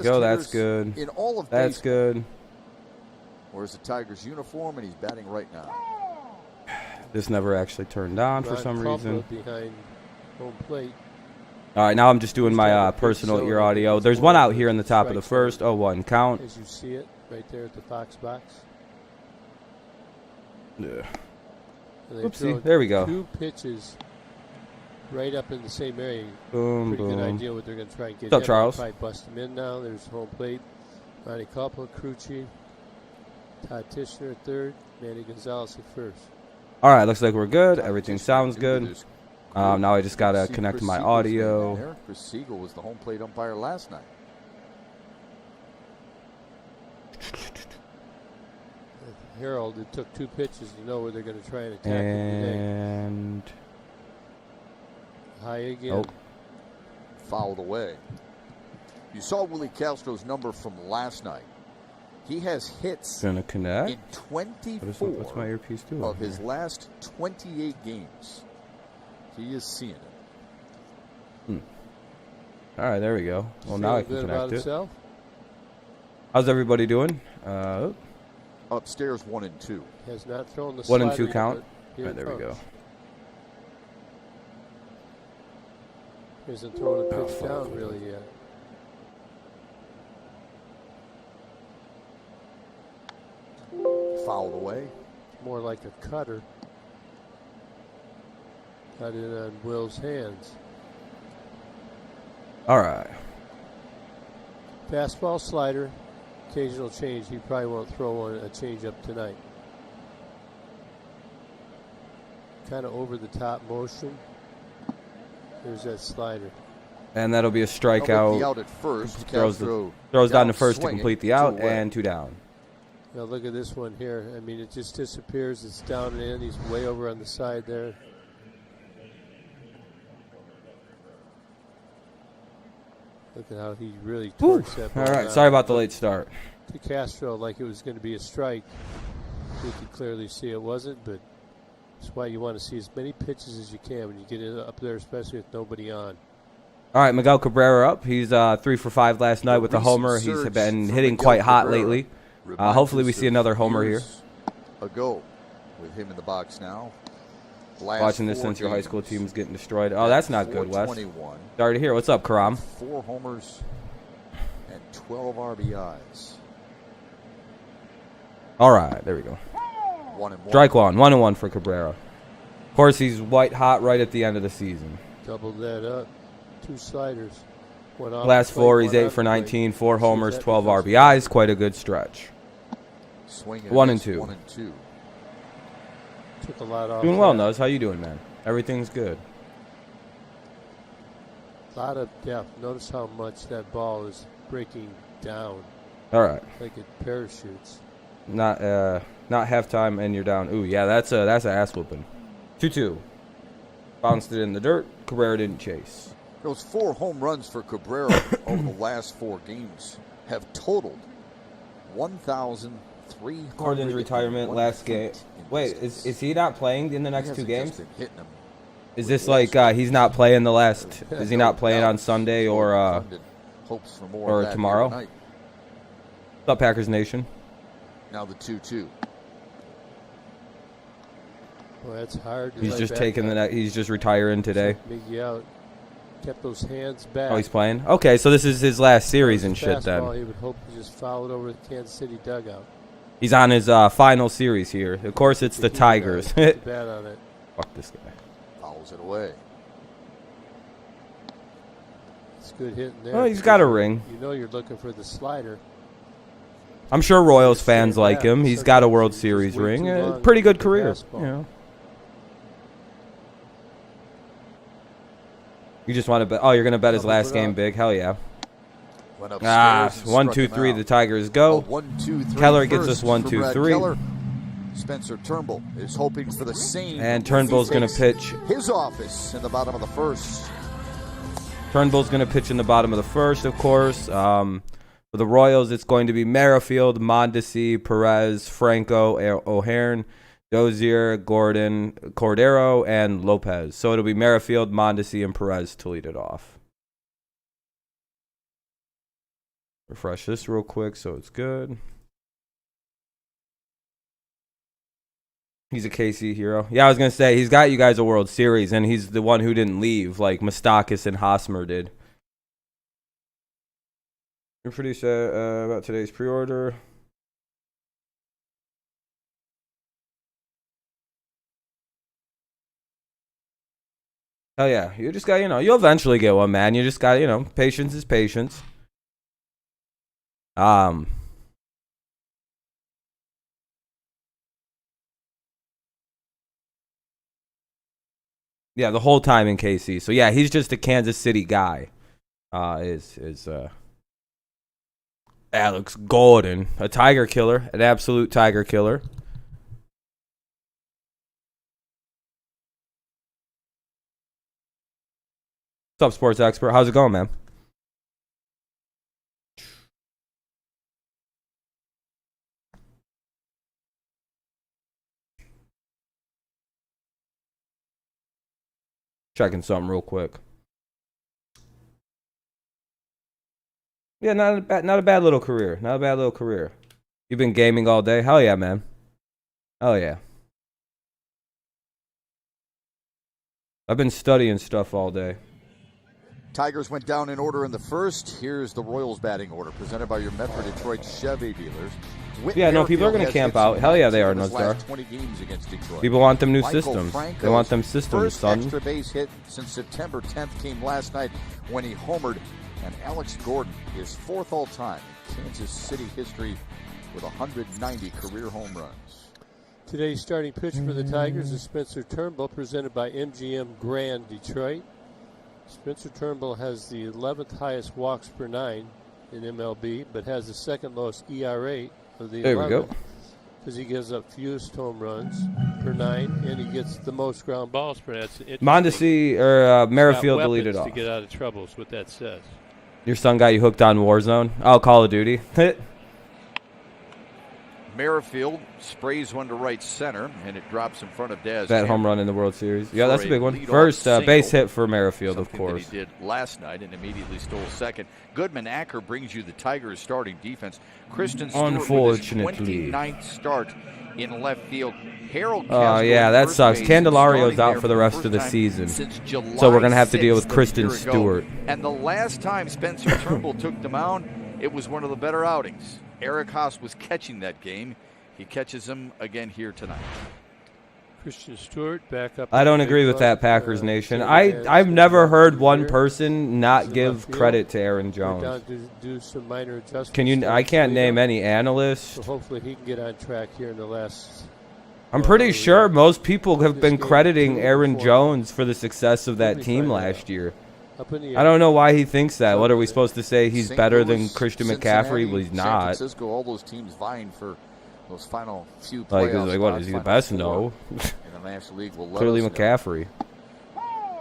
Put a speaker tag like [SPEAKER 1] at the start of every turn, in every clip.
[SPEAKER 1] Go, that's good.
[SPEAKER 2] In all of
[SPEAKER 1] that's
[SPEAKER 2] baseball.
[SPEAKER 1] good.
[SPEAKER 2] Wears the Tigers uniform, and he's batting right now.
[SPEAKER 1] This never actually turned on for some reason.
[SPEAKER 3] Behind home plate.
[SPEAKER 1] All right, now I'm just doing my personal ear audio. There's one out here in the top of the first. 0-1 count.
[SPEAKER 3] As you see it right there at the Fox box.
[SPEAKER 1] Yeah. Oopsie, there we go.
[SPEAKER 3] 2 pitches right up in the same area.
[SPEAKER 1] Boom,
[SPEAKER 3] Pretty
[SPEAKER 1] boom.
[SPEAKER 3] good idea what they're going to try and get.
[SPEAKER 1] What's up, Charles?
[SPEAKER 3] Probably bust him in now. There's home plate. Ronnie Koppel, Crucci, Todd Tishner at third, Manny Gonzalez at first.
[SPEAKER 1] All right, looks like we're good. Everything sounds good. Now I just got to connect my audio.
[SPEAKER 2] Chris Siegel was the home plate umpire last night.
[SPEAKER 3] Harold, it took 2 pitches to know where they're going to try and attack
[SPEAKER 1] and
[SPEAKER 3] today. High again.
[SPEAKER 1] Oh.
[SPEAKER 2] Fouled away. You saw Willie Castro's number from last night. He has hits
[SPEAKER 1] gonna connect
[SPEAKER 2] in 24
[SPEAKER 1] what's my earpiece doing
[SPEAKER 2] of his last 28 games. He is seeing it.
[SPEAKER 1] All right, there we go. Well, now I can connect it.
[SPEAKER 3] Himself?
[SPEAKER 1] How's everybody doing?
[SPEAKER 2] Upstairs 1 and 2.
[SPEAKER 3] Has not thrown the
[SPEAKER 1] 1 and 2
[SPEAKER 3] slider
[SPEAKER 1] count.
[SPEAKER 3] yet,
[SPEAKER 1] All right, there we go.
[SPEAKER 3] He hasn't thrown a pitch down really yet.
[SPEAKER 2] Fouled away.
[SPEAKER 3] More like a cutter. Got it on Will's hands.
[SPEAKER 1] All right.
[SPEAKER 3] Fastball, slider, occasional change. He probably won't throw a change up tonight. Kind of over the top motion. There's that slider.
[SPEAKER 1] And that'll be a strikeout.
[SPEAKER 2] Out at first.
[SPEAKER 1] Throws down to first to complete the out, and 2 down.
[SPEAKER 3] Now look at this one here. I mean, it just disappears. It's down and in. He's way over on the side there. Look at how he really torques that ball.
[SPEAKER 1] All right, sorry about the late start.
[SPEAKER 3] To Castro, like it was going to be a strike. You could clearly see it wasn't, but that's why you want to see as many pitches as you can when you get it up there, especially with nobody on.
[SPEAKER 1] All right, Miguel Cabrera up. He's 3 for 5 last night with a homer. He's been hitting quite hot lately. Hopefully we see another homer here.
[SPEAKER 2] Ago with him in the box now.
[SPEAKER 1] Watching this since your high school team's getting destroyed. Oh, that's not good, Wes. Sorry to hear. What's up, Karam?
[SPEAKER 2] 4 homers and 12 RBIs.
[SPEAKER 1] All right, there we go.
[SPEAKER 2] 1-1.
[SPEAKER 1] Strike 1. 1-1 for Cabrera. Of course, he's white hot right at the end of the season.
[SPEAKER 3] Doubled that up. 2 sliders.
[SPEAKER 1] Last 4, he's 8 for 19, 4 homers, 12 RBIs. Quite a good stretch. 1 and 2.
[SPEAKER 2] 1 and 2.
[SPEAKER 3] Took a lot off.
[SPEAKER 1] Doing well, Nuz. How you doing, man? Everything's good.
[SPEAKER 3] A lot of depth. Notice how much that ball is breaking down.
[SPEAKER 1] All right.
[SPEAKER 3] Like it parachutes.
[SPEAKER 1] Not halftime, and you're down. Ooh, yeah, that's a ass whooping. 2-2. Bounced it in the dirt. Cabrera didn't chase.
[SPEAKER 2] Those 4 home runs for Cabrera over the last 4 games have totaled 1,300.
[SPEAKER 1] Gordon's retirement last game. Wait, is he not playing in the next 2 games? Is this like he's not playing the last? Is he not playing on Sunday or tomorrow? What's up, Packers Nation?
[SPEAKER 2] Now the 2-2.
[SPEAKER 3] Well, that's hard.
[SPEAKER 1] He's just taking the net. He's just retiring today.
[SPEAKER 3] Miggy out. Kept those hands back.
[SPEAKER 1] Oh, he's playing? Okay, so this is his last series and shit then.
[SPEAKER 3] He would hope to just foul it over the Kansas City dugout.
[SPEAKER 1] He's on his final series here. Of course, it's the Tigers.
[SPEAKER 3] Bad on it.
[SPEAKER 1] Fuck this guy.
[SPEAKER 2] Fouls it away.
[SPEAKER 3] It's good hitting there.
[SPEAKER 1] Oh, he's got a ring.
[SPEAKER 3] You know you're looking for the slider.
[SPEAKER 1] I'm sure Royals fans like him. He's got a World Series ring. Pretty good career. You know. You just want to bet? Oh, you're going to bet his last game big? Hell yeah. 1, 2, 3. The Tigers go.
[SPEAKER 2] 1, 2, 3.
[SPEAKER 1] Keller gets us 1, 2, 3.
[SPEAKER 2] Spencer Turnbull is hoping for the same.
[SPEAKER 1] And Turnbull's going to pitch.
[SPEAKER 2] His office in the bottom of the first.
[SPEAKER 1] Turnbull's going to pitch in the bottom of the first, of course. For the Royals, it's going to be Merrifield, Mondesi, Perez, Franco, O'Hearn, Dozier, Gordon, Cordero, and Lopez. So it'll be Merrifield, Mondesi, and Perez to lead it off. Refresh this real quick so it's good. He's a KC hero. Yeah, I was going to say, he's got you guys a World Series, and he's the one who didn't leave, like Mustakis and Hosmer did. You're pretty sad about today's pre-order. Hell yeah. You just got, you'll eventually get one, man. You just got, patience is patience. Yeah, the whole time in KC. So yeah, he's just a Kansas City guy. Is Alex Gordon, a tiger killer, an absolute tiger killer. What's up, sports expert? How's it going, man? Checking something real quick. Yeah, not a bad little career. Not a bad little career. You've been gaming all day? Hell yeah, man. Hell yeah. I've been studying stuff all day.
[SPEAKER 2] Tigers went down in order in the first. Here's the Royals batting order presented by your Metro Detroit Chevy dealers.
[SPEAKER 1] Yeah, no, people are going to camp out. Hell yeah, they are, Nozdar. People want them new systems. They want them systems, son.
[SPEAKER 2] First extra base hit since September 10th came last night when he homered. And Alex Gordon is fourth all-time in Kansas City history with 190 career home runs.
[SPEAKER 3] Today's starting pitcher for the Tigers is Spencer Turnbull, presented by MGM Grand Detroit. Spencer Turnbull has the 11th highest walks per nine in MLB, but has the second lowest ERA of the 11. There we go. Because he gives up fewest home runs per nine, and he gets the most ground balls per nine.
[SPEAKER 1] Mondesi or Merrifield deleted off.
[SPEAKER 3] To get out of trouble is what that says.
[SPEAKER 1] Your son got you hooked on Warzone? Oh, Call of Duty.
[SPEAKER 2] Merrifield sprays one to right center, and it drops in front of Daz.
[SPEAKER 1] That home run in the World Series. Yeah, that's a big one. First base hit for Merrifield, of course.
[SPEAKER 2] He did last night and immediately stole second. Goodman Acker brings you the Tigers' starting defense. Christian Stewart
[SPEAKER 1] unfortunately
[SPEAKER 2] with his 29th start in left field. Harold
[SPEAKER 1] oh, yeah, that sucks. Candelario's out for the rest of the season. So we're going to have to deal with Kristen Stewart.
[SPEAKER 2] And the last time Spencer Turnbull took the mound, it was one of the better outings. Eric Haas was catching that game. He catches him again here tonight.
[SPEAKER 3] Christian Stewart back up.
[SPEAKER 1] I don't agree with that, Packers Nation. I've never heard one person not give credit to Aaron Jones.
[SPEAKER 3] Do some minor adjustments.
[SPEAKER 1] Can you? I can't name any analysts.
[SPEAKER 3] So hopefully he can get on track here in the last.
[SPEAKER 1] I'm pretty sure most people have been crediting Aaron Jones for the success of that team last year. I don't know why he thinks that. What are we supposed to say? He's better than Christian McCaffrey? Well, he's not.
[SPEAKER 2] San Francisco, all those teams vying for those final few playoffs.
[SPEAKER 1] Like what, is he the best? No.
[SPEAKER 2] In the National League,
[SPEAKER 1] clearly McCaffrey.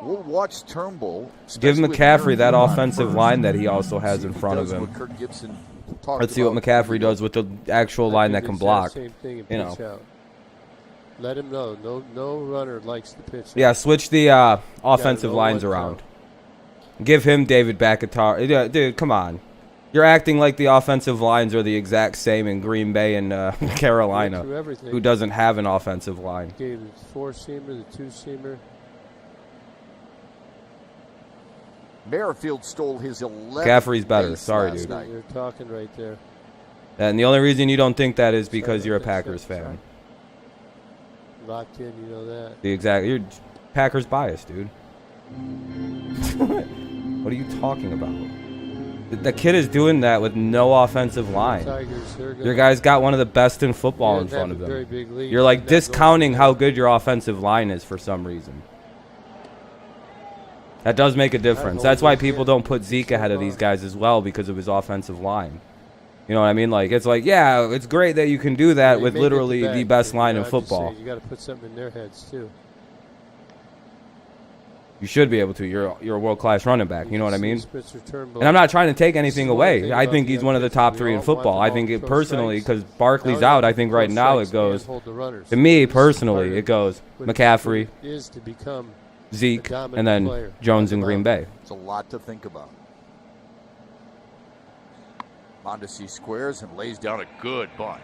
[SPEAKER 2] We'll watch Turnbull.
[SPEAKER 1] Give McCaffrey that offensive line that he also has in front of him. Let's see what McCaffrey does with the actual line that can block.
[SPEAKER 3] Let him know. No runner likes the pitch.
[SPEAKER 1] Yeah, switch the offensive lines around. Give him David Bakhtiari. Dude, come on. You're acting like the offensive lines are the exact same in Green Bay and Carolina, who doesn't have an offensive line.
[SPEAKER 3] Gave the four-seamer, the two-seamer.
[SPEAKER 2] Merrifield stole his 11th.
[SPEAKER 1] McCaffrey's better. Sorry, dude.
[SPEAKER 3] You're talking right there.
[SPEAKER 1] And the only reason you don't think that is because you're a Packers fan.
[SPEAKER 3] Locked in, you know that.
[SPEAKER 1] You're Packers biased, dude. What are you talking about? The kid is doing that with no offensive line. Your guy's got one of the best in football in front of him. You're like discounting how good your offensive line is for some reason. That does make a difference. That's why people don't put Zeke ahead of these guys as well, because of his offensive line. You know what I mean? Like, it's like, yeah, it's great that you can do that with literally the best line in football.
[SPEAKER 3] You got to put something in their heads too.
[SPEAKER 1] You should be able to. You're a world-class running back. You know what I mean? And I'm not trying to take anything away. I think he's one of the top three in football. I think it personally, because Barkley's out, I think right now it goes, to me personally, it goes McCaffrey, Zeke, and then Jones in Green Bay.
[SPEAKER 2] It's a lot to think about. Mondesi squares and lays down a good bunt.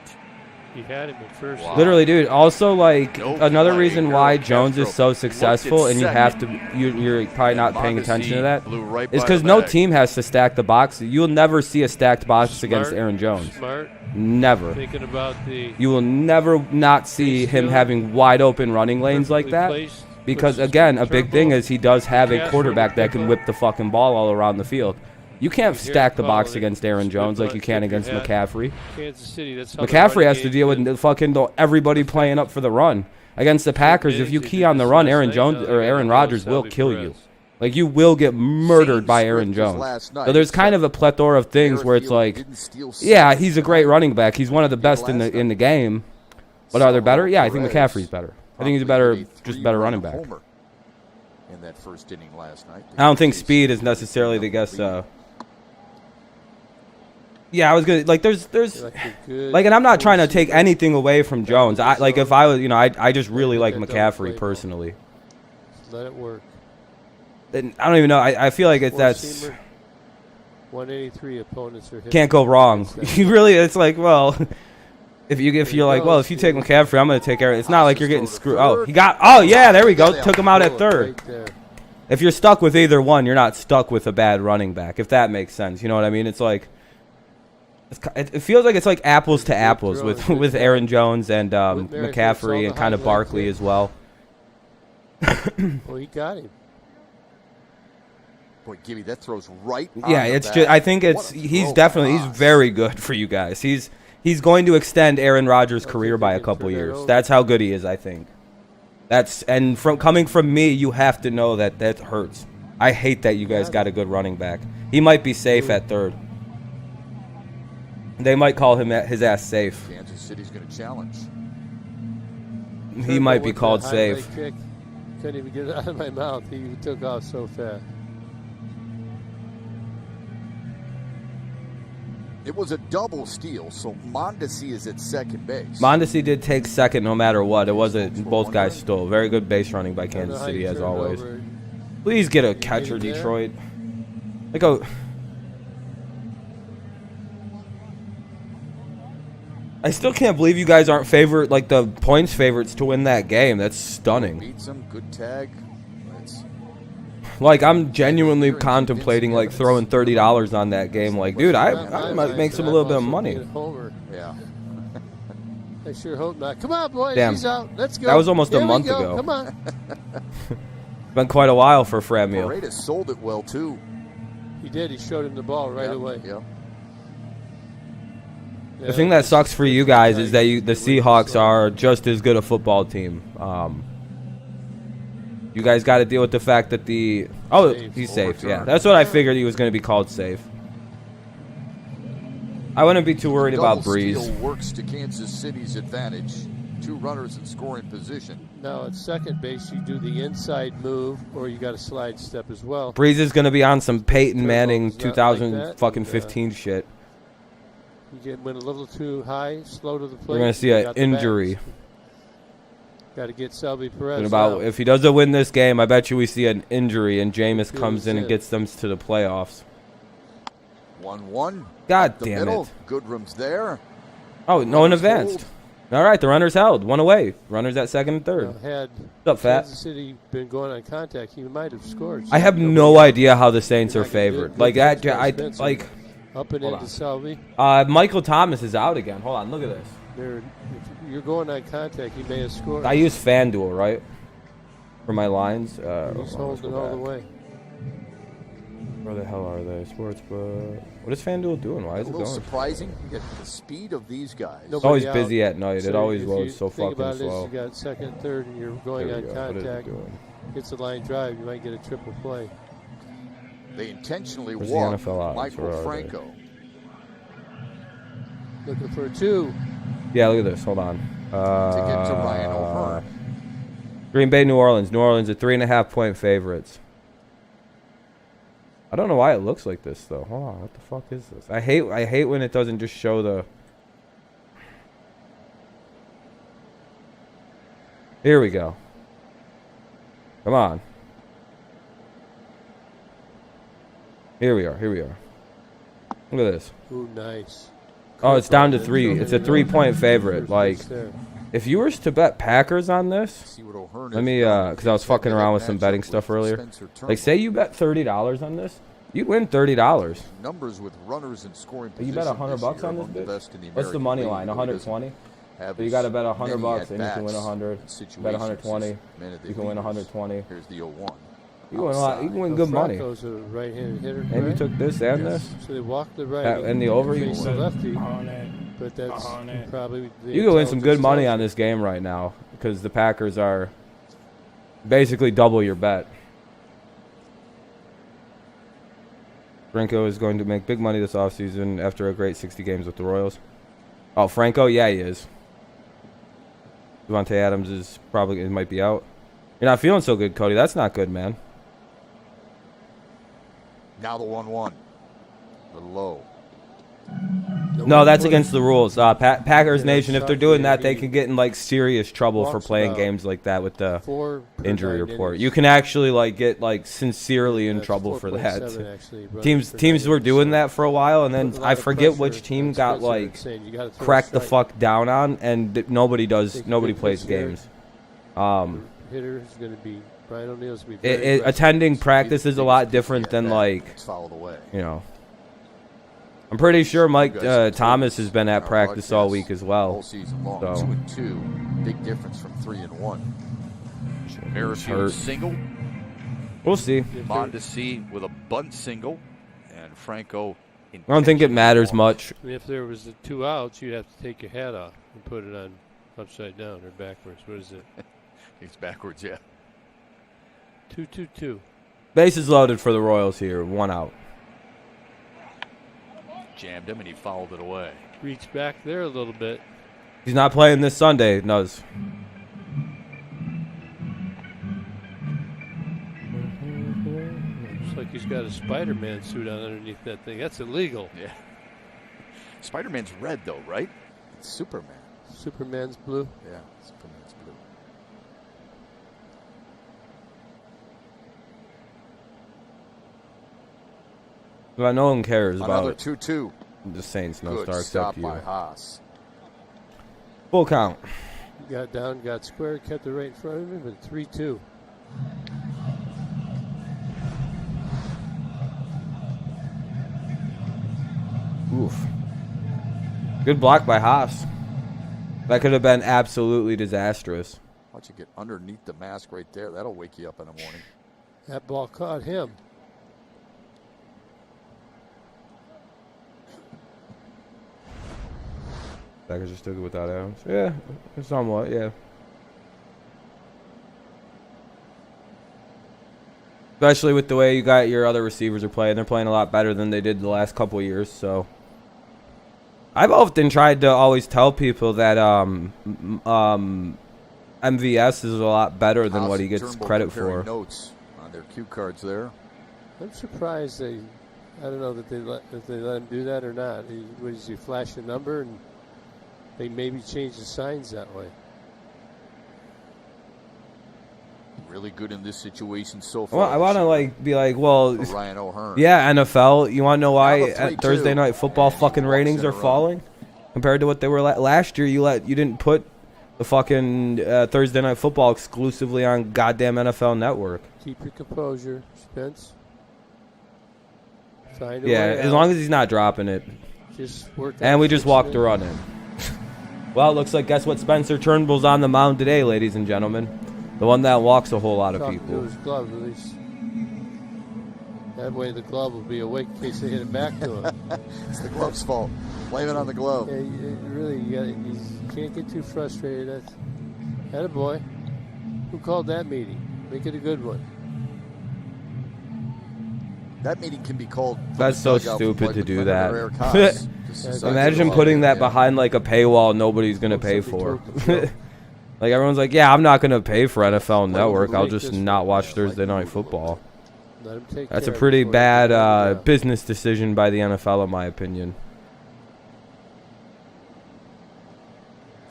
[SPEAKER 3] He had him at first.
[SPEAKER 2] Wow.
[SPEAKER 1] Literally, dude. Also, like,
[SPEAKER 2] No
[SPEAKER 1] another
[SPEAKER 2] play.
[SPEAKER 1] reason why
[SPEAKER 2] Harold
[SPEAKER 1] Jones is
[SPEAKER 2] Castro
[SPEAKER 1] so successful, and you have to, you're probably not paying attention to that,
[SPEAKER 2] Blew right
[SPEAKER 1] is
[SPEAKER 2] by
[SPEAKER 1] because
[SPEAKER 2] the
[SPEAKER 1] no
[SPEAKER 2] bag.
[SPEAKER 1] team has to stack the box. You'll never see a stacked box against Aaron Jones.
[SPEAKER 3] Smart.
[SPEAKER 1] Never.
[SPEAKER 3] Thinking about the
[SPEAKER 1] You will never not see him having wide open running lanes like that. Because, again, a big thing is he does have a quarterback that can whip the fucking ball all around the field. You can't stack the box against Aaron Jones like you can against McCaffrey.
[SPEAKER 3] Kansas City. That's how
[SPEAKER 1] McCaffrey has to deal with everybody playing up for the run. Against the Packers, if you key on the run, Aaron Jones or Aaron Rodgers will kill you. Like, you will get murdered by Aaron Jones. So there's kind of a plethora of things where it's like, yeah, he's a great running back. He's one of the best in the game. But are there better? Yeah, I think McCaffrey's better. I think he's a better running back.
[SPEAKER 2] In that first inning last night.
[SPEAKER 1] I don't think speed is necessarily the guess. Yeah, I was gonna like. There's like, and I'm not trying to take anything away from Jones. I like if I was, I just really like McCaffrey personally.
[SPEAKER 3] Let it work.
[SPEAKER 1] And I don't even know. I feel like that's
[SPEAKER 3] 183 opponents are hit.
[SPEAKER 1] Can't go wrong. You really, it's like, well, if you're like, well, if you take McCaffrey, I'm gonna take Aaron. It's not like you're getting screwed. Oh yeah, there we go. Took him out at third. If you're stuck with either one, you're not stuck with a bad running back. If that makes sense, you know what I mean? It's like. It feels like it's like apples to apples with Aaron Jones and McCaffrey and kind of Barkley as well.
[SPEAKER 3] Well, he got him.
[SPEAKER 2] Boy, Gibby, that throws right.
[SPEAKER 1] Yeah, it's just. I think he's very good for you guys. He's going to extend Aaron Rodgers' career by a couple years. That's how good he is. I think. Coming from me, you have to know that hurts. I hate that you guys got a good running back. He might be safe at third. They might call him his ass safe.
[SPEAKER 2] Kansas City's going to challenge.
[SPEAKER 1] He might be called safe.
[SPEAKER 3] Kick. Couldn't even get it out of my mouth. He took off so fast.
[SPEAKER 2] It was a double steal, so Mondesi is at second base.
[SPEAKER 1] Mondesi did take second no matter what. It wasn't both guys stole. Very good base running by Kansas City as always. Please get a catcher, Detroit. I still can't believe you guys aren't the points favorites to win that game. That's stunning.
[SPEAKER 2] Beats them, good tag.
[SPEAKER 1] Like, I'm genuinely contemplating throwing $30 on that game. Like, dude, I might make some a little bit of money.
[SPEAKER 2] Yeah.
[SPEAKER 3] I sure hope not. Come on, boy.
[SPEAKER 1] Damn.
[SPEAKER 3] He's out. Let's go.
[SPEAKER 1] That was almost a month ago.
[SPEAKER 3] Come on.
[SPEAKER 1] Been quite a while for Framil.
[SPEAKER 2] Paredes sold it well too.
[SPEAKER 3] He did. He showed him the ball right away.
[SPEAKER 2] Yeah.
[SPEAKER 1] The thing that sucks for you guys is that the Seahawks are just as good a football team. You guys got to deal with the fact that he's safe. Yeah, that's what I figured he was going to be called safe. I wouldn't be too worried about Breeze.
[SPEAKER 2] Double steal works to Kansas City's advantage. Two runners in scoring position.
[SPEAKER 3] Now at second base, you do the inside move, or you got a slide step as well.
[SPEAKER 1] Breeze is going to be on some Peyton Manning 2015 shit.
[SPEAKER 3] You went a little too high, slow to the plate.
[SPEAKER 1] We're going to see an injury.
[SPEAKER 3] Got to get Selby Perez.
[SPEAKER 1] If he doesn't win this game, I bet you we see an injury, and Jameis comes in and gets them to the playoffs.
[SPEAKER 2] 1-1.
[SPEAKER 1] God damn it.
[SPEAKER 2] Goodrum's there.
[SPEAKER 1] Oh, no one advanced. All right, the runner's held. One away. Runners at second and third.
[SPEAKER 3] Had
[SPEAKER 1] What's up, Fat?
[SPEAKER 3] Kansas City been going on contact, he might have scored.
[SPEAKER 1] I have no idea how the Saints are favored. Up
[SPEAKER 3] and into Selby.
[SPEAKER 1] Michael Thomas is out again. Hold on, look at this.
[SPEAKER 3] If you're going on contact, he may have scored.
[SPEAKER 1] I use FanDuel, right? For my lines.
[SPEAKER 3] He's holding all the way.
[SPEAKER 1] Where the hell are they? Sportsbook. What is FanDuel doing? Why is it going?
[SPEAKER 2] A little surprising. You get the speed of these guys.
[SPEAKER 1] It's always busy at night. So it always loads so fucking
[SPEAKER 3] slow.
[SPEAKER 1] This,
[SPEAKER 3] you got second, third, and you're going on contact. It's a line drive. You might get a triple play.
[SPEAKER 2] They intentionally walked Michael Franco.
[SPEAKER 3] Looking for a 2.
[SPEAKER 1] Yeah, look at this. Hold on.
[SPEAKER 2] To get to Ryan O'Hearn.
[SPEAKER 1] Green Bay, New Orleans. New Orleans are 3.5-point favorites. I don't know why it looks like this though. Hold on, what the fuck is this? I hate when it doesn't just show the. Here we go. Come on. Here we are. Look at this.
[SPEAKER 3] Ooh, nice.
[SPEAKER 1] Oh, it's down to 3. It's a 3-point favorite. Like,
[SPEAKER 3] There.
[SPEAKER 1] if you were to bet Packers on this,
[SPEAKER 2] See what O'Hearn
[SPEAKER 1] let
[SPEAKER 2] has
[SPEAKER 1] me,
[SPEAKER 2] done.
[SPEAKER 1] because I was fucking around with some betting stuff earlier. Like, say you bet $30 on this, you'd win $30.
[SPEAKER 2] Numbers with runners and scoring
[SPEAKER 1] You
[SPEAKER 2] position
[SPEAKER 1] bet
[SPEAKER 2] this
[SPEAKER 1] $100
[SPEAKER 2] year
[SPEAKER 1] on this
[SPEAKER 2] among the
[SPEAKER 1] bitch?
[SPEAKER 2] best in the
[SPEAKER 1] What's the
[SPEAKER 2] American
[SPEAKER 1] money
[SPEAKER 2] League.
[SPEAKER 1] line?
[SPEAKER 2] Really doesn't
[SPEAKER 1] 120.
[SPEAKER 2] have
[SPEAKER 1] So you
[SPEAKER 2] as
[SPEAKER 1] got to bet $100
[SPEAKER 2] many
[SPEAKER 1] and you can win
[SPEAKER 2] at-bats
[SPEAKER 1] 100.
[SPEAKER 2] in
[SPEAKER 1] Bet
[SPEAKER 2] situations
[SPEAKER 1] 120.
[SPEAKER 2] as many of the
[SPEAKER 1] You can win
[SPEAKER 2] leaders.
[SPEAKER 1] 120.
[SPEAKER 2] Here's the 0-1.
[SPEAKER 1] You can win a lot. You can win good money.
[SPEAKER 3] Franco's a right-handed hitter.
[SPEAKER 1] And you
[SPEAKER 3] correct?
[SPEAKER 1] took this and this.
[SPEAKER 3] So they walk the right.
[SPEAKER 1] And the over, you
[SPEAKER 3] face the
[SPEAKER 1] can
[SPEAKER 3] lefty.
[SPEAKER 4] On it.
[SPEAKER 3] But that's
[SPEAKER 4] On it.
[SPEAKER 3] probably the
[SPEAKER 1] You can win some good
[SPEAKER 3] intelligence
[SPEAKER 1] money
[SPEAKER 3] tells
[SPEAKER 1] on
[SPEAKER 3] you.
[SPEAKER 1] this game right now because the Packers are basically double your bet. Franco is going to make big money this offseason after a great 60 games with the Royals. Oh, Franco? Yeah, he is. Devontae Adams is probably, it might be out. You're not feeling so good, Cody. That's not good, man.
[SPEAKER 2] Now the 1-1. The low.
[SPEAKER 1] No, that's against the rules. Packers Nation, if they're doing that, they can get in like serious trouble for playing games like that with the
[SPEAKER 3] 4 per
[SPEAKER 1] injury
[SPEAKER 3] 9
[SPEAKER 1] report.
[SPEAKER 3] innings.
[SPEAKER 1] You can actually like get like sincerely in
[SPEAKER 3] That's
[SPEAKER 1] trouble for that.
[SPEAKER 3] 4.7 actually, running
[SPEAKER 1] Teams
[SPEAKER 3] per 9
[SPEAKER 1] were
[SPEAKER 3] innings,
[SPEAKER 1] doing
[SPEAKER 3] so
[SPEAKER 1] that for a while, and then
[SPEAKER 3] put a lot
[SPEAKER 1] I
[SPEAKER 3] of
[SPEAKER 1] forget
[SPEAKER 3] pressure
[SPEAKER 1] which team
[SPEAKER 3] on
[SPEAKER 1] got
[SPEAKER 3] Spencer
[SPEAKER 1] like
[SPEAKER 3] saying you gotta throw a
[SPEAKER 1] cracked the
[SPEAKER 3] strike.
[SPEAKER 1] fuck down on, and nobody does.
[SPEAKER 3] Think
[SPEAKER 1] Nobody
[SPEAKER 3] good
[SPEAKER 1] plays
[SPEAKER 3] pitch there.
[SPEAKER 1] games.
[SPEAKER 3] Hitter is going to be Brian O'Neill's going to be very aggressive.
[SPEAKER 1] Attending practice is a lot different than like
[SPEAKER 2] It's fouled away.
[SPEAKER 1] you know. I'm pretty sure Mike
[SPEAKER 2] You guys have
[SPEAKER 1] Thomas
[SPEAKER 2] told
[SPEAKER 1] has been
[SPEAKER 2] us
[SPEAKER 1] at
[SPEAKER 2] in our
[SPEAKER 1] practice all
[SPEAKER 2] broadcast
[SPEAKER 1] week as
[SPEAKER 2] all
[SPEAKER 1] well.
[SPEAKER 2] season long.
[SPEAKER 1] So.
[SPEAKER 2] 2-2. Big difference from 3-1.
[SPEAKER 1] He's
[SPEAKER 5] Merrifield
[SPEAKER 1] hurt.
[SPEAKER 5] single,
[SPEAKER 1] We'll see.
[SPEAKER 5] Mondesi with a bunt single, and Franco.
[SPEAKER 1] I don't think it matters much.
[SPEAKER 3] And if there was the 2 outs, you'd have to take your hat off and put it on upside down or backwards. What is it?
[SPEAKER 5] It's backwards, yeah.
[SPEAKER 3] 2-2-2.
[SPEAKER 1] Bases loaded for the Royals here. 1 out.
[SPEAKER 5] Jammed him, and he fouled it away.
[SPEAKER 3] Reach back there a little bit.
[SPEAKER 1] He's not playing this Sunday. Knows.
[SPEAKER 3] Looks like he's got a Spider-Man suit on underneath that thing. That's illegal.
[SPEAKER 5] Yeah. Spider-Man's red, though, right?
[SPEAKER 2] It's Superman.
[SPEAKER 3] Superman's blue.
[SPEAKER 2] Yeah, Superman's blue.
[SPEAKER 1] But no one cares
[SPEAKER 2] Another
[SPEAKER 1] about
[SPEAKER 2] 2-2.
[SPEAKER 1] the Saints. No
[SPEAKER 2] Good
[SPEAKER 1] star
[SPEAKER 2] stop
[SPEAKER 1] except
[SPEAKER 2] by
[SPEAKER 1] you.
[SPEAKER 2] Haas.
[SPEAKER 1] Full count.
[SPEAKER 3] Got down, got square, kept it right in front of him, and 3-2.
[SPEAKER 1] Oof. Good block by Haas. That could have been absolutely disastrous.
[SPEAKER 2] Why don't you get underneath the mask right there? That'll wake you up in the morning.
[SPEAKER 3] That ball caught him.
[SPEAKER 1] Packers are still good without Adams. Yeah, somewhat, yeah. Especially with the way you got your other receivers are playing. They're playing a lot better than they did the last couple of years, so. I've often tried to always tell people that MVS is a lot better than
[SPEAKER 2] Haas
[SPEAKER 1] what he
[SPEAKER 2] and
[SPEAKER 1] gets
[SPEAKER 2] Turnbull
[SPEAKER 1] credit
[SPEAKER 2] comparing
[SPEAKER 1] for.
[SPEAKER 2] Notes on their cue cards there.
[SPEAKER 3] I'm surprised I don't know that they let him do that or not. What does he flash a number and they maybe change the signs that way?
[SPEAKER 2] Really good in this situation so far.
[SPEAKER 1] Well, I want to be like, well,
[SPEAKER 2] for Ryan O'Hearn.
[SPEAKER 1] yeah, NFL. You want to know why
[SPEAKER 2] Now the 3-2.
[SPEAKER 1] Thursday night football fucking
[SPEAKER 2] Walks
[SPEAKER 1] ratings
[SPEAKER 2] in a
[SPEAKER 1] are
[SPEAKER 2] row.
[SPEAKER 1] falling compared to what they were last year? You didn't put the fucking Thursday night football exclusively on goddamn NFL Network.
[SPEAKER 3] Keep your composure, Spence. Find a
[SPEAKER 1] Yeah,
[SPEAKER 3] way
[SPEAKER 1] as
[SPEAKER 3] out.
[SPEAKER 1] long as he's not dropping it.
[SPEAKER 3] Just work
[SPEAKER 1] And
[SPEAKER 3] on
[SPEAKER 1] we just
[SPEAKER 3] fixing
[SPEAKER 1] walked
[SPEAKER 3] it.
[SPEAKER 1] the run in. Well, it looks like guess what? Spencer Turnbull's on the mound today, ladies and gentlemen. The one that walks a whole lot of
[SPEAKER 3] Talking to
[SPEAKER 1] people.
[SPEAKER 3] his glove, at least. That way the glove will be awake in case they hit it back to him.
[SPEAKER 2] It's the glove's fault. Blame it on the glove.
[SPEAKER 3] Yeah, you can't get too frustrated. That's attaboy. Who called that meeting? Make it a good one.
[SPEAKER 2] That meeting can be called. from
[SPEAKER 1] That's
[SPEAKER 2] the
[SPEAKER 1] so
[SPEAKER 2] dugout
[SPEAKER 1] stupid
[SPEAKER 2] from
[SPEAKER 1] to
[SPEAKER 2] Mike
[SPEAKER 1] do
[SPEAKER 2] McClendon
[SPEAKER 1] that.
[SPEAKER 2] or Eric Haas. Just decide
[SPEAKER 1] Imagine
[SPEAKER 2] to
[SPEAKER 1] putting that
[SPEAKER 2] yeah.
[SPEAKER 1] behind like a paywall nobody's going to
[SPEAKER 3] Hope
[SPEAKER 1] pay
[SPEAKER 3] somebody
[SPEAKER 1] for.
[SPEAKER 3] told the joke.
[SPEAKER 1] Like everyone's like, yeah, I'm not going to pay for NFL Network. I'll
[SPEAKER 3] make
[SPEAKER 1] just
[SPEAKER 3] this
[SPEAKER 1] not
[SPEAKER 3] one.
[SPEAKER 1] watch Thursday night football.
[SPEAKER 3] Let him take
[SPEAKER 1] That's a
[SPEAKER 3] care
[SPEAKER 1] pretty
[SPEAKER 3] before they
[SPEAKER 1] bad
[SPEAKER 3] get it out.
[SPEAKER 1] business decision by the NFL, in my opinion.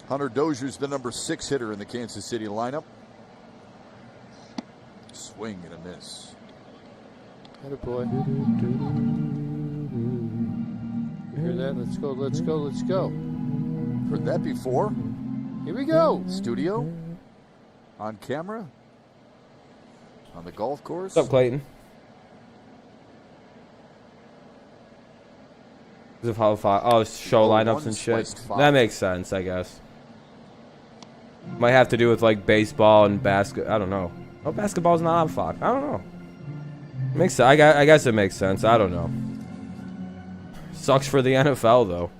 [SPEAKER 2] Hunter Dozier's the number 6 hitter in the Kansas City lineup. Swing and a miss.
[SPEAKER 3] Attaboy. Hear that? Let's go, let's go, let's go.
[SPEAKER 2] Heard that before.
[SPEAKER 3] Here we go.
[SPEAKER 2] Studio. On camera. On the golf course.
[SPEAKER 1] What's up, Clayton? Of how show lineups and shit. That makes sense, I guess. Might have to do with like baseball and basket. I don't know. Oh, basketball's not on Fox. I don't know. Makes I guess it makes sense. I don't know. Sucks for the NFL though.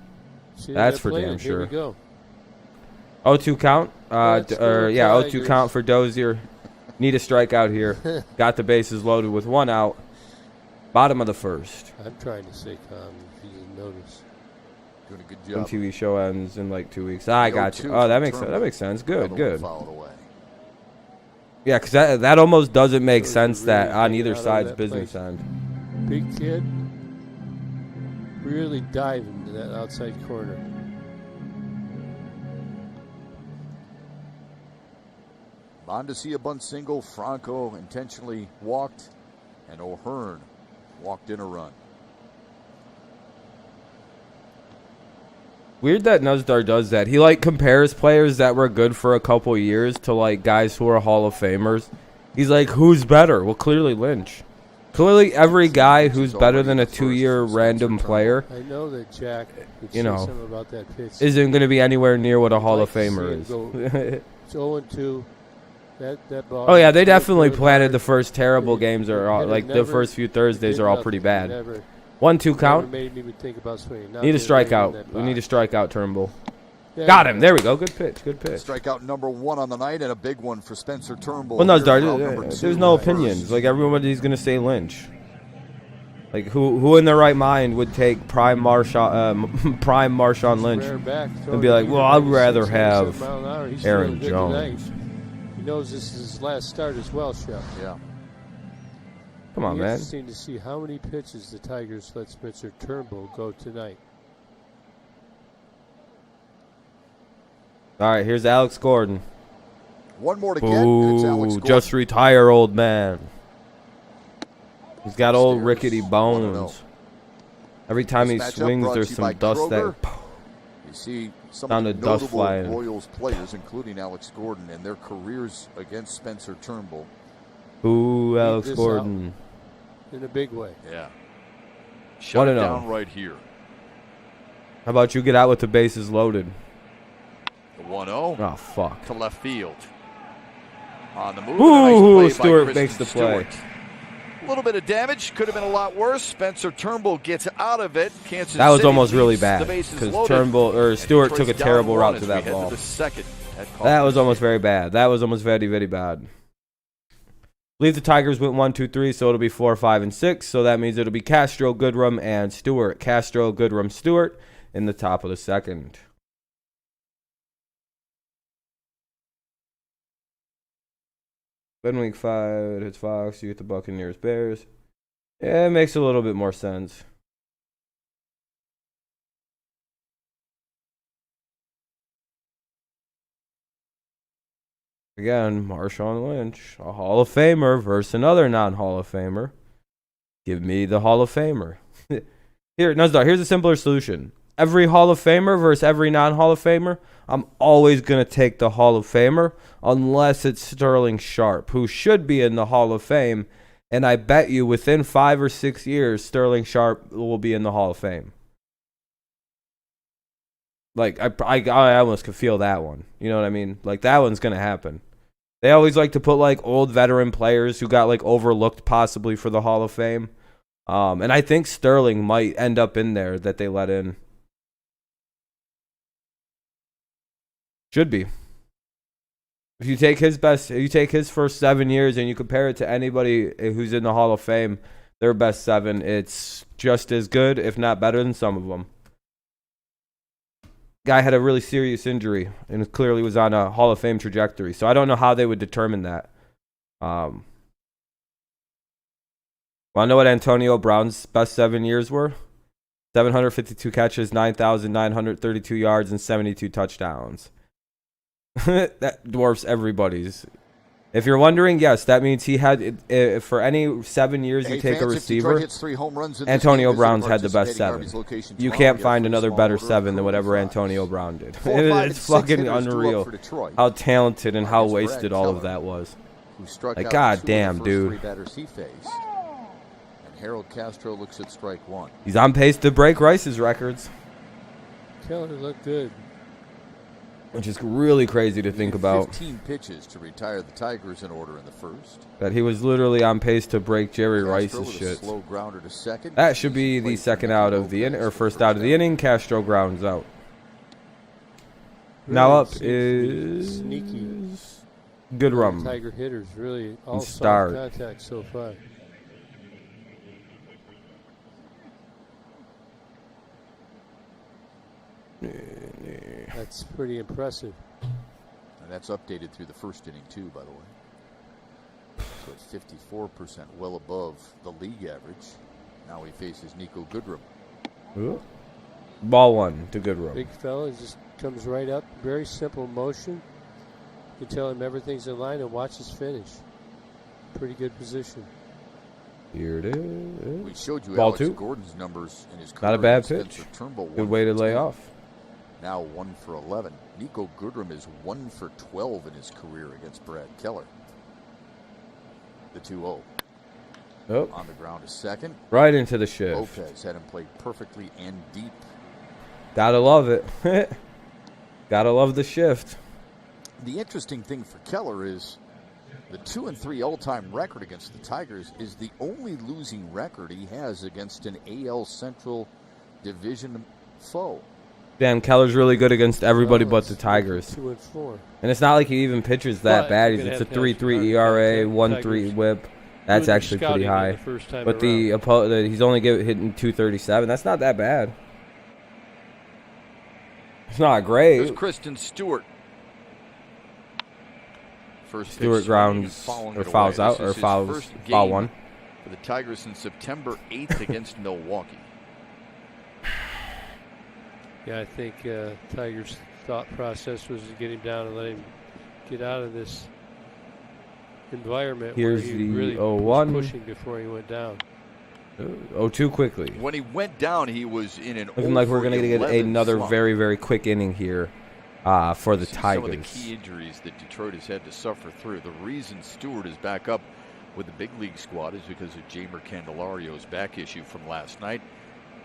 [SPEAKER 1] That's for damn sure.
[SPEAKER 3] Here we go.
[SPEAKER 1] 0-2 count. Yeah, 0-2 count for Dozier. Need a strikeout here. Got the bases loaded with 1 out. Bottom of the first.
[SPEAKER 3] I'm trying to stay calm. If you didn't notice.
[SPEAKER 2] Doing a good job.
[SPEAKER 1] TV show ends in like 2 weeks. I got you. Oh, that makes sense. That makes sense. Good, good. Yeah, because that almost doesn't make sense that on either side's business end.
[SPEAKER 3] Big kid really diving to that outside corner.
[SPEAKER 2] Mondesi a bunt single. Franco intentionally walked, and O'Hearn walked in a run.
[SPEAKER 1] Weird that Nuzdar does that. He like compares players that were good for a couple years to like guys who are Hall of Famers. He's like, who's better? Well, clearly Lynch. Clearly every guy who's better than a 2-year random player,
[SPEAKER 3] I know that Jack would say something about that pitch.
[SPEAKER 1] Isn't going to be anywhere near what a Hall of Famer is.
[SPEAKER 3] It's 0-2. That ball.
[SPEAKER 1] Oh yeah, they definitely planted the first terrible games, or all, like the first few Thursdays are all pretty bad. 1-2 count.
[SPEAKER 3] Made me think about swinging.
[SPEAKER 1] Need a strikeout. We need a strikeout, Turnbull. Got him. There we go. Good pitch. Good pitch.
[SPEAKER 2] Strikeout number 1 on the night, and a big one for Spencer Turnbull.
[SPEAKER 1] Well, no, there's no opinions. Like everybody's gonna say Lynch. Like who in their right mind would take prime Marshawn Lynch and be like, well, I'd rather have Aaron Jones.
[SPEAKER 3] He knows this is his last start as well, Chef.
[SPEAKER 2] Yeah.
[SPEAKER 1] Come on, man.
[SPEAKER 3] Interesting to see how many pitches the Tigers let Spencer Turnbull go tonight.
[SPEAKER 1] All right, here's Alex Gordon.
[SPEAKER 2] One more to get. It's Alex Gordon.
[SPEAKER 1] Just retire, old man. He's got old rickety bones. Every time he swings, there's some dust that.
[SPEAKER 2] You see some
[SPEAKER 1] of the
[SPEAKER 2] notable
[SPEAKER 1] flying.
[SPEAKER 2] Royals players, including Alex Gordon, and their careers against Spencer Turnbull.
[SPEAKER 1] Ooh, Alex Gordon.
[SPEAKER 3] In a big way.
[SPEAKER 5] Yeah. Shut it down right here.
[SPEAKER 1] How about you get out with the bases loaded?
[SPEAKER 5] The 1-0.
[SPEAKER 1] Oh, fuck.
[SPEAKER 5] To left field. On the move.
[SPEAKER 1] Ooh,
[SPEAKER 5] nice
[SPEAKER 1] Stewart makes the play.
[SPEAKER 5] A little bit of damage. Could have been a lot worse. Spencer Turnbull gets out of it. Kansas
[SPEAKER 1] that was
[SPEAKER 5] City
[SPEAKER 1] almost really bad because Stewart took a terrible route to that ball. That was almost very bad. That was almost very, very bad. I believe the Tigers went 1, 2, 3, so it'll be 4, 5, and 6. So that means it'll be Castro, Goodrum, and Stewart. Castro, Goodrum, Stewart in the top of the second. Then week 5, it hits Fox. You get the Buccaneers, Bears. Yeah, it makes a little bit more sense. Again, Marshawn Lynch, a Hall of Famer versus another non-Hall of Famer. Give me the Hall of Famer. Here, Nuzdar, here's a simpler solution. Every Hall of Famer versus every non-Hall of Famer, I'm always going to take the Hall of Famer unless it's Sterling Sharp, who should be in the Hall of Fame. And I bet you within 5 or 6 years, Sterling Sharp will be in the Hall of Fame. Like, I almost could feel that one. You know what I mean? Like, that one's going to happen. They always like to put, like, old veteran players who got, like, overlooked possibly for the Hall of Fame. And I think Sterling might end up in there that they let in. Should be. If you take his first 7 years and you compare it to anybody who's in the Hall of Fame, their best 7, it's just as good, if not better than some of them. Guy had a really serious injury and clearly was on a Hall of Fame trajectory. So I don't know how they would determine that. Want to know what Antonio Brown's best 7 years were? 752 catches, 9,932 yards, and 72 touchdowns. That dwarfs everybody's If you're wondering, yes, that means he had for any 7 years you take a receiver. Antonio Brown's had the best 7. You can't find another better 7 than whatever Antonio Brown did. It's fucking unreal how talented and how wasted all of that was. Like, god damn, dude.
[SPEAKER 2] Harold Castro looks at strike 1.
[SPEAKER 1] He's on pace to break Rice's records.
[SPEAKER 3] Keller looked good.
[SPEAKER 1] Which is really crazy to think about.
[SPEAKER 2] 15 pitches to retire the Tigers in order in the first.
[SPEAKER 1] That he was literally on pace to break Jerry Rice's shit.
[SPEAKER 2] Slow grounder to second.
[SPEAKER 1] That should be the second out of the inning, or first out of the inning. Castro grounds out.
[SPEAKER 3] Really
[SPEAKER 1] now up
[SPEAKER 3] is
[SPEAKER 1] is
[SPEAKER 3] sneaky.
[SPEAKER 1] Goodrum.
[SPEAKER 3] Tiger hitters really all
[SPEAKER 1] Start.
[SPEAKER 3] soft contact so far. That's pretty impressive.
[SPEAKER 2] And that's updated through the first inning, too, by the way. So it's 54%, well above the league average. Now he faces Nico Goodrum.
[SPEAKER 1] Ooh. Ball 1 to Goodrum.
[SPEAKER 3] Big fella just comes right up. Very simple motion. You can tell him everything's in line and watch his finish. Pretty good position.
[SPEAKER 1] Here it is.
[SPEAKER 2] We showed you
[SPEAKER 1] Ball
[SPEAKER 2] Alex
[SPEAKER 1] 2.
[SPEAKER 2] Gordon's numbers in his career.
[SPEAKER 1] Not a bad
[SPEAKER 2] Spencer
[SPEAKER 1] pitch.
[SPEAKER 2] Turnbull,
[SPEAKER 1] Good way to lay off.
[SPEAKER 2] Now 1 for 11. Nico Goodrum is 1 for 12 in his career against Brad Keller. The 2-0.
[SPEAKER 1] Oh.
[SPEAKER 2] On the ground to second.
[SPEAKER 1] Right into the shift.
[SPEAKER 2] Lopez had him played perfectly and deep.
[SPEAKER 1] Gotta love it. Gotta love the shift.
[SPEAKER 2] The interesting thing for Keller is the 2-3 all-time record against the Tigers is the only losing record he has against an AL Central Division foe.
[SPEAKER 1] Damn, Keller's really good against everybody but the Tigers.
[SPEAKER 3] 2-4.
[SPEAKER 1] And it's not like he even pitches that bad. It's a 3.3 ERA, 1.3 WHIP. That's actually pretty high. But he's only hitting 237. That's not that bad. It's not great.
[SPEAKER 2] There's Kristen Stewart. First
[SPEAKER 1] Stewart grounds or fouls out or foul 1
[SPEAKER 2] for the Tigers in September 8th against Milwaukee.
[SPEAKER 3] Yeah, I think Tiger's thought process was to get him down and let him get out of this environment.
[SPEAKER 1] Here's
[SPEAKER 3] where he
[SPEAKER 1] the
[SPEAKER 3] really
[SPEAKER 1] 0-1.
[SPEAKER 3] was pushing before he went down.
[SPEAKER 1] 0-2 quickly.
[SPEAKER 5] When he went down, he was in an
[SPEAKER 1] Looking like we're going to get another
[SPEAKER 5] slump.
[SPEAKER 1] very, very quick inning here for the Tigers.
[SPEAKER 5] Some of the key injuries that Detroit has had to suffer through. The reason Stewart is back up with the big league squad is because of Jamer Candelario's back issue from last night.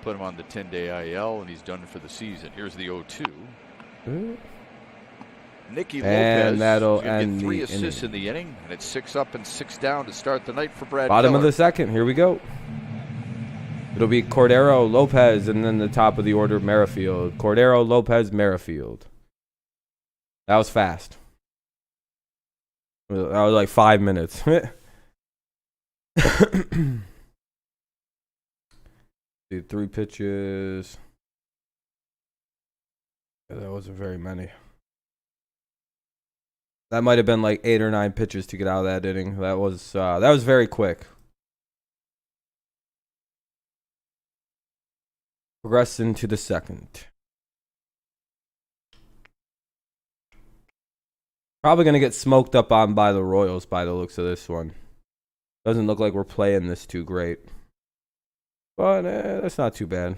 [SPEAKER 5] Put him on the 10-day IL, and he's done for the season. Here's the 0-2. Nicky
[SPEAKER 1] And
[SPEAKER 5] Lopez
[SPEAKER 1] that'll
[SPEAKER 5] get
[SPEAKER 1] end
[SPEAKER 5] 3
[SPEAKER 1] the
[SPEAKER 5] assists
[SPEAKER 1] inning.
[SPEAKER 5] in the inning, and it's 6 up and 6 down to start the night for Brad
[SPEAKER 1] Bottom
[SPEAKER 5] Keller.
[SPEAKER 1] of the second. Here we go. It'll be Cordero, Lopez, and then the top of the order, Merrifield. Cordero, Lopez, Merrifield. That was fast. That was like 5 minutes. See, 3 pitches. Yeah, that wasn't very many. That might have been like 8 or 9 pitches to get out of that inning. That was very quick. Progress into the second. Probably going to get smoked up on by the Royals by the looks of this one. Doesn't look like we're playing this too great. But that's not too bad.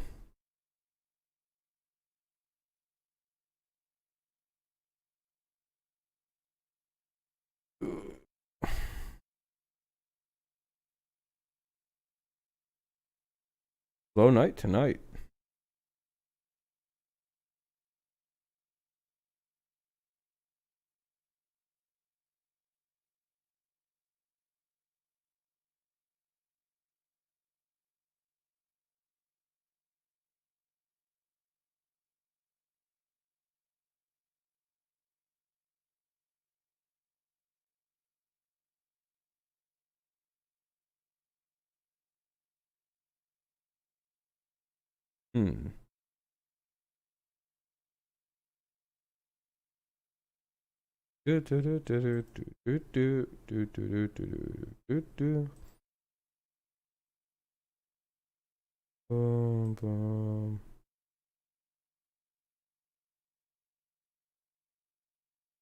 [SPEAKER 1] Slow night tonight.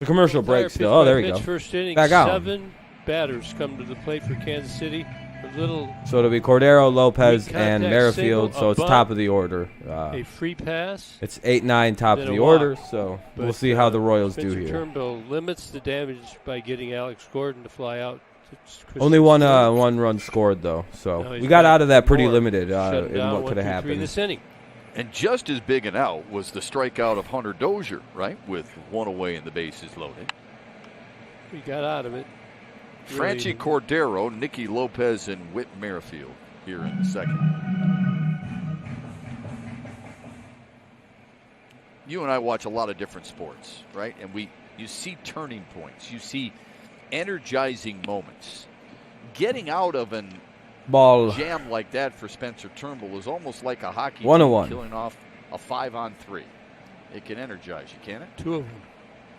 [SPEAKER 1] The commercial break still. Oh, there we go.
[SPEAKER 3] First inning,
[SPEAKER 1] Back out.
[SPEAKER 3] 7 batters come to the plate for Kansas City. A little
[SPEAKER 1] So it'll be Cordero, Lopez,
[SPEAKER 3] weak
[SPEAKER 1] and
[SPEAKER 3] contact
[SPEAKER 1] Merrifield.
[SPEAKER 3] single,
[SPEAKER 1] So
[SPEAKER 3] a
[SPEAKER 1] it's
[SPEAKER 3] bunt,
[SPEAKER 1] top of the order.
[SPEAKER 3] a free pass.
[SPEAKER 1] It's 8-9 top of
[SPEAKER 3] Then
[SPEAKER 1] the
[SPEAKER 3] a
[SPEAKER 1] order.
[SPEAKER 3] walk.
[SPEAKER 1] So
[SPEAKER 3] But,
[SPEAKER 1] we'll see how the Royals do
[SPEAKER 3] Spencer
[SPEAKER 1] here.
[SPEAKER 3] Turnbull limits the damage by getting Alex Gordon to fly out. To Christian
[SPEAKER 1] Only one
[SPEAKER 3] Stewart.
[SPEAKER 1] run scored though, so
[SPEAKER 3] Now he's
[SPEAKER 1] we got
[SPEAKER 3] got
[SPEAKER 1] out of that pretty
[SPEAKER 3] more.
[SPEAKER 1] limited
[SPEAKER 3] Shut him
[SPEAKER 1] in
[SPEAKER 3] down,
[SPEAKER 1] what could have
[SPEAKER 3] 1-2-3
[SPEAKER 1] happened.
[SPEAKER 3] this inning.
[SPEAKER 5] And just as big an out was the strikeout of Hunter Dozier, right? With one away and the bases loaded.
[SPEAKER 3] We got out of it.
[SPEAKER 5] Franchi Cordero, Nicky Lopez, and Whit Merrifield here in the second. You and I watch a lot of different sports, right? And you see turning points. You see energizing moments. Getting out of an
[SPEAKER 1] Ball.
[SPEAKER 5] jam like that for Spencer Turnbull is almost like a hockey
[SPEAKER 1] 1-1.
[SPEAKER 5] team killing off a 5-on-3. It can energize you, can it?
[SPEAKER 3] 2 of them.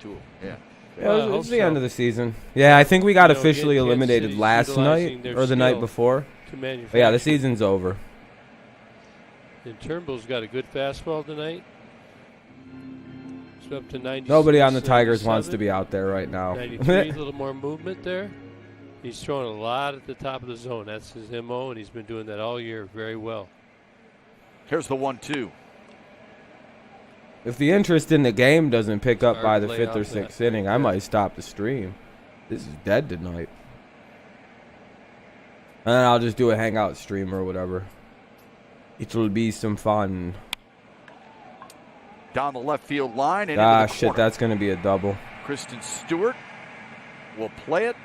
[SPEAKER 5] 2 of them, yeah.
[SPEAKER 1] Yeah,
[SPEAKER 3] Well, I
[SPEAKER 1] it's
[SPEAKER 3] hope
[SPEAKER 1] the end
[SPEAKER 3] so.
[SPEAKER 1] of the season. Yeah, I think we got
[SPEAKER 3] You know,
[SPEAKER 1] officially
[SPEAKER 3] Kansas
[SPEAKER 1] eliminated
[SPEAKER 3] City's
[SPEAKER 1] last
[SPEAKER 3] utilizing
[SPEAKER 1] night
[SPEAKER 3] their
[SPEAKER 1] or the night
[SPEAKER 3] skill
[SPEAKER 1] before.
[SPEAKER 3] To
[SPEAKER 1] But yeah, the
[SPEAKER 3] manufacture.
[SPEAKER 1] season's over.
[SPEAKER 3] And Turnbull's got a good fastball tonight. It's up to 90.
[SPEAKER 1] Nobody on the Tigers wants to be out there right now.
[SPEAKER 3] 93, a little more movement there. He's throwing a lot at the top of the zone. That's his MO, and he's been doing that all year very well.
[SPEAKER 5] Here's the 1-2.
[SPEAKER 1] If the interest in the game doesn't pick up
[SPEAKER 3] Hard
[SPEAKER 1] by
[SPEAKER 3] to
[SPEAKER 1] the
[SPEAKER 3] lay
[SPEAKER 1] 5th or
[SPEAKER 3] off that.
[SPEAKER 1] 6th inning, I
[SPEAKER 3] Yeah.
[SPEAKER 1] might stop the stream. This is dead tonight. And then I'll just do a hangout stream or whatever. It'll be some fun.
[SPEAKER 5] Down the left field line and
[SPEAKER 1] Ah,
[SPEAKER 5] into the
[SPEAKER 1] shit,
[SPEAKER 5] corner.
[SPEAKER 1] that's going to be a double.
[SPEAKER 5] Kristen Stewart will play it,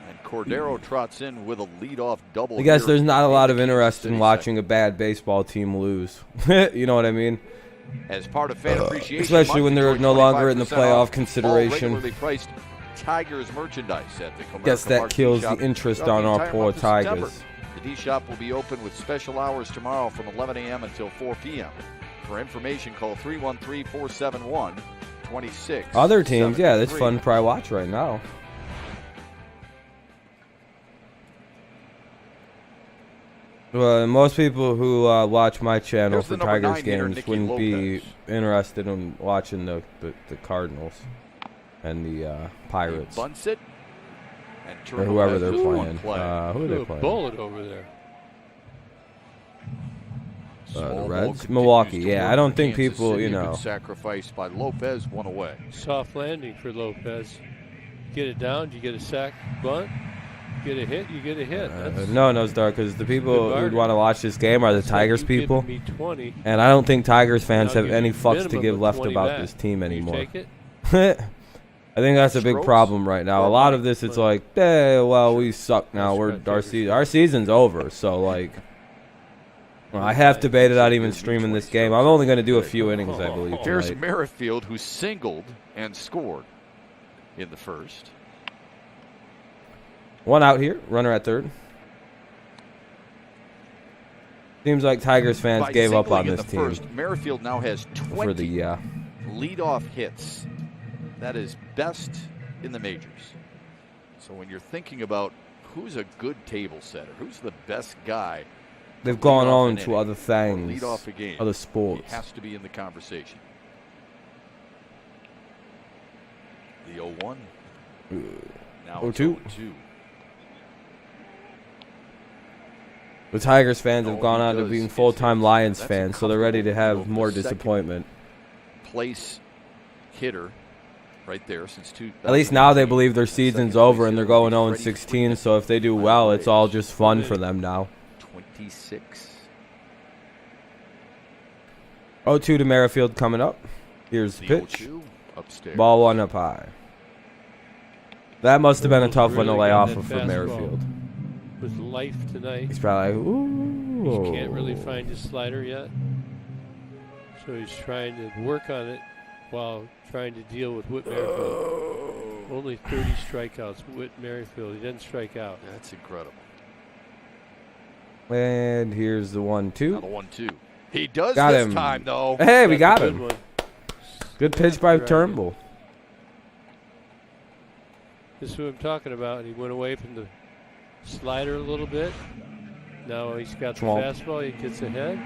[SPEAKER 5] and Cordero trots in with a leadoff double.
[SPEAKER 1] I guess
[SPEAKER 5] here
[SPEAKER 1] there's not a lot of
[SPEAKER 5] the Kansas
[SPEAKER 1] interest
[SPEAKER 5] City
[SPEAKER 1] in watching a bad baseball team lose. You know what I mean?
[SPEAKER 5] second. As part of fan appreciation,
[SPEAKER 1] Especially when
[SPEAKER 5] month,
[SPEAKER 1] they're
[SPEAKER 5] enjoy
[SPEAKER 1] no longer in the
[SPEAKER 5] 25%
[SPEAKER 1] playoff
[SPEAKER 5] off
[SPEAKER 1] consideration.
[SPEAKER 5] all regularly priced Tigers merchandise at the Comerica
[SPEAKER 1] Guess that
[SPEAKER 5] Marquee
[SPEAKER 1] kills
[SPEAKER 5] Shop
[SPEAKER 1] the interest
[SPEAKER 5] throughout
[SPEAKER 1] on
[SPEAKER 5] the
[SPEAKER 1] our
[SPEAKER 5] entire
[SPEAKER 1] poor
[SPEAKER 5] month of September.
[SPEAKER 1] Tigers.
[SPEAKER 5] The D-Shop will be open with special hours tomorrow from 11 a.m. until 4 p.m. For information, call 313-471-2673.
[SPEAKER 1] Other teams, yeah, that's fun to probably watch right now. Well, most people who watch my channel
[SPEAKER 5] Here's
[SPEAKER 1] for
[SPEAKER 5] the number
[SPEAKER 1] Tigers
[SPEAKER 5] 9 hitter,
[SPEAKER 1] games
[SPEAKER 5] Nicky
[SPEAKER 1] wouldn't be
[SPEAKER 5] Lopez.
[SPEAKER 1] interested in watching the Cardinals and the Pirates or
[SPEAKER 5] Bunts it. And
[SPEAKER 1] whoever they're
[SPEAKER 5] Turnbull has
[SPEAKER 1] playing.
[SPEAKER 5] one play.
[SPEAKER 1] Who are
[SPEAKER 3] Threw
[SPEAKER 1] they
[SPEAKER 3] a
[SPEAKER 1] playing?
[SPEAKER 3] bullet over there.
[SPEAKER 5] Small
[SPEAKER 1] the
[SPEAKER 5] ball
[SPEAKER 1] Reds?
[SPEAKER 5] continues
[SPEAKER 1] Milwaukee,
[SPEAKER 5] to
[SPEAKER 1] yeah,
[SPEAKER 5] work
[SPEAKER 1] I don't
[SPEAKER 5] for
[SPEAKER 1] think
[SPEAKER 5] Kansas
[SPEAKER 1] people,
[SPEAKER 5] City.
[SPEAKER 1] you
[SPEAKER 5] A good
[SPEAKER 1] know.
[SPEAKER 5] sacrifice by Lopez, one away.
[SPEAKER 3] Soft landing for Lopez. Get it down, you get a sack, bunt. Get a hit, you get a hit.
[SPEAKER 1] No, Star, because the people who would want to watch this game are the Tigers people.
[SPEAKER 3] Me 20.
[SPEAKER 1] And I don't think Tigers fans
[SPEAKER 3] I'll
[SPEAKER 1] have
[SPEAKER 3] give
[SPEAKER 1] any
[SPEAKER 3] you
[SPEAKER 1] fucks to
[SPEAKER 3] minimum
[SPEAKER 1] give
[SPEAKER 3] of
[SPEAKER 1] left
[SPEAKER 3] 20
[SPEAKER 1] about
[SPEAKER 3] back.
[SPEAKER 1] this team
[SPEAKER 3] You
[SPEAKER 1] anymore.
[SPEAKER 3] take it?
[SPEAKER 1] I think that's a big
[SPEAKER 5] Strokes
[SPEAKER 1] problem right now. A
[SPEAKER 5] or
[SPEAKER 1] lot
[SPEAKER 5] money?
[SPEAKER 1] of this, it's like, well, we suck now.
[SPEAKER 3] That's right,
[SPEAKER 1] Our season's over. So like, well, I have debated not even streaming this game. I'm only going to do a few innings, I believe.
[SPEAKER 5] Here's
[SPEAKER 1] Tonight.
[SPEAKER 5] Merrifield, who singled and scored in the first.
[SPEAKER 1] One out here, runner at third. Seems like Tigers fans
[SPEAKER 5] By
[SPEAKER 1] gave up
[SPEAKER 5] singling
[SPEAKER 1] on
[SPEAKER 5] in
[SPEAKER 1] this
[SPEAKER 5] the
[SPEAKER 1] team
[SPEAKER 5] first, Merrifield now has 20
[SPEAKER 1] for the
[SPEAKER 5] leadoff hits. That is best in the majors. So when you're thinking about who's a good table setter, who's the best guy,
[SPEAKER 1] they've gone
[SPEAKER 5] lead off
[SPEAKER 1] on
[SPEAKER 5] an
[SPEAKER 1] to
[SPEAKER 5] inning
[SPEAKER 1] other
[SPEAKER 5] or
[SPEAKER 1] things,
[SPEAKER 5] lead off a game,
[SPEAKER 1] other
[SPEAKER 5] he
[SPEAKER 1] sports.
[SPEAKER 5] has to be in the conversation. The 0-1. Now it's
[SPEAKER 1] 0-2.
[SPEAKER 5] 0-2.
[SPEAKER 1] The Tigers fans
[SPEAKER 5] All
[SPEAKER 1] have gone
[SPEAKER 5] he
[SPEAKER 1] on to
[SPEAKER 5] does
[SPEAKER 1] being
[SPEAKER 5] is
[SPEAKER 1] full-time
[SPEAKER 5] hit.
[SPEAKER 1] Lions
[SPEAKER 5] That's
[SPEAKER 1] fans, so they're ready to
[SPEAKER 5] comfortable.
[SPEAKER 1] have more
[SPEAKER 5] The second
[SPEAKER 1] disappointment.
[SPEAKER 5] Place hitter right there since 2000.
[SPEAKER 1] At least now they believe their season's over and they're going 0-16, so if they do well, it's all just fun for them now.
[SPEAKER 5] 26.
[SPEAKER 1] 0-2 to Merrifield coming up. Here's the
[SPEAKER 5] The
[SPEAKER 1] pitch.
[SPEAKER 5] 0-2 upstairs.
[SPEAKER 1] Ball one up high. That must have been a tough one to
[SPEAKER 3] Really
[SPEAKER 1] lay
[SPEAKER 3] got
[SPEAKER 1] off
[SPEAKER 3] that
[SPEAKER 1] of for
[SPEAKER 3] fastball.
[SPEAKER 1] Merrifield.
[SPEAKER 3] With life tonight.
[SPEAKER 1] He's probably like, ooh.
[SPEAKER 3] He can't really find his slider yet. So he's trying to work on it while trying to deal with Whit Merrifield. Only 30 strikeouts. Whit Merrifield, he doesn't strike out.
[SPEAKER 5] That's incredible.
[SPEAKER 1] And here's the 1-2.
[SPEAKER 5] Now the 1-2. He does
[SPEAKER 1] Got
[SPEAKER 5] this
[SPEAKER 1] him.
[SPEAKER 5] time, though.
[SPEAKER 1] Hey, we got
[SPEAKER 3] That's a
[SPEAKER 1] him.
[SPEAKER 3] good one.
[SPEAKER 1] Good pitch by
[SPEAKER 3] Right.
[SPEAKER 1] Turnbull.
[SPEAKER 3] This is what I'm talking about. He went away from the slider a little bit. Now he's got the
[SPEAKER 1] Swamp.
[SPEAKER 3] fastball. He gets ahead.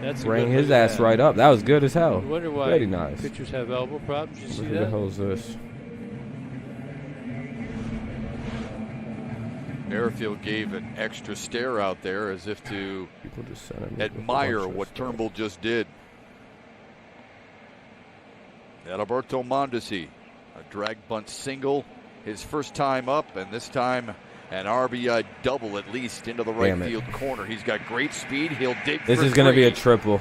[SPEAKER 3] That's a
[SPEAKER 1] Rang
[SPEAKER 3] good
[SPEAKER 1] his
[SPEAKER 3] look at
[SPEAKER 1] ass
[SPEAKER 3] that.
[SPEAKER 1] right up. That was good as hell.
[SPEAKER 3] I wonder why
[SPEAKER 1] Very nice.
[SPEAKER 3] pitchers have elbow problems. You see
[SPEAKER 1] What the
[SPEAKER 3] that?
[SPEAKER 1] hell is this?
[SPEAKER 5] Merrifield gave an extra stare out there as if to
[SPEAKER 1] People just sending me a
[SPEAKER 5] admire
[SPEAKER 1] bunch of
[SPEAKER 5] what
[SPEAKER 1] stuff.
[SPEAKER 5] Turnbull just did. Alberto Mondesi, a drag bunt single, his first time up, and this time an RBI double at least into the right field corner. He's got great speed. He'll dig.
[SPEAKER 1] This
[SPEAKER 5] for
[SPEAKER 1] is going to be a
[SPEAKER 5] three,
[SPEAKER 1] triple.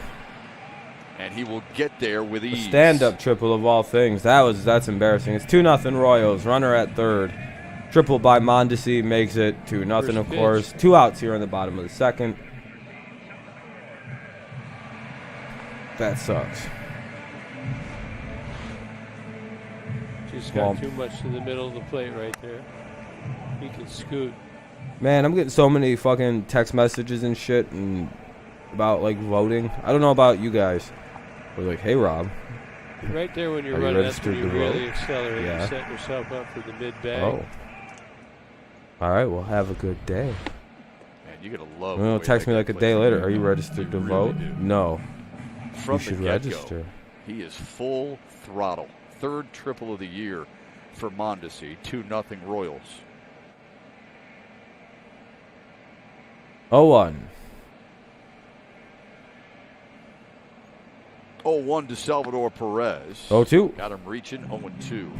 [SPEAKER 5] and he will get there with
[SPEAKER 1] A
[SPEAKER 5] ease.
[SPEAKER 1] stand-up triple of all things. That's embarrassing. It's 2-0 Royals. Runner at third. Triple by Mondesi makes it 2-0, of course. 2 outs here in the bottom of the second. That sucks.
[SPEAKER 3] Just got too much in the middle of the plate right there. He can scoot.
[SPEAKER 1] Man, I'm getting so many fucking text messages and shit and about like voting. I don't know about you guys. We're like, hey Rob.
[SPEAKER 3] Right there when you're
[SPEAKER 1] Are you
[SPEAKER 3] running, that's when
[SPEAKER 1] registered
[SPEAKER 3] you
[SPEAKER 1] to
[SPEAKER 3] really
[SPEAKER 1] vote?
[SPEAKER 3] accelerate.
[SPEAKER 1] Yeah.
[SPEAKER 3] You're setting yourself up for the mid-bag.
[SPEAKER 1] Oh. All right, well, have a good day.
[SPEAKER 5] Man, you're gonna love.
[SPEAKER 1] Well,
[SPEAKER 5] the way
[SPEAKER 1] text
[SPEAKER 5] that
[SPEAKER 1] me
[SPEAKER 5] guy
[SPEAKER 1] like a
[SPEAKER 5] plays
[SPEAKER 1] day
[SPEAKER 5] the
[SPEAKER 1] later.
[SPEAKER 5] game.
[SPEAKER 1] Are you registered to
[SPEAKER 5] You
[SPEAKER 1] vote?
[SPEAKER 5] really do.
[SPEAKER 1] No.
[SPEAKER 5] From
[SPEAKER 1] You
[SPEAKER 5] the
[SPEAKER 1] should
[SPEAKER 5] get-go,
[SPEAKER 1] register.
[SPEAKER 5] He is full throttle. Third triple of the year for Mondesi. 2-0 Royals.
[SPEAKER 1] 0-1.
[SPEAKER 5] 0-1 to Salvador Perez.
[SPEAKER 1] 0-2.
[SPEAKER 5] Got him reaching. 0-2.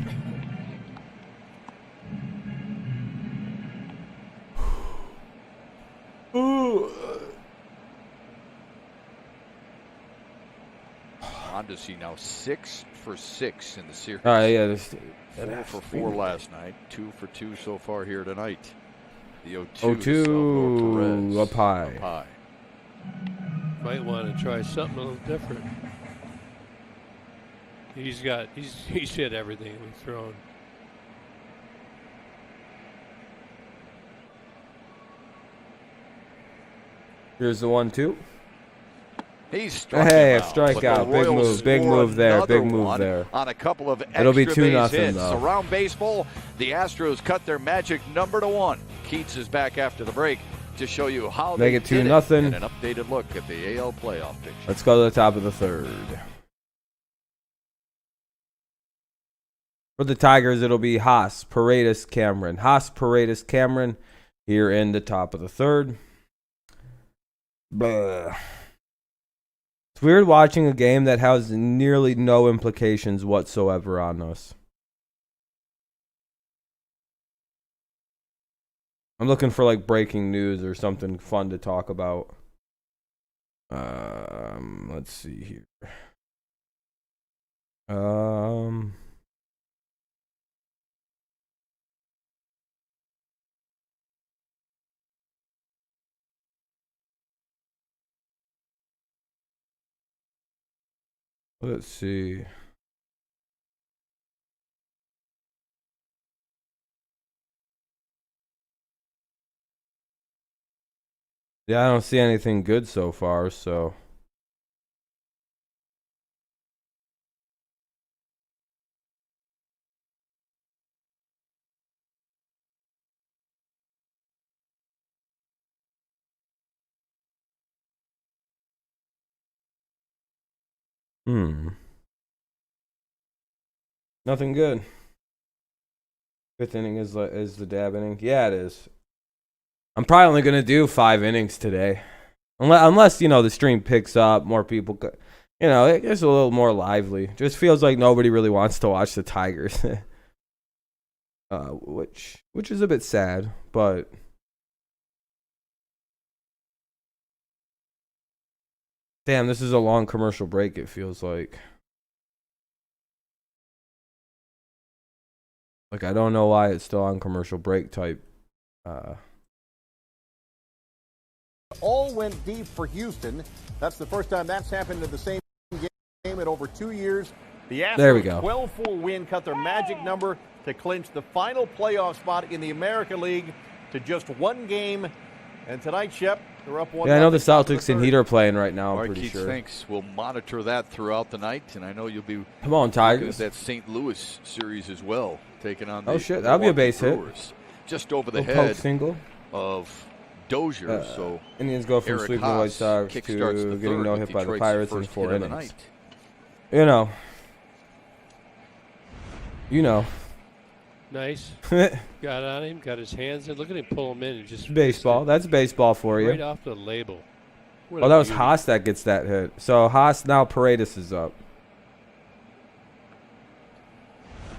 [SPEAKER 5] Mondesi now 6 for 6 in the series.
[SPEAKER 1] All right, yeah.
[SPEAKER 5] 4 for 4 last night. 2 for 2 so far here tonight. The 0-2.
[SPEAKER 1] 0-2 up high.
[SPEAKER 3] Might want to try something a little different. He's hit everything we've thrown.
[SPEAKER 1] Here's the 1-2.
[SPEAKER 5] He's struck
[SPEAKER 1] Hey,
[SPEAKER 5] him
[SPEAKER 1] a
[SPEAKER 5] out,
[SPEAKER 1] strikeout.
[SPEAKER 5] but the
[SPEAKER 1] Big
[SPEAKER 5] Royals
[SPEAKER 1] move. Big
[SPEAKER 5] score
[SPEAKER 1] move there.
[SPEAKER 5] another
[SPEAKER 1] Big move
[SPEAKER 5] one
[SPEAKER 1] there.
[SPEAKER 5] On a couple of
[SPEAKER 1] It'll be
[SPEAKER 5] extra
[SPEAKER 1] 2-0
[SPEAKER 5] base hits.
[SPEAKER 1] though.
[SPEAKER 5] Around baseball, the Astros cut their magic number to 1. Keats is back after the break to show you how
[SPEAKER 1] Make
[SPEAKER 5] they
[SPEAKER 1] it
[SPEAKER 5] did
[SPEAKER 1] 2-0.
[SPEAKER 5] and an updated look at the AL playoff picture.
[SPEAKER 1] Let's go to the top of the third. For the Tigers, it'll be Haas, Paredes, Cameron. Haas, Paredes, Cameron here in the top of the third. Blah. It's weird watching a game that has nearly no implications whatsoever on us. I'm looking for like breaking news or something fun to talk about. Let's see here. Let's see. Yeah, I don't see anything good so far, so. Nothing good. Fifth inning is the dab inning. Yeah, it is. I'm probably only gonna do 5 innings today, unless the stream picks up, more people. It gets a little more lively. Just feels like nobody really wants to watch the Tigers, which is a bit sad, but. Damn, this is a long commercial break, it feels like. Like, I don't know why it's still on commercial break type.
[SPEAKER 4] All went deep for Houston. That's the first time that's happened in the same game in over 2 years. The Astros,
[SPEAKER 1] There we go.
[SPEAKER 4] 12-4 win, cut their magic number to clinch the final playoff spot in the American League to just 1 game. And tonight, Shep, they're up 1.
[SPEAKER 1] Yeah, I know the Celtics and Heat are playing right now,
[SPEAKER 5] All
[SPEAKER 1] I'm
[SPEAKER 5] right,
[SPEAKER 1] pretty
[SPEAKER 5] Keith,
[SPEAKER 1] sure.
[SPEAKER 5] thanks. We'll monitor that throughout the night, and I know you'll be
[SPEAKER 1] Come on,
[SPEAKER 5] looking at
[SPEAKER 1] Tigers.
[SPEAKER 5] that St. Louis series as well, taking on the
[SPEAKER 1] Oh, shit, that'll be a
[SPEAKER 5] Milwaukee
[SPEAKER 1] base hit.
[SPEAKER 5] Brewers. Just over the
[SPEAKER 1] Little poke
[SPEAKER 5] head
[SPEAKER 1] single.
[SPEAKER 5] of Dozier, so
[SPEAKER 1] Indians go from
[SPEAKER 5] Eric
[SPEAKER 1] sweeping the White
[SPEAKER 5] Haas
[SPEAKER 1] Sox
[SPEAKER 5] kickstarts
[SPEAKER 1] to
[SPEAKER 5] the
[SPEAKER 1] getting
[SPEAKER 5] third
[SPEAKER 1] no
[SPEAKER 5] with
[SPEAKER 1] hit by the
[SPEAKER 5] Detroit's
[SPEAKER 1] Pirates in
[SPEAKER 5] first
[SPEAKER 1] 4
[SPEAKER 5] hit of the
[SPEAKER 1] innings.
[SPEAKER 5] night.
[SPEAKER 1] You know.
[SPEAKER 3] Nice. Got on him, got his hands in. Look at him pull him in and just
[SPEAKER 1] Baseball. That's baseball for you.
[SPEAKER 3] right off the label. What
[SPEAKER 1] Oh,
[SPEAKER 3] a
[SPEAKER 1] that was
[SPEAKER 3] beauty.
[SPEAKER 1] Haas that gets that hit. So Haas now Paredes is up.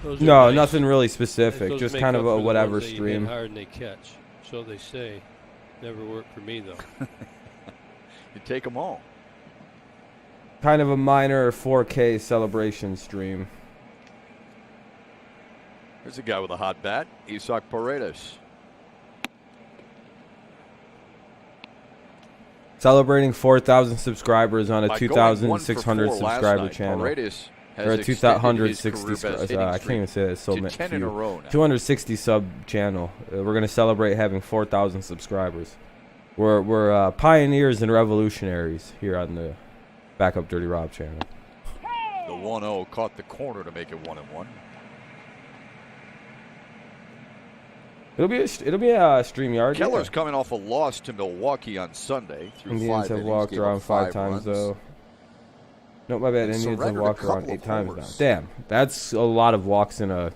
[SPEAKER 3] Those are
[SPEAKER 1] No,
[SPEAKER 3] nice.
[SPEAKER 1] nothing really specific.
[SPEAKER 3] Those
[SPEAKER 1] Just
[SPEAKER 3] make
[SPEAKER 1] kind
[SPEAKER 3] up
[SPEAKER 1] of
[SPEAKER 3] for
[SPEAKER 1] a
[SPEAKER 3] the
[SPEAKER 1] whatever
[SPEAKER 3] ones that you hit
[SPEAKER 1] stream.
[SPEAKER 3] hard and they catch. So they say. Never worked for me though.
[SPEAKER 5] You take them all.
[SPEAKER 1] Kind of a minor 4K celebration stream.
[SPEAKER 5] There's a guy with a hot bat, Isaac Paredes.
[SPEAKER 1] Celebrating 4,000 subscribers on a
[SPEAKER 5] By going 1 for
[SPEAKER 1] 2,600
[SPEAKER 5] 4 last
[SPEAKER 1] subscriber
[SPEAKER 5] night,
[SPEAKER 1] channel.
[SPEAKER 5] Paredes has
[SPEAKER 1] Or a
[SPEAKER 5] extended his
[SPEAKER 1] 260
[SPEAKER 5] career best hitting
[SPEAKER 1] I can't even say that. It's so
[SPEAKER 5] to
[SPEAKER 1] many
[SPEAKER 5] 10 in a row now.
[SPEAKER 1] 260 sub channel. We're going to celebrate having 4,000 subscribers. We're pioneers and revolutionaries here on the Backup Dirty Rob channel.
[SPEAKER 5] The 1-0 caught the corner to make it 1-1.
[SPEAKER 1] It'll be a StreamYard.
[SPEAKER 5] Keller's
[SPEAKER 1] Yeah.
[SPEAKER 5] coming off a loss to Milwaukee on Sunday. Through
[SPEAKER 1] Indians
[SPEAKER 5] 5
[SPEAKER 1] have
[SPEAKER 5] innings,
[SPEAKER 1] walked
[SPEAKER 5] gave
[SPEAKER 1] around
[SPEAKER 5] up
[SPEAKER 1] 5
[SPEAKER 5] runs.
[SPEAKER 1] times though. No, my bad.
[SPEAKER 5] And
[SPEAKER 1] Indians have
[SPEAKER 5] surrendered a
[SPEAKER 1] walked around
[SPEAKER 5] couple
[SPEAKER 1] 8
[SPEAKER 5] of
[SPEAKER 1] times now.
[SPEAKER 5] homers.
[SPEAKER 1] Damn, that's a lot of walks in a. Yeah,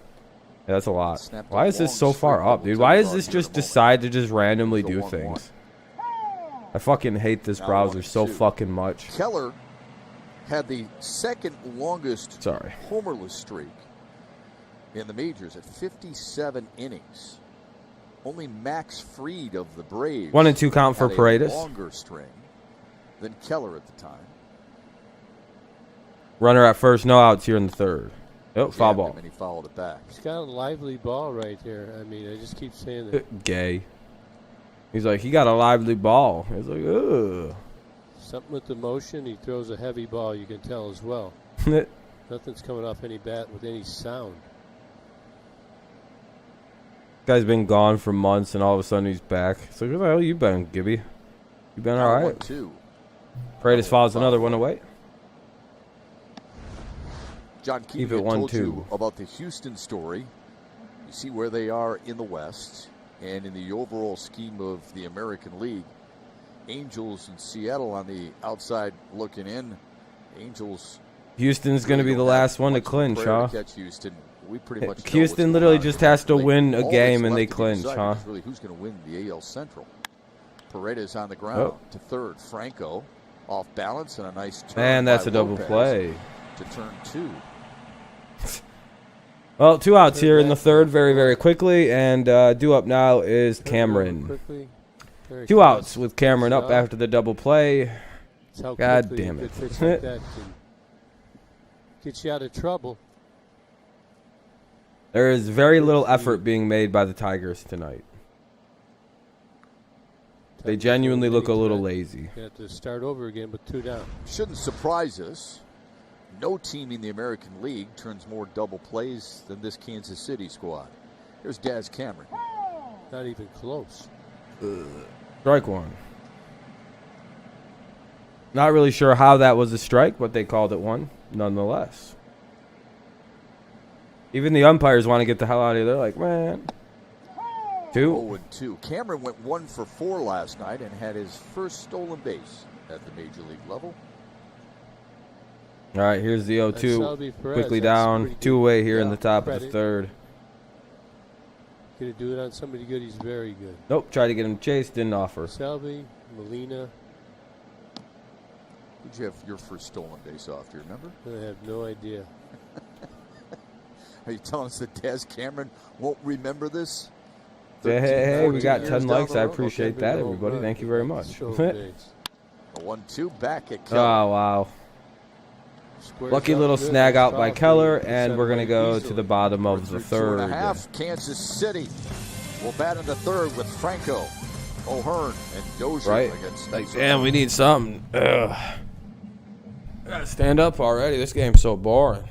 [SPEAKER 1] that's a lot.
[SPEAKER 2] Snapped a
[SPEAKER 1] Why is this
[SPEAKER 2] long
[SPEAKER 1] so far
[SPEAKER 2] streak
[SPEAKER 1] up,
[SPEAKER 2] that
[SPEAKER 1] dude?
[SPEAKER 2] we'll
[SPEAKER 1] Why
[SPEAKER 2] tell
[SPEAKER 1] does
[SPEAKER 2] you
[SPEAKER 1] this
[SPEAKER 2] about here in
[SPEAKER 1] just
[SPEAKER 2] a moment.
[SPEAKER 1] decide to just randomly
[SPEAKER 2] It's a
[SPEAKER 1] do
[SPEAKER 2] 1-1.
[SPEAKER 1] things? I fucking hate this
[SPEAKER 2] Now
[SPEAKER 1] browser
[SPEAKER 2] 1-2.
[SPEAKER 1] so fucking much.
[SPEAKER 2] Keller had the second longest
[SPEAKER 1] Sorry.
[SPEAKER 2] homerless streak in the majors at 57 innings. Only Max Fried of the Braves
[SPEAKER 1] 1 and 2 count for
[SPEAKER 2] had a
[SPEAKER 1] Paredes.
[SPEAKER 2] longer string than Keller at the time.
[SPEAKER 1] Runner at first, no outs here in the third. Oh, foul
[SPEAKER 2] Jammed
[SPEAKER 1] ball.
[SPEAKER 2] him and he fouled it back.
[SPEAKER 3] He's got a lively ball right here. I mean, I just keep saying that.
[SPEAKER 1] Gay. He's like, he got a lively ball. He's like, ugh.
[SPEAKER 3] Something with the motion. He throws a heavy ball, you can tell as well. Nothing's coming off any bat with any sound.
[SPEAKER 1] Guy's been gone for months, and all of a sudden he's back. It's like, where the hell you been, Gibby? You been all right?
[SPEAKER 2] 1-2.
[SPEAKER 1] Paredes fouls another one away.
[SPEAKER 2] John
[SPEAKER 1] Keep
[SPEAKER 2] Keefe
[SPEAKER 1] it
[SPEAKER 2] had told
[SPEAKER 1] 1-2.
[SPEAKER 2] you about the Houston story. You see where they are in the West and in the overall scheme of the American League. Angels and Seattle on the outside looking in. Angels.
[SPEAKER 1] Houston's going to be the last one to clinch, huh?
[SPEAKER 2] Catch Houston. We pretty much know
[SPEAKER 1] Houston
[SPEAKER 2] what's
[SPEAKER 1] literally
[SPEAKER 2] going on
[SPEAKER 1] just
[SPEAKER 2] in the
[SPEAKER 1] has to
[SPEAKER 2] American
[SPEAKER 1] win
[SPEAKER 2] League.
[SPEAKER 1] a
[SPEAKER 2] All
[SPEAKER 1] game
[SPEAKER 2] that's
[SPEAKER 1] and they
[SPEAKER 2] left to be
[SPEAKER 1] clinch,
[SPEAKER 2] decided
[SPEAKER 1] huh?
[SPEAKER 2] is really who's going to win the AL Central. Paredes on the ground
[SPEAKER 1] Oh.
[SPEAKER 2] to third. Franco off balance and a nice turn.
[SPEAKER 1] And that's
[SPEAKER 2] by
[SPEAKER 1] a double
[SPEAKER 2] Lopez
[SPEAKER 1] play.
[SPEAKER 2] to turn 2.
[SPEAKER 1] Well, 2 outs here in the third very, very quickly. And due up now is Cameron.
[SPEAKER 3] Quickly. Very
[SPEAKER 1] 2
[SPEAKER 3] close.
[SPEAKER 1] outs with Cameron up after the double play.
[SPEAKER 3] That's how
[SPEAKER 1] God
[SPEAKER 3] quickly
[SPEAKER 1] damn
[SPEAKER 3] a
[SPEAKER 1] it.
[SPEAKER 3] good pitch like that can get you out of trouble.
[SPEAKER 1] There is very little effort being made by the Tigers tonight. They genuinely look a little lazy.
[SPEAKER 3] You have to start over again with 2 down.
[SPEAKER 2] Shouldn't surprise us. No team in the American League turns more double plays than this Kansas City squad. Here's Daz Cameron.
[SPEAKER 3] Not even close.
[SPEAKER 1] Strike one. Not really sure how that was a strike, but they called it one nonetheless. Even the umpires want to get the hell out of here. They're like, man. 2.
[SPEAKER 2] 0-2. Cameron went 1 for 4 last night and had his first stolen base at the major league level.
[SPEAKER 1] All right, here's the 0-2.
[SPEAKER 3] Salvi Perez,
[SPEAKER 1] Quickly
[SPEAKER 3] that's
[SPEAKER 1] down.
[SPEAKER 3] pretty
[SPEAKER 1] 2
[SPEAKER 3] good.
[SPEAKER 1] away here in
[SPEAKER 3] Yeah,
[SPEAKER 1] the top of the
[SPEAKER 3] credit.
[SPEAKER 1] third.
[SPEAKER 3] Gonna do it on somebody good. He's very good.
[SPEAKER 1] Nope, tried to get him chased, didn't offer.
[SPEAKER 3] Salvi, Molina.
[SPEAKER 2] Did you have your first stolen base off? Do you remember?
[SPEAKER 3] I have no idea.
[SPEAKER 2] Are you telling us that Daz Cameron won't remember this?
[SPEAKER 1] Hey, we
[SPEAKER 2] 13,
[SPEAKER 1] got
[SPEAKER 2] 14
[SPEAKER 1] 10
[SPEAKER 2] years
[SPEAKER 1] likes.
[SPEAKER 2] down
[SPEAKER 1] I
[SPEAKER 2] the road?
[SPEAKER 1] appreciate that, everybody. Thank you very much.
[SPEAKER 3] Stolen base.
[SPEAKER 2] A 1-2 back at
[SPEAKER 1] Oh,
[SPEAKER 2] Keller.
[SPEAKER 1] wow.
[SPEAKER 3] Squares
[SPEAKER 1] Lucky
[SPEAKER 3] up
[SPEAKER 1] little
[SPEAKER 3] good.
[SPEAKER 1] snag out by
[SPEAKER 3] Foul
[SPEAKER 1] Keller,
[SPEAKER 3] free.
[SPEAKER 1] and we're going to go to the bottom of the
[SPEAKER 2] Through 2.5.
[SPEAKER 1] third.
[SPEAKER 2] Kansas City will bat in the third with Franco, O'Hearn, and Dozier
[SPEAKER 1] Right.
[SPEAKER 2] against
[SPEAKER 1] Damn, we need something. Ugh. I gotta stand up already. This game's so boring.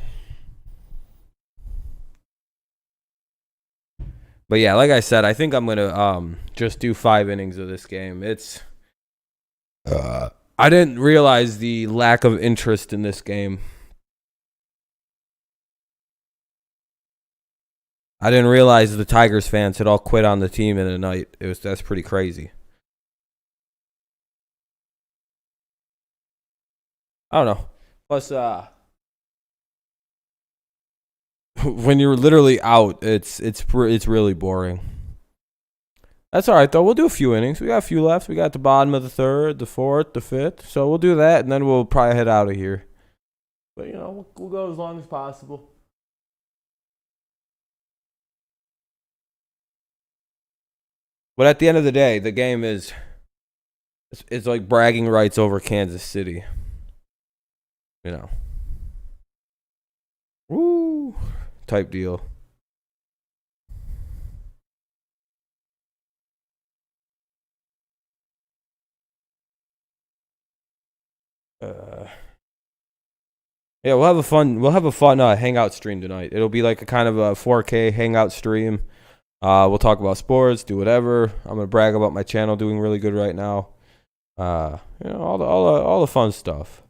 [SPEAKER 1] But yeah, like I said, I think I'm gonna just do 5 innings of this game. It's I didn't realize the lack of interest in this game. I didn't realize the Tigers fans had all quit on the team in a night. That's pretty crazy. I don't know. Plus, when you're literally out, it's really boring. That's all right though. We'll do a few innings. We got a few left. We got the bottom of the third, the fourth, the fifth. So we'll do that, and then we'll probably head out of here. But you know, we'll go as long as possible. But at the end of the day, the game is it's like bragging rights over Kansas City. You know. Woo! Type deal. Yeah, we'll have a fun hangout stream tonight. It'll be like a kind of a 4K hangout stream. We'll talk about sports, do whatever. I'm gonna brag about my channel doing really good right now. You know, all the fun stuff.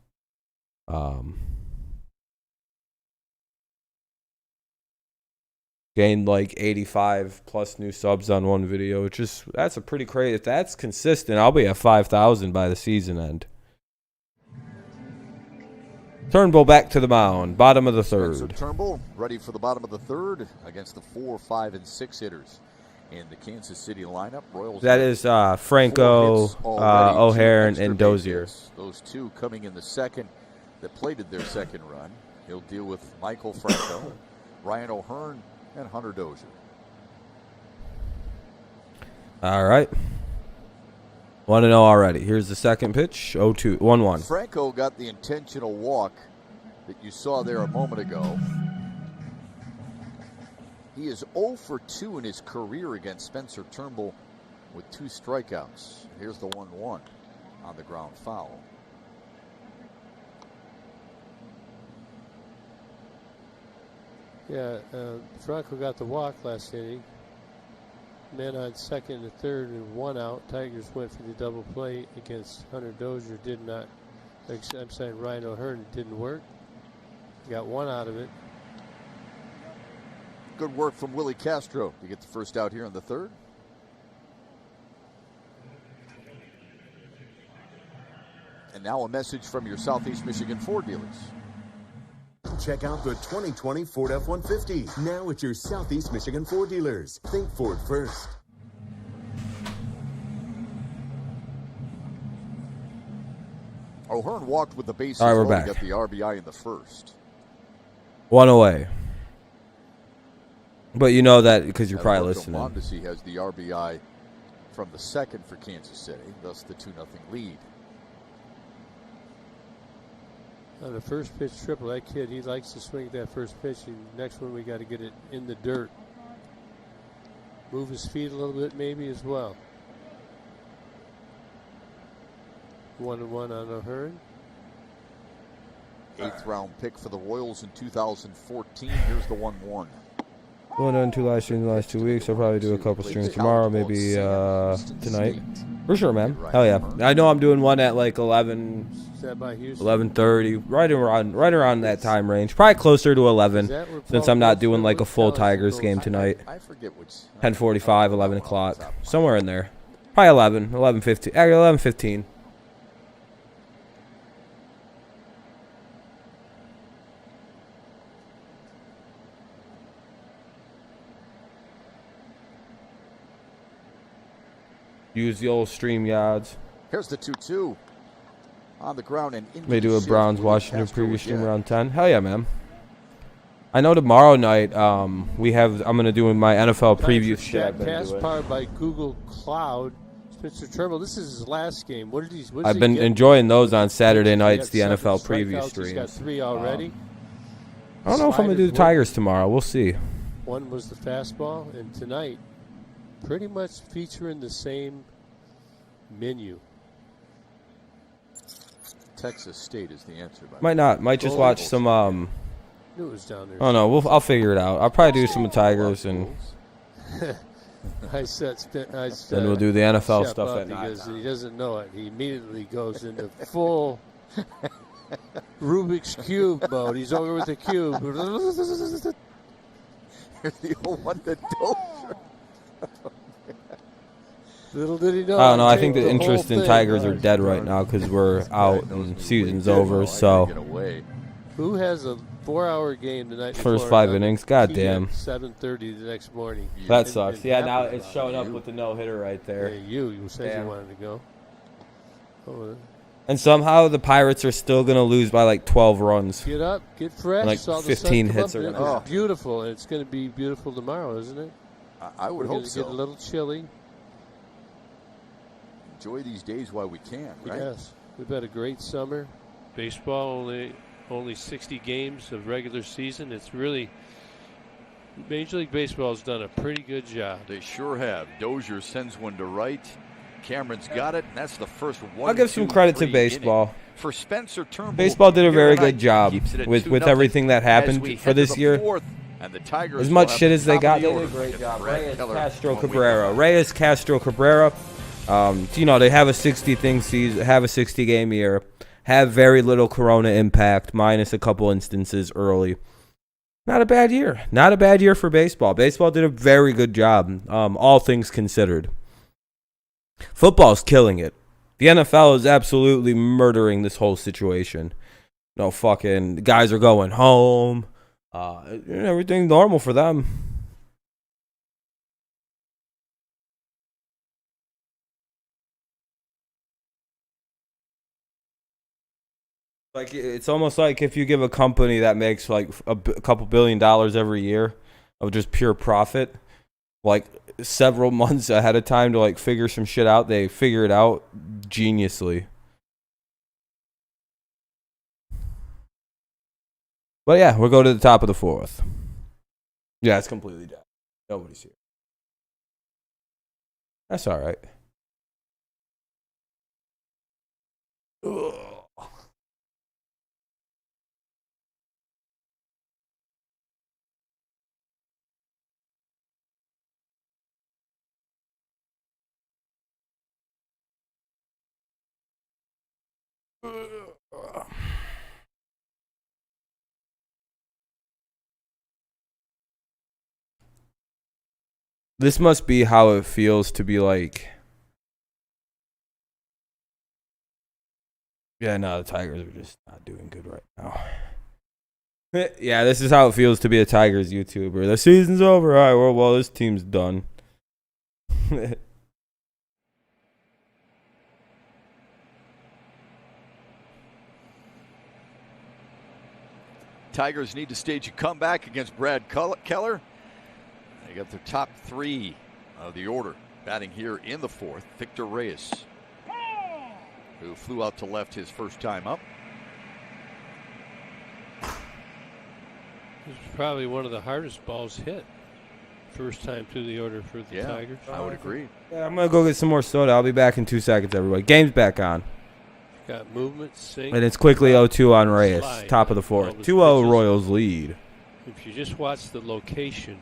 [SPEAKER 1] Gained like 85 plus new subs on one video, that's a pretty crazy. If that's consistent, I'll be at 5,000 by the season end. Turnbull back to the mound, bottom of the third.
[SPEAKER 2] Spencer Turnbull ready for the bottom of the third against the 4, 5, and 6 hitters in the Kansas City lineup. Royals.
[SPEAKER 1] That is Franco, O'Hare, and Dozier.
[SPEAKER 2] Those two coming in the second that plated their second run. He'll deal with Michael Franco, Ryan O'Hearn, and Hunter Dozier.
[SPEAKER 1] All right. Want to know already. Here's the second pitch. 0-2, 1-1.
[SPEAKER 2] Franco got the intentional walk that you saw there a moment ago. He is 0 for 2 in his career against Spencer Turnbull with 2 strikeouts. Here's the 1-1 on the ground foul.
[SPEAKER 3] Yeah, Franco got the walk last inning. Men on second and third and 1 out. Tigers went for the double play against Hunter Dozier. Did not. I'm saying Ryan O'Hearn, it didn't work. Got 1 out of it.
[SPEAKER 2] Good work from Willie Castro to get the first out here in the third. And now a message from your Southeast Michigan Ford dealers.
[SPEAKER 6] Check out the 2020 Ford F-150. Now at your Southeast Michigan Ford dealers. Think Ford first.
[SPEAKER 2] O'Hearn walked with the bases.
[SPEAKER 1] All right, we're
[SPEAKER 2] loaded,
[SPEAKER 1] back.
[SPEAKER 2] Got the RBI in the first.
[SPEAKER 1] 1 away. But you know that because you're probably
[SPEAKER 2] Alberto
[SPEAKER 1] listening.
[SPEAKER 2] Mondesi has the RBI from the second for Kansas City, thus the 2-0 lead.
[SPEAKER 3] On the first pitch triple, that kid, he likes to swing at that first pitch. And next one, we got to get it in the dirt. Move his feet a little bit, maybe as well. 1-1 on O'Hearn.
[SPEAKER 2] 8th round pick for the Royals in 2014. Here's the 1-1.
[SPEAKER 1] Going on 2 live streams in the last 2 weeks. I'll probably do a couple streams tomorrow, maybe tonight. For sure, man. Hell yeah. I know I'm doing one at like 11,
[SPEAKER 3] Is that by Houston?
[SPEAKER 1] 11:30, right around that time range. Probably closer to 11, since I'm not doing like a full Tigers game tonight.
[SPEAKER 2] I forget which.
[SPEAKER 1] 10:45, 11 o'clock, somewhere in there. Probably 11, 11:15. 11:15. Use the old StreamLabs.
[SPEAKER 2] Here's the 2-2 on the ground and in.
[SPEAKER 1] May do a Browns Washington preview stream around 10. Hell yeah, man. I know tomorrow night I'm gonna do my NFL preview shit. I've been
[SPEAKER 3] Pass
[SPEAKER 1] doing.
[SPEAKER 3] powered by Google Cloud. Spencer Turnbull. This is his last game. What did he?
[SPEAKER 1] I've been enjoying those on Saturday nights. The NFL preview streams.
[SPEAKER 3] He's got 3 already.
[SPEAKER 1] I don't know if I'm gonna do the Tigers tomorrow. We'll see.
[SPEAKER 3] One was the fastball, and tonight, pretty much featuring the same menu.
[SPEAKER 2] Texas State is the answer.
[SPEAKER 1] Might not. Might just watch some.
[SPEAKER 3] Knew it was down there.
[SPEAKER 1] Oh no, I'll figure it out. I'll probably do some Tigers and. Then we'll do the NFL
[SPEAKER 3] Shep
[SPEAKER 1] stuff
[SPEAKER 3] up
[SPEAKER 1] at night.
[SPEAKER 3] because he doesn't know it. He immediately goes into full Rubik's Cube mode. He's over with the cube.
[SPEAKER 2] Here's the 0-1 to Dozier.
[SPEAKER 3] Little did he know.
[SPEAKER 1] I don't know. I think the interest in Tigers are dead right now because we're out and season's over. So
[SPEAKER 3] who has a 4-hour game the night before.
[SPEAKER 1] First 5 innings. God damn.
[SPEAKER 3] 7:30 the next morning.
[SPEAKER 1] That sucks.
[SPEAKER 3] And
[SPEAKER 1] Yeah, now
[SPEAKER 3] happened.
[SPEAKER 1] it's showing up with the no-hitter right there.
[SPEAKER 3] Yeah, you said
[SPEAKER 1] Damn.
[SPEAKER 3] you wanted to go. Oh,
[SPEAKER 1] And somehow the Pirates are still going to lose by like 12 runs.
[SPEAKER 3] get up, get fresh.
[SPEAKER 1] Like
[SPEAKER 3] saw the
[SPEAKER 1] 15
[SPEAKER 3] sun come
[SPEAKER 1] hits
[SPEAKER 3] up.
[SPEAKER 1] are
[SPEAKER 3] It
[SPEAKER 1] gonna
[SPEAKER 3] was beautiful, and it's going to be beautiful tomorrow, isn't it?
[SPEAKER 2] I would
[SPEAKER 3] We're
[SPEAKER 2] hope
[SPEAKER 3] gonna
[SPEAKER 2] so.
[SPEAKER 3] get a little chilly.
[SPEAKER 2] Enjoy these days while we can, right?
[SPEAKER 3] Yes, we've had a great summer. Baseball only 60 games of regular season. It's really Major League Baseball has done a pretty good job.
[SPEAKER 5] They sure have. Dozier sends one to right. Cameron's got it, and that's the first one.
[SPEAKER 1] I'll give some credit to baseball.
[SPEAKER 5] For Spencer Turnbull,
[SPEAKER 1] Baseball did a very good job
[SPEAKER 5] keeps it at
[SPEAKER 1] with
[SPEAKER 5] 2-0
[SPEAKER 1] everything that happened
[SPEAKER 5] as we
[SPEAKER 1] for
[SPEAKER 5] head to
[SPEAKER 1] this
[SPEAKER 5] the
[SPEAKER 1] year.
[SPEAKER 5] fourth, and the Tigers
[SPEAKER 1] As
[SPEAKER 5] will
[SPEAKER 1] much
[SPEAKER 5] have
[SPEAKER 1] shit
[SPEAKER 5] the
[SPEAKER 1] as they
[SPEAKER 5] top
[SPEAKER 1] got,
[SPEAKER 5] of the
[SPEAKER 1] they did a
[SPEAKER 5] order
[SPEAKER 1] great
[SPEAKER 5] against
[SPEAKER 1] job.
[SPEAKER 5] Brad
[SPEAKER 1] Reyes,
[SPEAKER 5] Keller
[SPEAKER 1] Castro,
[SPEAKER 5] 1 week
[SPEAKER 1] Cabrera.
[SPEAKER 5] ago.
[SPEAKER 1] Reyes, Castro, Cabrera. They have a 60 game year, have very little corona impact, minus a couple instances early. Not a bad year. Not a bad year for baseball. Baseball did a very good job, all things considered. Football's killing it. The NFL is absolutely murdering this whole situation. No fucking guys are going home. Everything normal for them. Like it's almost like if you give a company that makes like a couple $1 billion every year of just pure profit, like several months ahead of time to like figure some shit out, they figure it out geniusly. But yeah, we'll go to the top of the fourth. Yeah, it's completely dead. Nobody's here. That's all right. Ugh. This must be how it feels to be like, yeah, no, the Tigers are just not doing good right now. Yeah, this is how it feels to be a Tigers YouTuber. The season's over. All right, well, this team's done.
[SPEAKER 5] Tigers need to stage a comeback against Brad Keller. They got their top 3 of the order batting here in the fourth. Victor Reyes, who flew out to left his first time up.
[SPEAKER 3] This is probably one of the hardest balls hit. First time through the order for the Tigers.
[SPEAKER 5] I would agree.
[SPEAKER 1] Yeah, I'm going to go get some more soda. I'll be back in 2 seconds, everybody. Game's back on.
[SPEAKER 3] Got movement, sink.
[SPEAKER 1] And it's quickly 0-2 on Reyes.
[SPEAKER 3] Slide.
[SPEAKER 1] Top of the fourth.
[SPEAKER 3] All the
[SPEAKER 1] 2-0
[SPEAKER 3] pitches.
[SPEAKER 1] Royals lead.
[SPEAKER 3] If you just watch the location,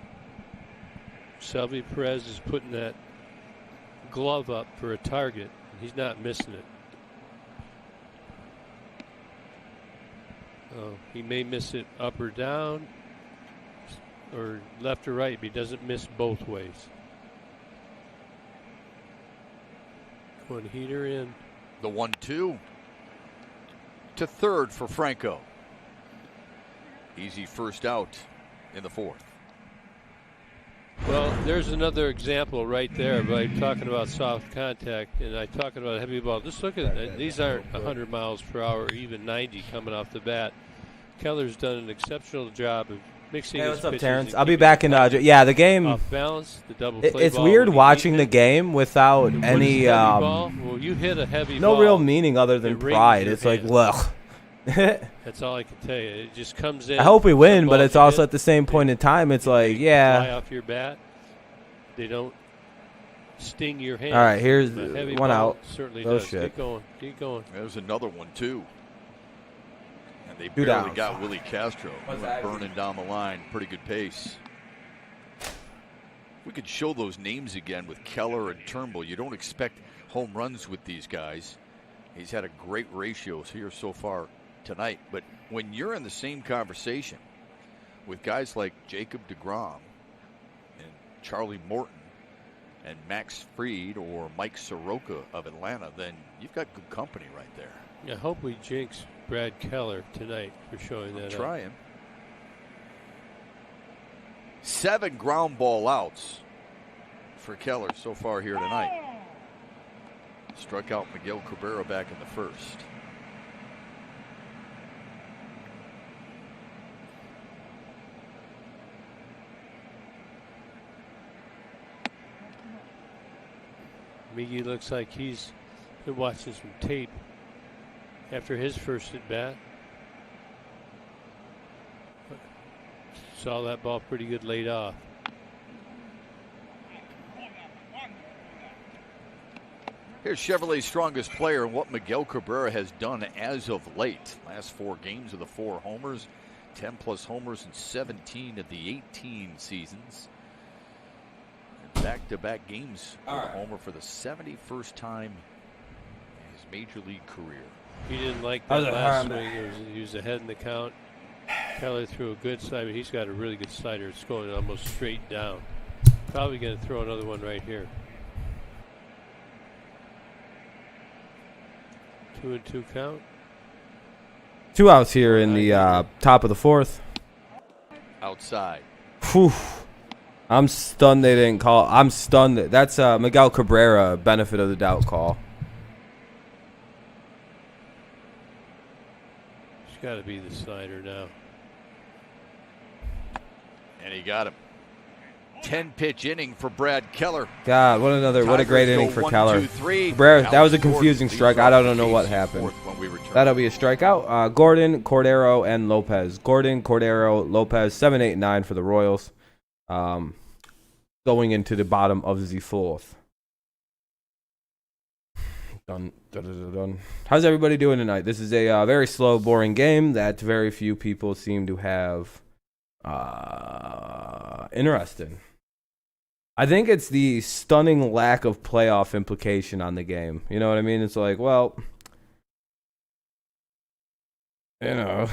[SPEAKER 3] Salvi Perez is putting that glove up for a target. He's not missing it. He may miss it up or down or left or right, but he doesn't miss both ways. One heater in.
[SPEAKER 5] The 1-2 to third for Franco. Easy first out in the fourth.
[SPEAKER 3] Well, there's another example right there. By talking about soft contact, and I talking about heavy ball. Just look at it. These aren't 100 miles per hour, or even 90 coming off the bat. Keller's done an exceptional job of mixing.
[SPEAKER 1] Hey,
[SPEAKER 3] his
[SPEAKER 1] what's up,
[SPEAKER 3] pitches
[SPEAKER 1] Terrence?
[SPEAKER 3] and
[SPEAKER 1] I'll be
[SPEAKER 3] keeping
[SPEAKER 1] back in. Yeah, the game.
[SPEAKER 3] off balance. The double play
[SPEAKER 1] It's
[SPEAKER 3] ball
[SPEAKER 1] weird
[SPEAKER 3] when he
[SPEAKER 1] watching
[SPEAKER 3] needs
[SPEAKER 1] the
[SPEAKER 3] it.
[SPEAKER 1] game without
[SPEAKER 3] What is
[SPEAKER 1] any
[SPEAKER 3] heavy ball? Well, you hit a heavy
[SPEAKER 1] no
[SPEAKER 3] ball.
[SPEAKER 1] real meaning other than
[SPEAKER 3] it rings
[SPEAKER 1] pride.
[SPEAKER 3] your
[SPEAKER 1] It's like,
[SPEAKER 3] hand.
[SPEAKER 1] ugh.
[SPEAKER 3] That's all I can tell you. It just comes in.
[SPEAKER 1] I hope we win,
[SPEAKER 3] some
[SPEAKER 1] but
[SPEAKER 3] balls
[SPEAKER 1] it's
[SPEAKER 3] you
[SPEAKER 1] also
[SPEAKER 3] hit,
[SPEAKER 1] at the same point in time. It's like,
[SPEAKER 3] fly
[SPEAKER 1] yeah.
[SPEAKER 3] off your bat. They don't sting your hand.
[SPEAKER 1] All right, here's
[SPEAKER 3] A heavy
[SPEAKER 1] one
[SPEAKER 3] ball
[SPEAKER 1] out.
[SPEAKER 3] certainly
[SPEAKER 1] Oh,
[SPEAKER 3] does.
[SPEAKER 1] shit.
[SPEAKER 3] Keep going. Keep going.
[SPEAKER 5] There's another one, too. And they
[SPEAKER 1] Two
[SPEAKER 5] barely
[SPEAKER 1] down.
[SPEAKER 5] got Willie Castro. He
[SPEAKER 1] What's
[SPEAKER 5] went
[SPEAKER 1] that?
[SPEAKER 5] burning down the line. Pretty good pace. We could show those names again with Keller and Turnbull. You don't expect home runs with these guys. He's had a great ratio here so far tonight. But when you're in the same conversation with guys like Jacob deGrom and Charlie Morton and Max Fried or Mike Soroka of Atlanta, then you've got good company right there.
[SPEAKER 3] I hope we jinx Brad Keller tonight for showing that.
[SPEAKER 5] Trying. 7 ground ball outs for Keller so far here tonight. Struck out Miguel Cabrera back in the first.
[SPEAKER 3] Miggy looks like he's been watching some tape after his first at bat. Saw that ball pretty good laid off.
[SPEAKER 5] Here's Chevrolet's strongest player and what Miguel Cabrera has done as of late. Last 4 games of the 4 homers, 10 plus homers in 17 of the 18 seasons. And back-to-back games with a homer for the 71st time in his major league career.
[SPEAKER 3] He didn't like that last swing. He was ahead in the count. Keller threw a good slider. He's got a really good slider. It's going almost straight down. Probably going to throw another one right here. 2-2 count.
[SPEAKER 1] 2 outs here in the top of the 4th.
[SPEAKER 5] Outside.
[SPEAKER 1] Whew. I'm stunned they didn't call. I'm stunned. That's Miguel Cabrera, benefit of the doubt call.
[SPEAKER 3] It's got to be the slider now.
[SPEAKER 5] And he got him. 10-pitch inning for Brad Keller.
[SPEAKER 1] God, what a great inning for Keller.
[SPEAKER 5] 1-2-3.
[SPEAKER 1] Cabrera, that was a confusing strike. I don't know what happened. That'll be a strikeout. Gordon, Cordero, and Lopez. Gordon, Cordero, Lopez, 7, 8, 9 for the Royals. Going into the bottom of the 4th. Dun, dun, dun, dun. How's everybody doing tonight? This is a very slow, boring game that very few people seem to have interest in. I think it's the stunning lack of playoff implication on the game. You know what I mean? It's like, well, you know.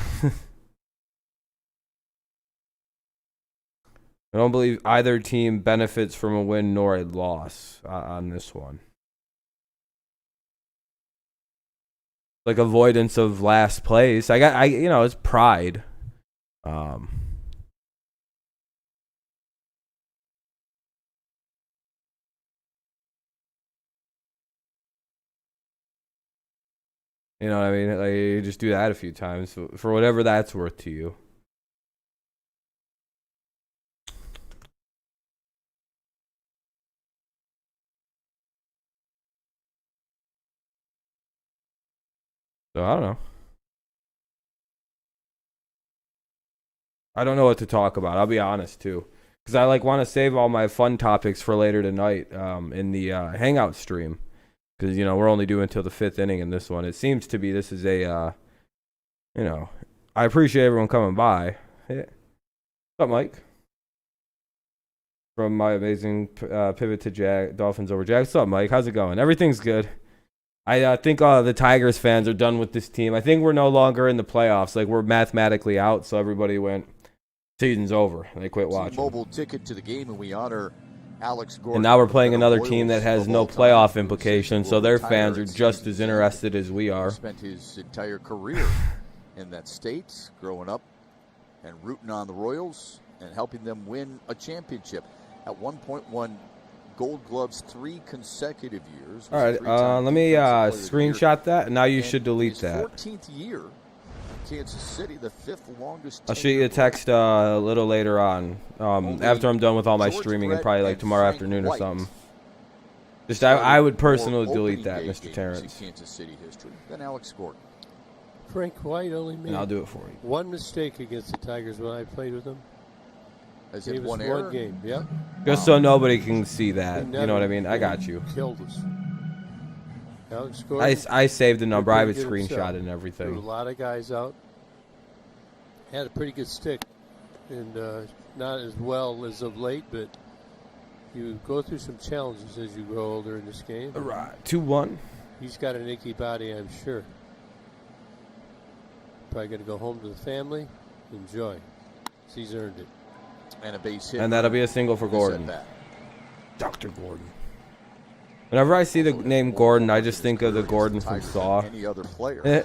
[SPEAKER 1] I don't believe either team benefits from a win nor a loss on this one. Like avoidance of last place. It's pride. You know what I mean? Like, you just do that a few times for whatever that's worth to you. So I don't know. I don't know what to talk about. I'll be honest too, because I want to save all my fun topics for later tonight in the Hangout stream. Because, we're only doing until the 5th inning in this one. It seems to be this is a, I appreciate everyone coming by. Hey, what's up, Mike? From my amazing pivot to Dolphins over Jags. What's up, Mike? How's it going? Everything's good. I think the Tigers fans are done with this team. I think we're no longer in the playoffs. Like, we're mathematically out, so everybody went, season's over. They quit watching.
[SPEAKER 2] Mobile ticket to the game, and we honor Alex Gordon.
[SPEAKER 1] And now we're playing another team that has no playoff implications, so their fans are just as interested as we are.
[SPEAKER 2] He spent his entire career in that state, growing up and rooting on the Royals and helping them win a championship. At one point, won Gold Gloves 3 consecutive years.
[SPEAKER 1] All right, let me screenshot that, and now you should delete that.
[SPEAKER 2] 14th year, Kansas City, the 5th longest.
[SPEAKER 1] I'll shoot you a text a little later on, after I'm done with all my streaming, and probably tomorrow afternoon or something. Just I would personally delete that, Mr. Terrence.
[SPEAKER 2] Kansas City history. Then Alex Gordon.
[SPEAKER 3] Frank White only made
[SPEAKER 1] And I'll do it for you.
[SPEAKER 3] one mistake against the Tigers when I played with him.
[SPEAKER 2] As
[SPEAKER 3] It
[SPEAKER 2] in
[SPEAKER 3] was
[SPEAKER 2] one error.
[SPEAKER 3] one game, yeah.
[SPEAKER 1] Just so nobody can see that. You know what I mean? I got you.
[SPEAKER 3] Killed us. Alex Gordon.
[SPEAKER 1] I saved the number. I would
[SPEAKER 3] Pretty good
[SPEAKER 1] screenshot
[SPEAKER 3] himself.
[SPEAKER 1] it and
[SPEAKER 3] Threw a
[SPEAKER 1] everything.
[SPEAKER 3] lot of guys out. Had a pretty good stick, and not as well as of late, but you go through some challenges as you grow older in this game.
[SPEAKER 1] All right, 2-1.
[SPEAKER 3] He's got an achy body, I'm sure. Probably going to go home to the family, enjoy. He's earned it.
[SPEAKER 2] And a base hit.
[SPEAKER 1] And that'll be a single for Gordon.
[SPEAKER 2] Setback.
[SPEAKER 1] Dr. Gordon. Whenever I see the name Gordon, I just think of the Gordon from
[SPEAKER 2] Tigers
[SPEAKER 1] Saw.
[SPEAKER 2] than any other player.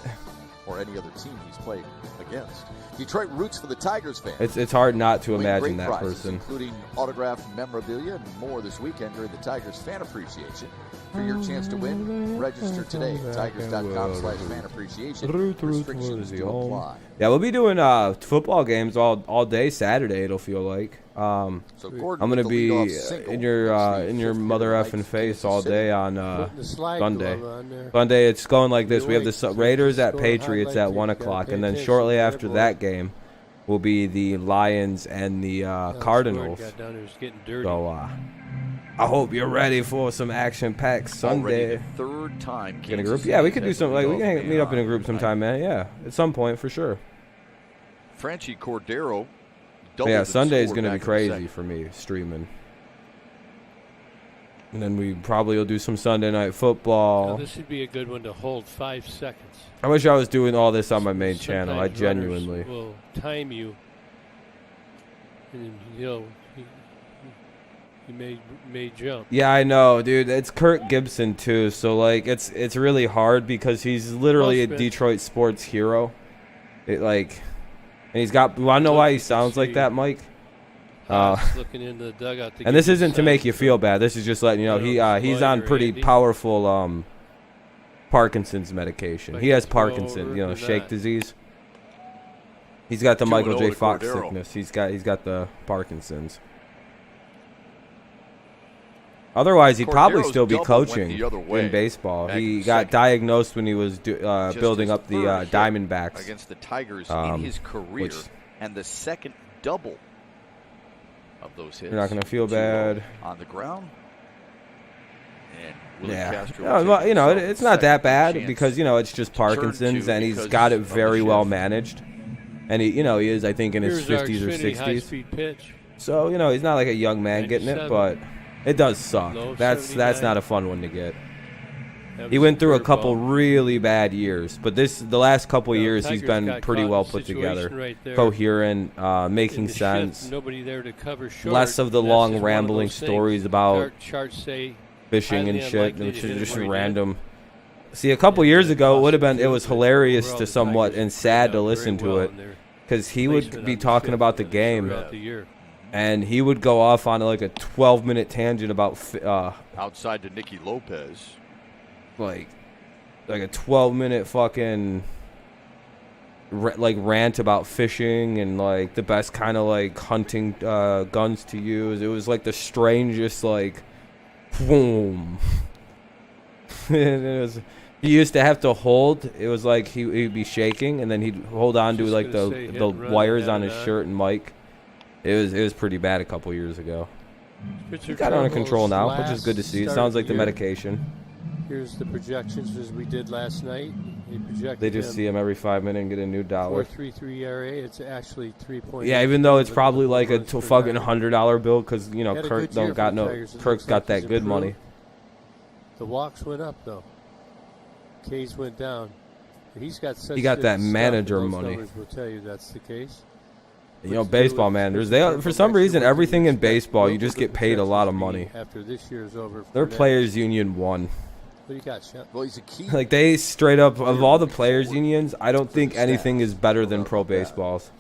[SPEAKER 2] or any other team he's played against. Detroit roots for the Tigers fans.
[SPEAKER 1] It's hard not to
[SPEAKER 2] Winning
[SPEAKER 1] imagine
[SPEAKER 2] great
[SPEAKER 1] that
[SPEAKER 2] prizes,
[SPEAKER 1] person.
[SPEAKER 2] including autographed memorabilia and more this weekend during the Tigers Fan Appreciation. For your chance to win, register today at Tigers.com/fan appreciation. Restrictions do apply.
[SPEAKER 1] Yeah, we'll be doing football games all day Saturday. It'll feel like.
[SPEAKER 2] So Gordon
[SPEAKER 1] I'm gonna
[SPEAKER 2] with the
[SPEAKER 1] be
[SPEAKER 2] leadoff single.
[SPEAKER 1] in your
[SPEAKER 2] Fifth
[SPEAKER 1] mother
[SPEAKER 2] period
[SPEAKER 1] effing
[SPEAKER 2] light
[SPEAKER 1] face
[SPEAKER 2] Kansas
[SPEAKER 1] all
[SPEAKER 2] City.
[SPEAKER 1] day on
[SPEAKER 3] Putting the slide
[SPEAKER 1] Sunday.
[SPEAKER 3] glove on there.
[SPEAKER 1] Sunday, it's going like this. We have the
[SPEAKER 3] Wait,
[SPEAKER 1] Raiders at
[SPEAKER 3] score
[SPEAKER 1] Patriots
[SPEAKER 3] highlights,
[SPEAKER 1] at 1
[SPEAKER 3] you gotta
[SPEAKER 1] o'clock,
[SPEAKER 3] pay
[SPEAKER 1] and then
[SPEAKER 3] attention
[SPEAKER 1] shortly
[SPEAKER 3] to
[SPEAKER 1] after
[SPEAKER 3] that
[SPEAKER 1] that game will be the Lions and the Cardinals.
[SPEAKER 3] Got down there, it's getting dirty.
[SPEAKER 1] So I hope you're ready for some action-packed Sunday.
[SPEAKER 5] Already the third time
[SPEAKER 1] In a
[SPEAKER 5] Kansas
[SPEAKER 1] group, yeah, we could
[SPEAKER 5] City's
[SPEAKER 1] do
[SPEAKER 5] had
[SPEAKER 1] something.
[SPEAKER 5] the
[SPEAKER 1] Like we
[SPEAKER 5] leadoff
[SPEAKER 1] can meet up in a
[SPEAKER 5] man
[SPEAKER 1] group sometime, man. Yeah, at some point for sure.
[SPEAKER 5] Franchi Cordero.
[SPEAKER 1] But yeah,
[SPEAKER 5] doubled
[SPEAKER 1] Sunday's
[SPEAKER 5] and
[SPEAKER 1] gonna
[SPEAKER 5] scored
[SPEAKER 1] be
[SPEAKER 5] back in the
[SPEAKER 1] crazy
[SPEAKER 5] second.
[SPEAKER 1] for me streaming. And then we probably will do some Sunday night football.
[SPEAKER 3] Now, this would be a good one to hold 5 seconds.
[SPEAKER 1] I wish I was doing all this on my main channel. I
[SPEAKER 3] Sometimes
[SPEAKER 1] genuinely.
[SPEAKER 3] runners will time you, and you may jump.
[SPEAKER 1] Yeah, I know, dude. It's Kirk Gibson too, so like it's really hard because he's literally a
[SPEAKER 3] Well,
[SPEAKER 1] Detroit sports hero. And he's got. Well, I know why he sounds like that, Mike.
[SPEAKER 3] Haas looking into the dugout.
[SPEAKER 1] And this isn't to make you feel bad. This is just letting you know he's on pretty powerful Parkinson's medication. He has Parkinson's, shake disease. He's got the Michael J. Fox sickness. He's got the Parkinson's. Otherwise, he'd probably still be coaching in baseball. He got diagnosed when he was building up the Diamondbacks
[SPEAKER 5] against the Tigers in his career, and the second double of those hits.
[SPEAKER 1] You're not going to feel bad
[SPEAKER 5] on the ground. And Willie
[SPEAKER 1] yeah,
[SPEAKER 5] Castro
[SPEAKER 1] well, it's not that bad
[SPEAKER 5] chance
[SPEAKER 1] because it's just Parkinson's, and he's got it very well managed. And he is, I think, in his 50s or 60s.
[SPEAKER 3] High-speed pitch.
[SPEAKER 1] So he's not like a young man getting it, but it does suck. That's not a fun one to get. He went through a couple really bad years, but the last couple years he's been pretty well put together, coherent, making sense.
[SPEAKER 3] Nobody there to cover short.
[SPEAKER 1] Less of the long rambling stories about fishing and shit, which is just random. See, a couple years ago, it was hilarious to somewhat and sad to listen to it, because he would be talking about the game, and he would go off on like a 12-minute tangent about
[SPEAKER 5] outside to Nicky Lopez.
[SPEAKER 1] Like a 12-minute fucking rant about fishing and like the best kind of like hunting guns to use. It was like the strangest boom. He used to have to hold. It was like he'd be shaking and then he'd hold on to like the wires on his shirt and mic. It was pretty bad a couple years ago. He got it under control now, which is good to see. It sounds like the medication.
[SPEAKER 3] Here's the projections as we did last night.
[SPEAKER 1] They just see him every 5 minutes and get a new dollar.
[SPEAKER 3] 4.33 ERA. It's actually 3.8.
[SPEAKER 1] Yeah, even though it's probably like a fucking $100 bill because Kirk's got that good money.
[SPEAKER 3] The walks went up though. K's went down. He
[SPEAKER 1] got that manager money.
[SPEAKER 3] Will tell you that's the case.
[SPEAKER 1] Baseball managers. For some reason, everything in baseball, you just get paid a lot of money.
[SPEAKER 3] After this year's over.
[SPEAKER 1] Their players' union won.
[SPEAKER 3] What do you got, Shep?
[SPEAKER 2] Well, he's a key.
[SPEAKER 1] Like they straight up of all the players' unions, I don't think anything is better than pro baseballs.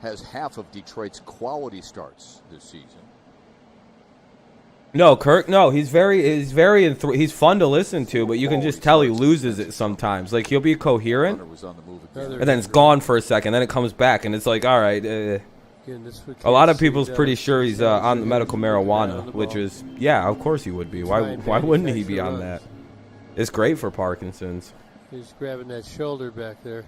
[SPEAKER 2] Has half of Detroit's quality starts this season.
[SPEAKER 1] No, Kirk. No, he's he's fun to listen to, but you can just tell he loses it sometimes. Like he'll be coherent, and then it's gone for a second, then it comes back, and it's like, all right. A lot of people's pretty sure he's on the medical marijuana, which is, yeah, of course he would be. Why wouldn't he be on that? It's great for Parkinson's.
[SPEAKER 3] He's grabbing that shoulder back there.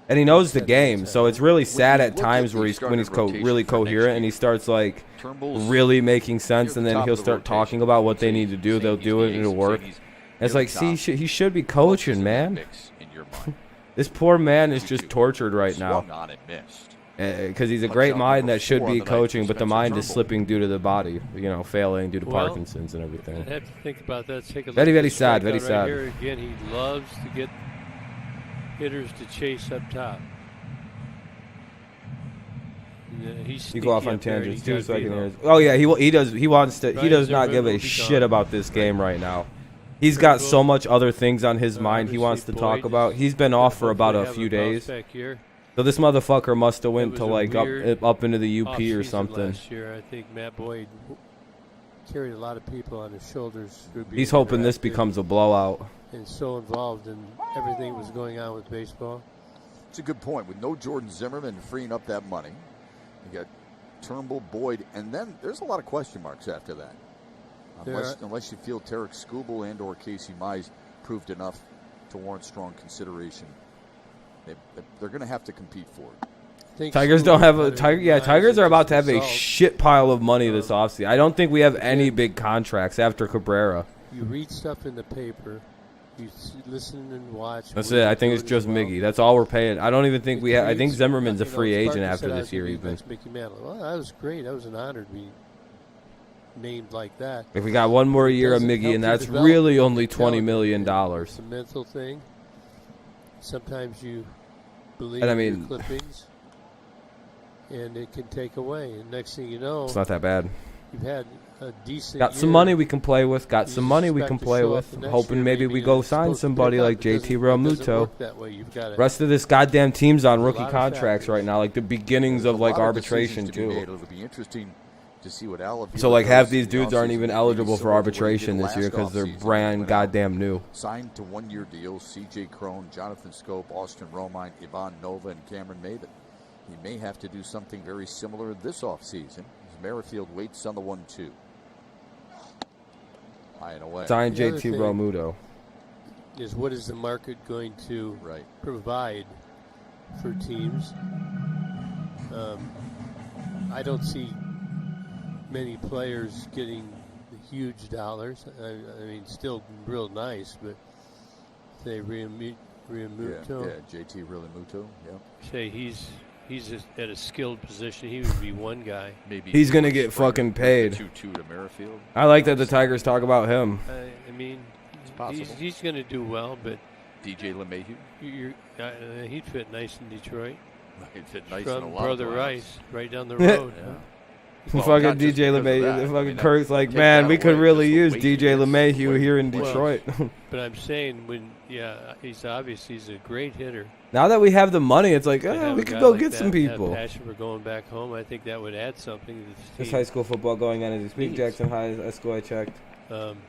[SPEAKER 1] And he knows the game, so it's really sad at times where he's really coherent and he starts like really making sense, and then he'll start talking about what they need to do. They'll do it and it'll work. And it's like, see, he should be coaching, man. This poor man is just tortured right now. Because he's a great mind that should be coaching, but the mind is slipping due to the body, failing due to Parkinson's and everything.
[SPEAKER 3] I have to think about that. Take a look.
[SPEAKER 1] Very sad, very
[SPEAKER 3] right
[SPEAKER 1] sad.
[SPEAKER 3] Here again, he loves to get hitters to chase up top.
[SPEAKER 1] You go off on tangents 2 seconds. Oh yeah, he does. He wants to. He does not give a shit about this game right now. He's got so much other things on his mind he wants to talk about. He's been off for about a few days. So this motherfucker must have went to like up into the UP or something.
[SPEAKER 3] Last year, I think Matt Boyd carried a lot of people on his shoulders.
[SPEAKER 1] He's hoping this becomes a blowout.
[SPEAKER 3] And so involved in everything that was going on with baseball.
[SPEAKER 2] It's a good point. With no Jordan Zimmerman freeing up that money, you got Turnbull, Boyd, and then there's a lot of question marks after that. Unless you feel Tarek Skubal and or Casey Mize proved enough to warrant strong consideration. They're going to have to compete for it.
[SPEAKER 1] Tigers don't have a tiger. Yeah, Tigers are about to have a shit pile of money this offseason. I don't think we have any big contracts after Cabrera.
[SPEAKER 3] You read stuff in the paper. You listen and watch.
[SPEAKER 1] That's it. I think it's just Miggy. That's all we're paying. I don't even think we have. I think Zimmerman's a free agent after this year even.
[SPEAKER 3] Mickey Mantle. Well, that was great. That was an honor to be named like that.
[SPEAKER 1] If we got one more year of Miggy, and that's really only $20 million.
[SPEAKER 3] It's a mental thing. Sometimes you believe in your clippings, and it can take away. And next thing you know,
[SPEAKER 1] it's not that bad.
[SPEAKER 3] You've had a decent
[SPEAKER 1] got some money we can play with. Got some money we can play with. Hoping maybe we go sign somebody like JT Realmuto. Rest of this goddamn team's on rookie contracts right now, like the beginnings of like arbitration too.
[SPEAKER 2] It'll be interesting to see what
[SPEAKER 1] so like half these dudes aren't even eligible for arbitration this year because they're brand goddamn new.
[SPEAKER 2] Signed to one-year deals: C.J. Cron, Jonathan Scope, Austin Romine, Ivan Nova, and Cameron Maven. He may have to do something very similar this offseason as Merrifield waits on the 1-2. High and away.
[SPEAKER 1] Signed JT Realmuto.
[SPEAKER 3] Is what is the market going to provide for teams? I don't see many players getting huge dollars. I mean, still real nice, but say Realmuto.
[SPEAKER 2] Yeah, JT Realmuto. Yeah.
[SPEAKER 3] Say he's at a skilled position. He would be one guy.
[SPEAKER 5] Maybe
[SPEAKER 1] he's gonna get fucking paid.
[SPEAKER 5] 2-2 to Merrifield.
[SPEAKER 1] I like that the Tigers talk about him.
[SPEAKER 3] I mean,
[SPEAKER 5] it's possible.
[SPEAKER 3] He's gonna do well, but
[SPEAKER 5] DJ LeMahieu.
[SPEAKER 3] He'd fit nice in Detroit.
[SPEAKER 5] He'd fit nice
[SPEAKER 3] From
[SPEAKER 5] in a lot
[SPEAKER 3] Brother
[SPEAKER 5] of
[SPEAKER 3] Rice, right down the road.
[SPEAKER 1] Well, fucking DJ LeMahieu. Fucking Kirk's like, man, we could really use DJ LeMahieu here in Detroit.
[SPEAKER 3] But I'm saying he's a great hitter.
[SPEAKER 1] Now that we have the money, it's like, we could go get some people.
[SPEAKER 3] Have passion for going back home. I think that would add something to this team.
[SPEAKER 1] This high school football going on as we speak. Jackson High school I checked.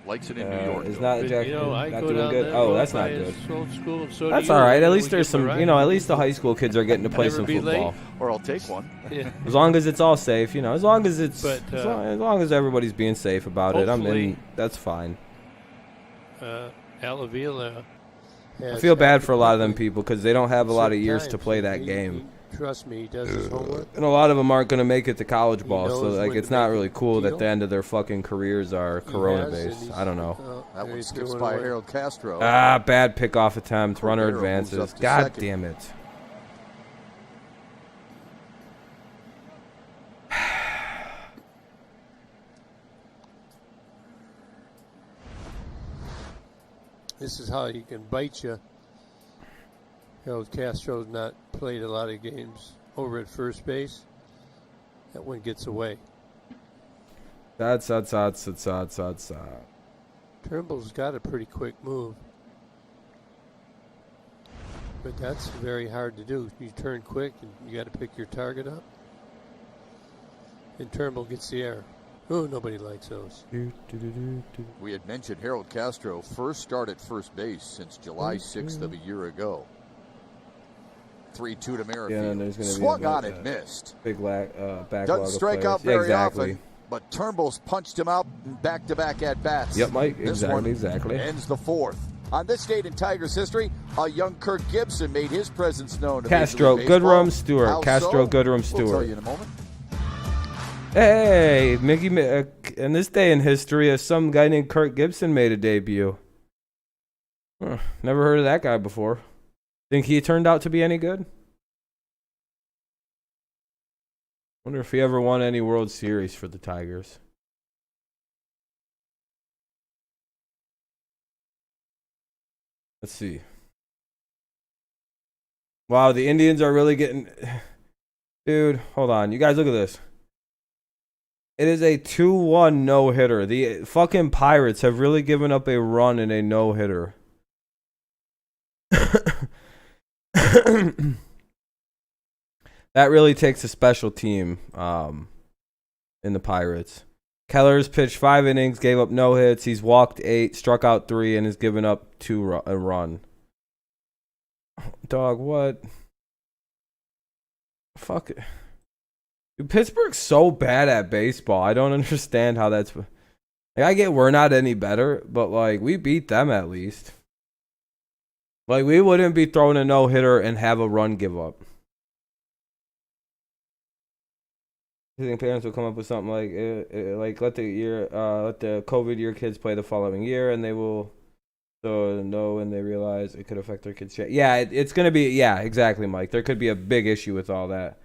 [SPEAKER 5] Likes it in New York.
[SPEAKER 1] Is not Jackson
[SPEAKER 3] I
[SPEAKER 1] not
[SPEAKER 3] go
[SPEAKER 1] doing
[SPEAKER 3] down
[SPEAKER 1] good?
[SPEAKER 3] there,
[SPEAKER 1] Oh, that's not good.
[SPEAKER 3] Old school, and so
[SPEAKER 1] that's all right. At least there's some, at least the high school kids are getting to play some football.
[SPEAKER 5] Or I'll take one.
[SPEAKER 3] Yeah.
[SPEAKER 1] As long as it's all safe, as long as it's, as long as everybody's being safe about it, I'm in. That's fine.
[SPEAKER 3] Alavila.
[SPEAKER 1] I feel bad for a lot of them people because they don't have a lot of years to play that game.
[SPEAKER 3] Trust me, he does his homework.
[SPEAKER 1] And a lot of them aren't going to make it to college ball, so like it's not really cool that the end of their fucking careers are Corona-based. I don't know.
[SPEAKER 2] That one skips by Harold Castro.
[SPEAKER 1] Bad pickoff attempt. Runner advances. God damn it.
[SPEAKER 3] This is how he can bite you. Harold Castro's not played a lot of games over at first base. That one gets away.
[SPEAKER 1] Turnbull's
[SPEAKER 3] got a pretty quick move. But that's very hard to do. You turn quick and you got to pick your target up. And Turnbull gets the error. Oh, nobody likes those.
[SPEAKER 2] We had mentioned Harold Castro first start at first base since July 6th of a year ago. 3-2 to Merrifield. Swung on and missed.
[SPEAKER 1] Big backlog.
[SPEAKER 2] Doesn't strike out very often, but Turnbull's punched him out in back-to-back at-bats.
[SPEAKER 1] Yep, Mike.
[SPEAKER 2] This
[SPEAKER 1] Exactly.
[SPEAKER 2] Ends the fourth. On this date in Tigers history, a young Kirk Gibson made his presence known to
[SPEAKER 1] Castro, Goodrum, Stewart.
[SPEAKER 2] How
[SPEAKER 1] Castro,
[SPEAKER 2] so?
[SPEAKER 1] Goodrum,
[SPEAKER 2] We'll
[SPEAKER 1] Stewart.
[SPEAKER 2] tell you in a moment.
[SPEAKER 1] Hey, Mickey, in this day in history, some guy named Kirk Gibson made a debut. Never heard of that guy before. Think he turned out to be any good? Wonder if he ever won any World Series for the Tigers. Let's see. Wow, the Indians are really getting... Dude, hold on. You guys look at this. It is a 2-1 no-hitter. The fucking Pirates have really given up a run in a no-hitter. That really takes a special team in the Pirates. Keller's pitched 5 innings, gave up no hits. He's walked 8, struck out 3, and has given up a run. Dog, what? Fuck it. Dude, Pittsburgh's so bad at baseball. I don't understand how that's... Like, I get we're not any better, but, like, we beat them at least. Like, we wouldn't be throwing a no-hitter and have a run give up. You think parents will come up with something like let the COVID year kids play the following year, and they will know when they realize it could affect their kids. Yeah, it's gonna be, yeah, exactly, Mike. There could be a big issue with all that,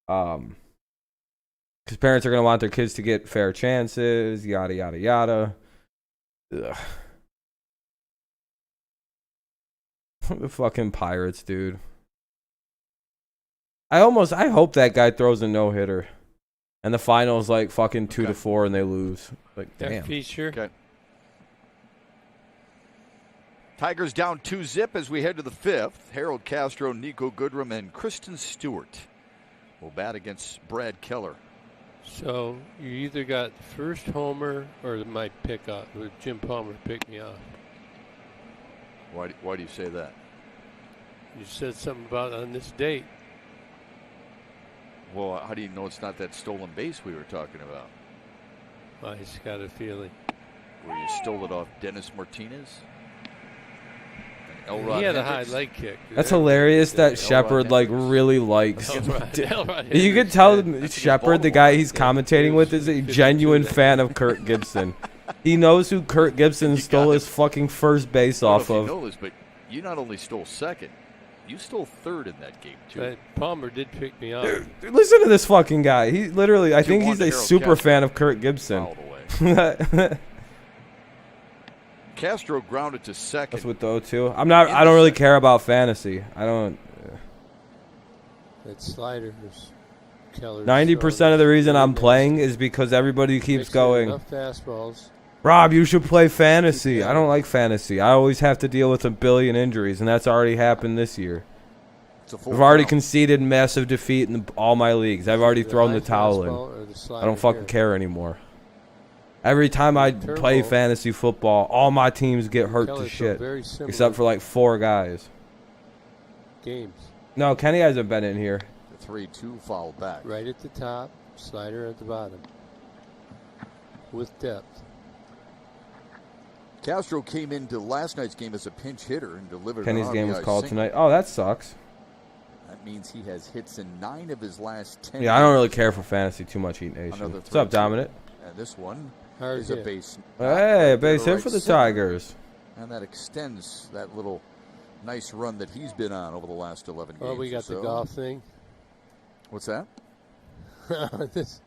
[SPEAKER 1] because parents are gonna want their kids to get fair chances, yada yada yada. Ugh. The fucking Pirates, dude. I hope that guy throws a no hitter. And the final's like fucking 2-4 and they lose. Like, damn.
[SPEAKER 3] Feature.
[SPEAKER 5] Okay. Tigers down 2-0 as we head to the 5th. Harold Castro, Nico Goodrum, and Kristen Stewart will bat against Brad Keller.
[SPEAKER 3] So you either got first homer or my pickup. Jim Palmer picked me off.
[SPEAKER 5] Why do you say that?
[SPEAKER 3] You said something about on this date.
[SPEAKER 5] Well, how do you know it's not that stolen base we were talking about?
[SPEAKER 3] I just got a feeling.
[SPEAKER 5] Where you stole it off Dennis Martinez? And Elrod
[SPEAKER 3] He had
[SPEAKER 5] Hendricks?
[SPEAKER 3] a high leg kick.
[SPEAKER 1] That's hilarious that Shepard like really likes. You can tell Shepard, the guy he's commentating with, is a genuine fan of Kirk Gibson. He knows who Kirk Gibson stole his fucking first base off of.
[SPEAKER 5] You know this, but you not only stole second, you stole third in that game, too.
[SPEAKER 3] But Palmer did pick me up.
[SPEAKER 1] Dude, listen to this fucking guy. He literally, I think he's a super fan of Kirk Gibson.
[SPEAKER 5] Castro grounded to second.
[SPEAKER 1] That's with the 0-2. I don't really care about fantasy. I don't.
[SPEAKER 3] That slider is Keller.
[SPEAKER 1] 90% of the reason I'm playing is because everybody keeps going,
[SPEAKER 3] enough fastballs.
[SPEAKER 1] Rob, you should play fantasy. I don't like fantasy. I always have to deal with a billion injuries, and that's already happened this year. I've already conceded massive defeat in all my leagues. I've already thrown the towel in. I don't fucking care anymore. Every time I play fantasy football, all my teams get hurt to shit, except for like 4 guys.
[SPEAKER 3] Games.
[SPEAKER 1] No, Kenny hasn't been in here.
[SPEAKER 2] The 3-2 foul back.
[SPEAKER 3] Right at the top, slider at the bottom. With depth.
[SPEAKER 2] Castro came into last night's game as a pinch hitter and delivered.
[SPEAKER 1] Kenny's
[SPEAKER 2] an
[SPEAKER 1] game was
[SPEAKER 2] RBI
[SPEAKER 1] called
[SPEAKER 2] single.
[SPEAKER 1] tonight. Oh, that sucks.
[SPEAKER 2] That means he has hits in 9 of his last 10.
[SPEAKER 1] Yeah, I don't really care for fantasy too much, Heat Nation. What's up, Dominic?
[SPEAKER 2] And this one
[SPEAKER 3] Hard
[SPEAKER 2] is a
[SPEAKER 3] hit.
[SPEAKER 2] base.
[SPEAKER 1] Hey, base hit for the Tigers.
[SPEAKER 2] And that extends that little nice run that he's been on over the last 11 games.
[SPEAKER 3] Oh, we got the golf thing.
[SPEAKER 2] What's that?
[SPEAKER 3] This,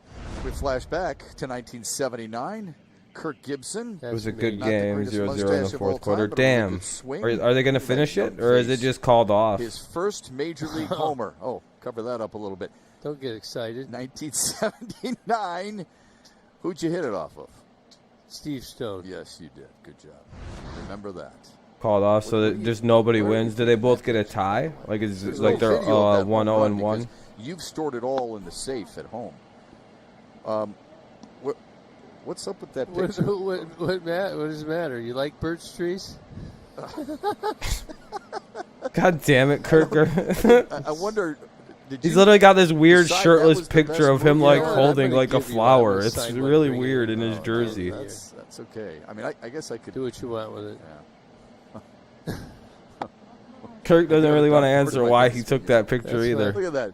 [SPEAKER 2] We flash back to 1979. Kirk Gibson.
[SPEAKER 1] It was a good
[SPEAKER 2] Not the
[SPEAKER 1] game,
[SPEAKER 2] greatest
[SPEAKER 1] 0-0 in
[SPEAKER 2] mustache
[SPEAKER 1] the
[SPEAKER 2] of all
[SPEAKER 1] fourth
[SPEAKER 2] time,
[SPEAKER 1] quarter.
[SPEAKER 2] but a really
[SPEAKER 1] Damn.
[SPEAKER 2] good swing.
[SPEAKER 1] Are they going to
[SPEAKER 2] That
[SPEAKER 1] finish it,
[SPEAKER 2] young
[SPEAKER 1] or is it
[SPEAKER 2] face.
[SPEAKER 1] just called off?
[SPEAKER 2] His first major league homer. Oh, cover that up a little bit.
[SPEAKER 3] don't get excited.
[SPEAKER 2] 1979. Who'd you hit it off of?
[SPEAKER 3] Steve Stone.
[SPEAKER 2] Yes, you did. Good job. Remember that.
[SPEAKER 1] Called off so that just nobody wins. Do they both get a tie? Like it's
[SPEAKER 2] There's
[SPEAKER 1] like
[SPEAKER 2] no
[SPEAKER 1] they're
[SPEAKER 2] video of that
[SPEAKER 1] 1-0 and
[SPEAKER 2] because
[SPEAKER 1] 1.
[SPEAKER 2] You've stored it all in the safe at home. What's up with that picture?
[SPEAKER 3] What does it matter? You like birch trees?
[SPEAKER 1] God damn it, Kirk.
[SPEAKER 2] I wonder.
[SPEAKER 1] He's literally got this weird
[SPEAKER 2] decide that
[SPEAKER 1] shirtless
[SPEAKER 2] was the
[SPEAKER 1] picture
[SPEAKER 2] best
[SPEAKER 1] of him
[SPEAKER 2] movie
[SPEAKER 1] like
[SPEAKER 2] ever?
[SPEAKER 1] holding
[SPEAKER 3] I'm gonna
[SPEAKER 1] like a
[SPEAKER 3] give you
[SPEAKER 1] flower.
[SPEAKER 3] one.
[SPEAKER 1] It's
[SPEAKER 3] Sign one,
[SPEAKER 1] really
[SPEAKER 3] bring it
[SPEAKER 1] weird in
[SPEAKER 3] in.
[SPEAKER 1] his jersey.
[SPEAKER 2] That's okay. I mean, I guess I could
[SPEAKER 3] Do what you want with it.
[SPEAKER 2] Yeah.
[SPEAKER 1] Kirk doesn't really want to answer why he took that picture
[SPEAKER 3] That's
[SPEAKER 1] either.
[SPEAKER 2] Look at that.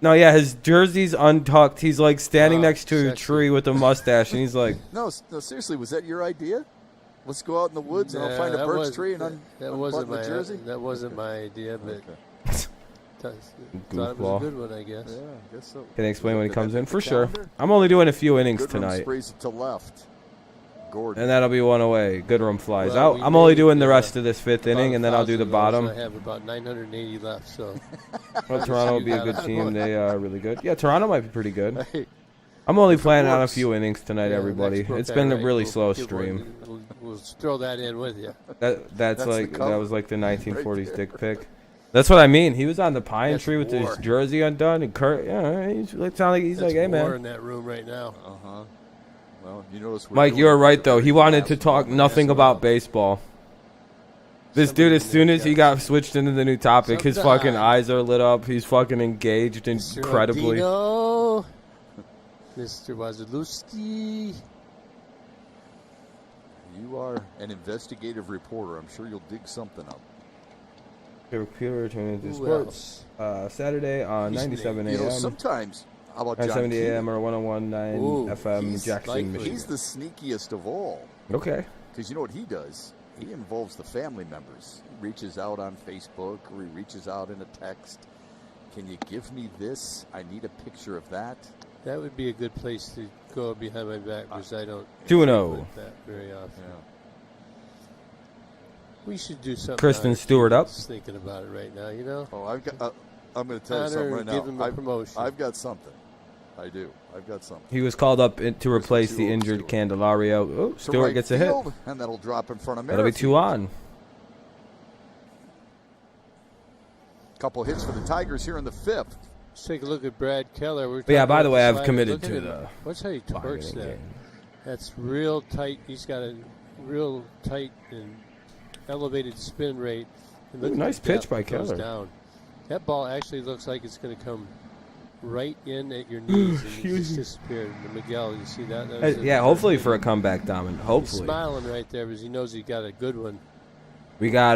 [SPEAKER 1] No, yeah, his jersey's untucked. He's like standing
[SPEAKER 3] Oh,
[SPEAKER 1] next to a
[SPEAKER 3] sexy.
[SPEAKER 1] tree with a mustache, and he's like,
[SPEAKER 2] No, seriously, was that your idea? Let's go out in the woods and I'll find a
[SPEAKER 3] that
[SPEAKER 2] birch
[SPEAKER 3] was-
[SPEAKER 2] tree and
[SPEAKER 3] that
[SPEAKER 2] unbutton
[SPEAKER 3] wasn't
[SPEAKER 2] the
[SPEAKER 3] my
[SPEAKER 2] jersey.
[SPEAKER 3] That wasn't my idea, but
[SPEAKER 2] Okay.
[SPEAKER 3] thought it
[SPEAKER 1] Goofball.
[SPEAKER 3] was a good one, I guess.
[SPEAKER 2] Yeah, I guess so.
[SPEAKER 1] can I explain when he
[SPEAKER 2] Did
[SPEAKER 1] comes
[SPEAKER 2] that
[SPEAKER 1] in?
[SPEAKER 2] fit
[SPEAKER 1] For
[SPEAKER 2] the
[SPEAKER 1] sure.
[SPEAKER 2] calendar?
[SPEAKER 1] I'm only doing a few innings
[SPEAKER 2] Goodrum
[SPEAKER 1] tonight,
[SPEAKER 2] sprays it to left. Gordon.
[SPEAKER 1] and that'll be one away. Goodrum flies
[SPEAKER 3] Well,
[SPEAKER 1] out.
[SPEAKER 3] we
[SPEAKER 1] I'm only
[SPEAKER 3] made,
[SPEAKER 1] doing the rest of this 5th
[SPEAKER 3] About
[SPEAKER 1] inning, and then I'll do the
[SPEAKER 3] 1,000
[SPEAKER 1] bottom.
[SPEAKER 3] goals. I have about 980 left, so
[SPEAKER 1] Well, Toronto will be a
[SPEAKER 3] You
[SPEAKER 1] good
[SPEAKER 3] got
[SPEAKER 1] team.
[SPEAKER 3] it.
[SPEAKER 1] They are really good. Yeah, Toronto might be pretty good.
[SPEAKER 2] Hey,
[SPEAKER 1] I'm only planning on a few innings tonight,
[SPEAKER 3] Yeah,
[SPEAKER 1] everybody.
[SPEAKER 3] next book
[SPEAKER 1] It's
[SPEAKER 3] I
[SPEAKER 1] been a
[SPEAKER 3] write,
[SPEAKER 1] really
[SPEAKER 3] we'll
[SPEAKER 1] slow
[SPEAKER 3] give
[SPEAKER 1] stream.
[SPEAKER 3] one. We'll throw that in with you.
[SPEAKER 1] That's like
[SPEAKER 2] the
[SPEAKER 1] that
[SPEAKER 2] cover.
[SPEAKER 1] was like the 1940s dick pic. That's what I mean. He was on the pine
[SPEAKER 3] That's
[SPEAKER 1] tree with
[SPEAKER 3] war.
[SPEAKER 1] his jersey undone, and Kurt. Yeah, he's like sound like he's
[SPEAKER 3] That's
[SPEAKER 1] like, hey
[SPEAKER 3] war
[SPEAKER 1] man.
[SPEAKER 3] in that room right now.
[SPEAKER 2] Uh-huh. Well, you notice we're
[SPEAKER 1] Mike,
[SPEAKER 2] doing
[SPEAKER 1] you were right
[SPEAKER 2] a
[SPEAKER 1] though.
[SPEAKER 2] very
[SPEAKER 1] He wanted to
[SPEAKER 2] fast
[SPEAKER 1] talk
[SPEAKER 2] moment.
[SPEAKER 1] nothing
[SPEAKER 3] Yes,
[SPEAKER 1] about
[SPEAKER 3] well.
[SPEAKER 1] baseball. This
[SPEAKER 3] Somebody
[SPEAKER 1] dude, as soon as he got switched into the new topic, his fucking
[SPEAKER 3] Sometimes.
[SPEAKER 1] eyes are lit up. He's fucking engaged incredibly.
[SPEAKER 3] Mr. Wazalewski.
[SPEAKER 2] You are an investigative reporter. I'm sure you'll dig something up.
[SPEAKER 1] Computer turning into
[SPEAKER 3] Who
[SPEAKER 1] sports. Saturday on
[SPEAKER 3] Who's
[SPEAKER 1] 97
[SPEAKER 2] You know,
[SPEAKER 1] a.m.
[SPEAKER 2] sometimes, how about John
[SPEAKER 1] 970
[SPEAKER 2] Keane?
[SPEAKER 1] a.m. or 101.9
[SPEAKER 3] Ooh,
[SPEAKER 1] FM,
[SPEAKER 2] he's
[SPEAKER 1] Jackson,
[SPEAKER 3] likely.
[SPEAKER 1] Michigan.
[SPEAKER 2] He's the sneakiest of all.
[SPEAKER 1] Okay.
[SPEAKER 2] Because you know what he does? He involves the family members. He reaches out on Facebook or he reaches out in a text. Can you give me this? I need a picture of that.
[SPEAKER 3] That would be a good place to go behind my back because I don't
[SPEAKER 1] 2-0.
[SPEAKER 3] put that very often.
[SPEAKER 2] Yeah.
[SPEAKER 3] We should do something.
[SPEAKER 1] Kristen
[SPEAKER 3] on
[SPEAKER 1] Stewart up.
[SPEAKER 3] Just thinking about it right now, you know.
[SPEAKER 2] Oh, I've got. I'm going to tell you
[SPEAKER 3] Honor
[SPEAKER 2] something right
[SPEAKER 3] and
[SPEAKER 2] now.
[SPEAKER 3] give him a promotion.
[SPEAKER 2] I've got something. I do. I've got something.
[SPEAKER 1] He was called up to replace the
[SPEAKER 2] 2-0
[SPEAKER 1] injured
[SPEAKER 2] Stewart.
[SPEAKER 1] Candelario. Oh,
[SPEAKER 2] To
[SPEAKER 1] Stewart
[SPEAKER 2] right
[SPEAKER 1] gets a hit.
[SPEAKER 2] field, and that'll drop in front of
[SPEAKER 1] That'll be
[SPEAKER 2] Merrifield.
[SPEAKER 1] 2 on.
[SPEAKER 2] Couple hits for the Tigers here in the fifth.
[SPEAKER 3] Let's take a look at Brad Keller.
[SPEAKER 1] But yeah, by the way, I've committed to
[SPEAKER 3] the.
[SPEAKER 1] the
[SPEAKER 3] Watch how he twerks
[SPEAKER 1] bargaining
[SPEAKER 3] that.
[SPEAKER 1] game.
[SPEAKER 3] That's real tight. He's got a real tight and elevated spin rate. And look
[SPEAKER 1] Ooh,
[SPEAKER 3] at
[SPEAKER 1] nice
[SPEAKER 3] the depth
[SPEAKER 1] pitch by
[SPEAKER 3] it goes
[SPEAKER 1] Keller.
[SPEAKER 3] Down. That ball actually looks like it's going to come right in at your knees and it just disappeared. And Miguel, you see that? That was
[SPEAKER 1] Yeah, hopefully for a comeback, Diamond.
[SPEAKER 3] He's
[SPEAKER 1] Hopefully.
[SPEAKER 3] smiling right there because he knows he got a good one.
[SPEAKER 1] We got,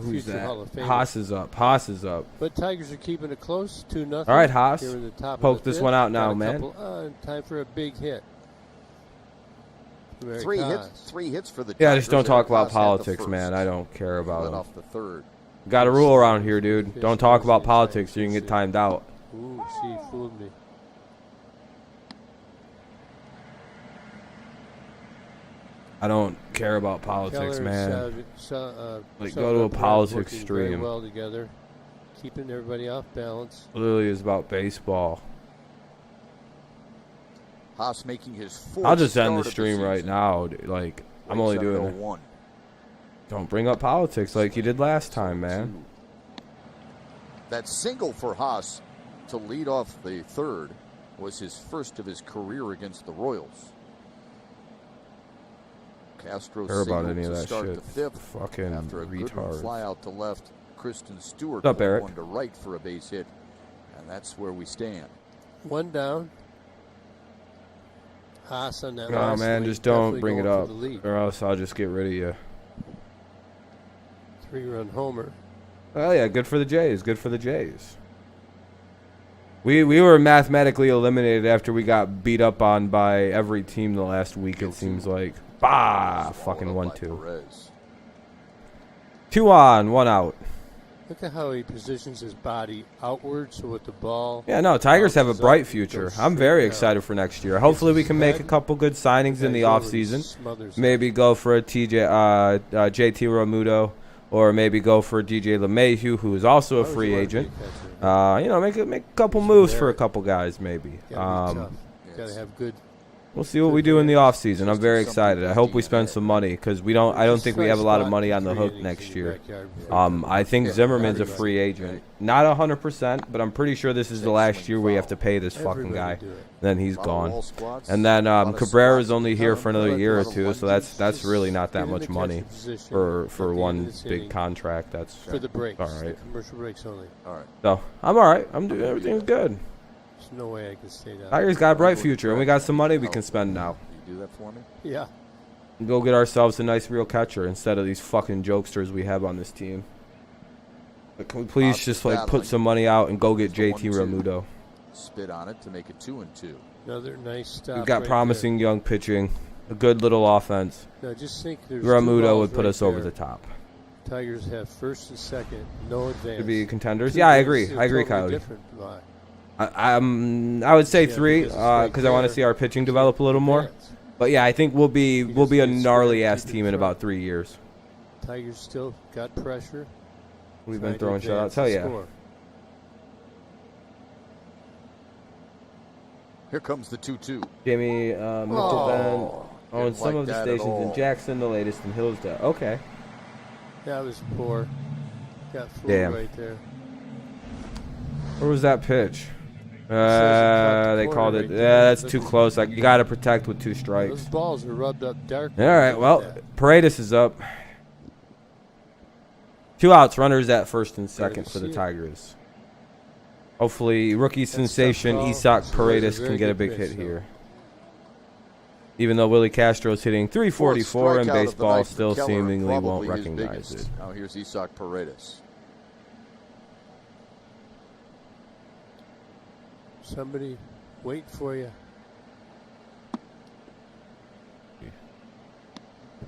[SPEAKER 3] Future
[SPEAKER 1] who's that?
[SPEAKER 3] Hall of Famer.
[SPEAKER 1] Haas is up. Haas is up.
[SPEAKER 3] But Tigers are keeping it close, 2-0.
[SPEAKER 1] All right, Haas.
[SPEAKER 3] Here in the top of
[SPEAKER 1] Poke
[SPEAKER 3] the
[SPEAKER 1] this
[SPEAKER 3] fifth.
[SPEAKER 1] one out
[SPEAKER 3] Got
[SPEAKER 1] now,
[SPEAKER 3] a
[SPEAKER 1] man.
[SPEAKER 3] couple, time for a big hit. Very
[SPEAKER 2] Three
[SPEAKER 3] Haas.
[SPEAKER 2] hits for the
[SPEAKER 1] Yeah,
[SPEAKER 2] Tigers.
[SPEAKER 1] just don't talk
[SPEAKER 2] Eric
[SPEAKER 1] about
[SPEAKER 2] Haas had the
[SPEAKER 1] politics,
[SPEAKER 2] first.
[SPEAKER 1] man. I don't care about
[SPEAKER 2] Led
[SPEAKER 1] them.
[SPEAKER 2] off the third.
[SPEAKER 1] Got a rule around here, dude. Don't talk about politics or you can get timed out.
[SPEAKER 3] Ooh, she fooled me.
[SPEAKER 1] I don't care about politics,
[SPEAKER 3] Keller
[SPEAKER 1] man.
[SPEAKER 3] and
[SPEAKER 1] Go to a politics
[SPEAKER 3] working very
[SPEAKER 1] stream.
[SPEAKER 3] well together, keeping everybody off balance.
[SPEAKER 1] Literally is about baseball.
[SPEAKER 2] Haas making his fourth.
[SPEAKER 1] I'll just
[SPEAKER 2] start
[SPEAKER 1] end
[SPEAKER 2] of
[SPEAKER 1] the stream right
[SPEAKER 2] season.
[SPEAKER 1] now. Dude. Like, I'm only doing it.
[SPEAKER 2] 1.
[SPEAKER 1] Don't bring up politics like you did last time, man.
[SPEAKER 2] That single for Haas to lead off the third was his first of his career against the Royals. Castro
[SPEAKER 1] Care about
[SPEAKER 2] singled
[SPEAKER 1] any of
[SPEAKER 2] to
[SPEAKER 1] that
[SPEAKER 2] start
[SPEAKER 1] shit.
[SPEAKER 2] the fifth
[SPEAKER 1] Fucking
[SPEAKER 2] after a good one
[SPEAKER 1] retards.
[SPEAKER 2] fly out to left. Kristen Stewart
[SPEAKER 1] What's up,
[SPEAKER 2] pulled
[SPEAKER 1] Eric?
[SPEAKER 2] one to right for a base hit, and that's where we stand.
[SPEAKER 3] One down. Haas on that
[SPEAKER 1] Oh,
[SPEAKER 3] last
[SPEAKER 1] man,
[SPEAKER 3] lead,
[SPEAKER 1] just don't
[SPEAKER 3] definitely
[SPEAKER 1] bring it
[SPEAKER 3] going
[SPEAKER 1] up.
[SPEAKER 3] for the lead.
[SPEAKER 1] Or else I'll just get rid of you.
[SPEAKER 3] 3-run homer.
[SPEAKER 1] Oh, yeah, good for the Jays. Good for the Jays. We were mathematically eliminated after we got beat up on by every team the last week, it seems like. Bah! Fucking
[SPEAKER 2] Swallowed up by
[SPEAKER 1] 1-2.
[SPEAKER 2] Perez.
[SPEAKER 1] 2 on, 1 out.
[SPEAKER 3] Look at how he positions his body outward, so with the ball.
[SPEAKER 1] Yeah, no, Tigers have a
[SPEAKER 3] bounces
[SPEAKER 1] bright
[SPEAKER 3] up,
[SPEAKER 1] future.
[SPEAKER 3] goes
[SPEAKER 1] I'm
[SPEAKER 3] straight
[SPEAKER 1] very
[SPEAKER 3] down.
[SPEAKER 1] excited for next year. Hopefully we can make a
[SPEAKER 3] head.
[SPEAKER 1] couple good signings in the
[SPEAKER 3] Guys over and
[SPEAKER 1] offseason.
[SPEAKER 3] smothers it.
[SPEAKER 1] Maybe go for a JT Realmuto, or maybe go for DJ LeMahieu, who is also a
[SPEAKER 3] Why would
[SPEAKER 1] free
[SPEAKER 3] you wanna
[SPEAKER 1] agent.
[SPEAKER 3] be a catcher?
[SPEAKER 1] Make a couple moves for a couple guys, maybe.
[SPEAKER 3] Gotta be tough.
[SPEAKER 2] yes.
[SPEAKER 3] Gotta have good.
[SPEAKER 1] We'll see what we do in the offseason. I'm very excited. I hope we spend some money because I don't think we have a lot of money on the hook next year. I think Zimmerman's a free agent. Not 100%, but I'm pretty sure this is the last year we have to pay this fucking guy. Then he's gone. And then Cabrera's only here for another year or two, so that's really not that much money for one big contract. That's
[SPEAKER 3] For the breaks.
[SPEAKER 1] all right.
[SPEAKER 3] The commercial breaks only.
[SPEAKER 2] All right.
[SPEAKER 1] So I'm all right. I'm doing everything's good.
[SPEAKER 3] There's no way I can stay down.
[SPEAKER 1] Tigers got a bright future, and we got some money we can spend now.
[SPEAKER 2] You do that for me?
[SPEAKER 3] Yeah.
[SPEAKER 1] Go get ourselves a nice real catcher instead of these fucking jokesters we have on this team. Like, can we please just put some money out and go get JT Realmuto?
[SPEAKER 2] Spit on it to make it 2-2.
[SPEAKER 3] Another nice stop.
[SPEAKER 1] We've got
[SPEAKER 3] right
[SPEAKER 1] promising young pitching, a good little offense.
[SPEAKER 3] there. No, just think there's two
[SPEAKER 1] Realmuto
[SPEAKER 3] balls
[SPEAKER 1] would put
[SPEAKER 3] right
[SPEAKER 1] us over
[SPEAKER 3] there.
[SPEAKER 1] the top.
[SPEAKER 3] Tigers have first and second, no advance.
[SPEAKER 1] To be contenders?
[SPEAKER 3] Two
[SPEAKER 1] Yeah, I
[SPEAKER 3] games
[SPEAKER 1] agree.
[SPEAKER 3] are
[SPEAKER 1] I agree,
[SPEAKER 3] totally
[SPEAKER 1] Coyote.
[SPEAKER 3] different. Why?
[SPEAKER 1] I would say
[SPEAKER 3] Yeah,
[SPEAKER 1] 3
[SPEAKER 3] because it's right
[SPEAKER 1] because I want to
[SPEAKER 3] there.
[SPEAKER 1] see our pitching develop a little more.
[SPEAKER 3] Advance.
[SPEAKER 1] But yeah, I think we'll be
[SPEAKER 3] just
[SPEAKER 1] a
[SPEAKER 3] need to
[SPEAKER 1] gnarly
[SPEAKER 3] score,
[SPEAKER 1] ass
[SPEAKER 3] keep it
[SPEAKER 1] team in
[SPEAKER 3] front.
[SPEAKER 1] about 3 years.
[SPEAKER 3] Tigers still got pressure.
[SPEAKER 1] We've
[SPEAKER 3] Trying
[SPEAKER 1] been
[SPEAKER 3] to
[SPEAKER 1] throwing
[SPEAKER 3] advance
[SPEAKER 1] shutouts. Hell
[SPEAKER 3] and
[SPEAKER 1] yeah.
[SPEAKER 3] score.
[SPEAKER 2] Here comes the 2-2.
[SPEAKER 1] Jamie Mitchell owns some
[SPEAKER 2] like
[SPEAKER 1] of the
[SPEAKER 2] that at
[SPEAKER 1] stations in
[SPEAKER 2] all.
[SPEAKER 1] Jackson, the latest in Hillsdale. Okay.
[SPEAKER 3] That was poor. Got fooled
[SPEAKER 1] Damn.
[SPEAKER 3] right there.
[SPEAKER 1] Where was that pitch?
[SPEAKER 3] Says it caught the
[SPEAKER 1] They
[SPEAKER 3] corner
[SPEAKER 1] called it.
[SPEAKER 3] right there.
[SPEAKER 1] Yeah, that's too close. Like, you got to protect with 2
[SPEAKER 3] Those
[SPEAKER 1] strikes.
[SPEAKER 3] balls are rubbed up dark.
[SPEAKER 1] All right, well, Paredes is up. 2 outs, runners at first and second for the
[SPEAKER 3] see it.
[SPEAKER 1] Tigers. Hopefully, rookie sensation
[SPEAKER 3] tough call.
[SPEAKER 1] Isak
[SPEAKER 3] That was a
[SPEAKER 1] Paredes
[SPEAKER 3] very
[SPEAKER 1] can get a
[SPEAKER 3] good
[SPEAKER 1] big
[SPEAKER 3] pitch,
[SPEAKER 1] hit
[SPEAKER 3] though.
[SPEAKER 1] here. Even though Willie Castro's hitting 344 in
[SPEAKER 2] Strikeout of the
[SPEAKER 1] baseball,
[SPEAKER 2] night for
[SPEAKER 1] still
[SPEAKER 2] Keller,
[SPEAKER 1] seemingly won't
[SPEAKER 2] probably his
[SPEAKER 1] recognize
[SPEAKER 2] biggest.
[SPEAKER 1] it.
[SPEAKER 2] Now here's Isak Paredes.
[SPEAKER 3] Somebody waiting for you.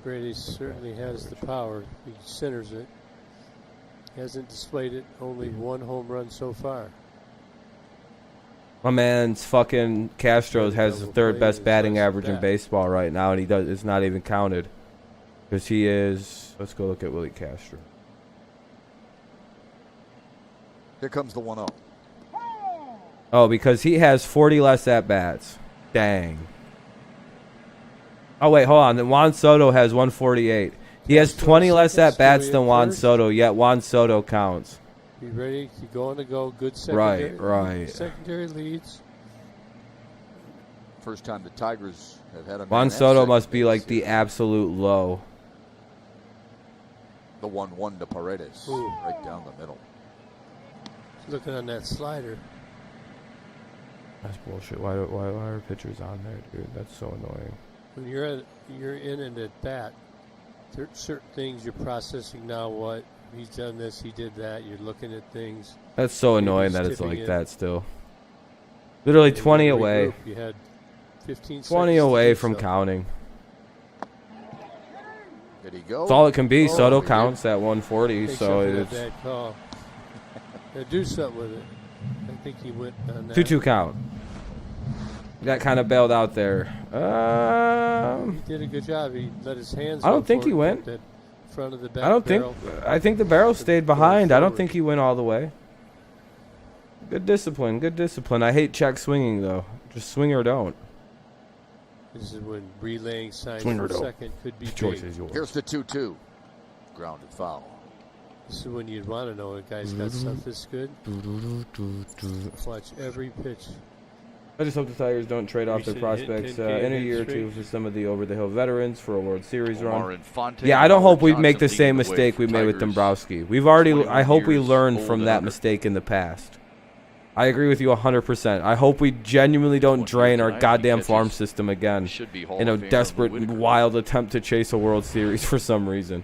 [SPEAKER 3] Brady certainly has the power. He centers it. Hasn't displayed it. Only 1 home run so far.
[SPEAKER 1] My man's fucking Castro's has the third best batting average in baseball right now, and it's not even counted. Because he is. Let's go look at Willie Castro.
[SPEAKER 2] Here comes the 1-0.
[SPEAKER 1] Oh, because he has 40 less at bats. Dang. Oh wait, hold on. Then Juan Soto has 148. He has 20 less at bats than Juan Soto, yet Juan Soto counts.
[SPEAKER 3] Be ready. You going to go. Good secondary.
[SPEAKER 1] Right.
[SPEAKER 3] Secondary leads.
[SPEAKER 2] First time the Tigers have had a
[SPEAKER 1] Juan
[SPEAKER 2] man at
[SPEAKER 1] Soto
[SPEAKER 2] second
[SPEAKER 1] must be
[SPEAKER 2] base
[SPEAKER 1] like the
[SPEAKER 2] here.
[SPEAKER 1] absolute low.
[SPEAKER 2] The 1-1 to Paredes.
[SPEAKER 3] Ooh.
[SPEAKER 2] Right down the middle.
[SPEAKER 3] Looking on that slider.
[SPEAKER 1] That's bullshit. Why are pitchers on there, dude? That's so annoying.
[SPEAKER 3] When you're in and at bat, there are certain things you're processing now. What he's done this, he did that. You're looking at things.
[SPEAKER 1] That's so
[SPEAKER 3] Maybe
[SPEAKER 1] annoying
[SPEAKER 3] he's
[SPEAKER 1] that it's
[SPEAKER 3] tipping
[SPEAKER 1] like
[SPEAKER 3] it.
[SPEAKER 1] that still. Literally
[SPEAKER 3] And
[SPEAKER 1] 20
[SPEAKER 3] then
[SPEAKER 1] away.
[SPEAKER 3] regroup. You had 15
[SPEAKER 1] 20
[SPEAKER 3] seconds to
[SPEAKER 1] away
[SPEAKER 3] do
[SPEAKER 1] from
[SPEAKER 3] so.
[SPEAKER 1] counting.
[SPEAKER 2] Did he go?
[SPEAKER 1] That's all it can be.
[SPEAKER 2] Oh,
[SPEAKER 1] Soto
[SPEAKER 2] he
[SPEAKER 1] counts at 140,
[SPEAKER 3] Takes
[SPEAKER 1] so
[SPEAKER 3] up that
[SPEAKER 1] it's
[SPEAKER 3] bad call. Now do something with it. I think he went on that.
[SPEAKER 1] 2-2 count. Got kind of bailed out there.
[SPEAKER 3] He did a good job. He let his hands.
[SPEAKER 1] I don't
[SPEAKER 3] go
[SPEAKER 1] think
[SPEAKER 3] for
[SPEAKER 1] he
[SPEAKER 3] it,
[SPEAKER 1] went.
[SPEAKER 3] that front of the back
[SPEAKER 1] I don't think.
[SPEAKER 3] barrel.
[SPEAKER 1] I think the barrel stayed behind. I don't
[SPEAKER 3] forward.
[SPEAKER 1] think he went all the way. Good discipline. Good discipline. I hate check swinging though. Just swing or don't.
[SPEAKER 3] This is when relaying signs
[SPEAKER 1] Swing or
[SPEAKER 3] for
[SPEAKER 1] don't.
[SPEAKER 3] second could be
[SPEAKER 1] Choice
[SPEAKER 3] big.
[SPEAKER 1] is yours.
[SPEAKER 2] Here's the 2-2. Grounded foul.
[SPEAKER 3] This is when you'd want to know a guy's got stuff this good. Watch every pitch.
[SPEAKER 1] I just hope the Tigers don't trade off their
[SPEAKER 3] Recent hit,
[SPEAKER 1] prospects
[SPEAKER 3] 10K
[SPEAKER 1] in a year or
[SPEAKER 3] hit
[SPEAKER 1] two
[SPEAKER 3] streak.
[SPEAKER 1] for some of the over-the-hill veterans for a World Series
[SPEAKER 5] Omar
[SPEAKER 1] run.
[SPEAKER 5] Infante
[SPEAKER 1] Yeah, I
[SPEAKER 5] and
[SPEAKER 1] don't
[SPEAKER 5] Howard
[SPEAKER 1] hope we make the
[SPEAKER 5] Johnson
[SPEAKER 1] same
[SPEAKER 5] leading the way
[SPEAKER 1] mistake
[SPEAKER 5] for
[SPEAKER 1] we made with
[SPEAKER 5] Tigers.
[SPEAKER 1] Dombrowski. We've already.
[SPEAKER 5] 21
[SPEAKER 1] I hope we
[SPEAKER 5] years
[SPEAKER 1] learned
[SPEAKER 5] old
[SPEAKER 1] from
[SPEAKER 5] and
[SPEAKER 1] that
[SPEAKER 5] under.
[SPEAKER 1] mistake in the past. I agree with you 100%. I hope we genuinely don't
[SPEAKER 5] 21
[SPEAKER 1] drain
[SPEAKER 5] years
[SPEAKER 1] our
[SPEAKER 5] tonight, he
[SPEAKER 1] goddamn
[SPEAKER 5] catches-
[SPEAKER 1] farm system again
[SPEAKER 5] Should be Hall
[SPEAKER 1] in a
[SPEAKER 5] of Famer
[SPEAKER 1] desperate,
[SPEAKER 5] Lou Whitaker.
[SPEAKER 1] wild attempt to chase a World Series for some reason.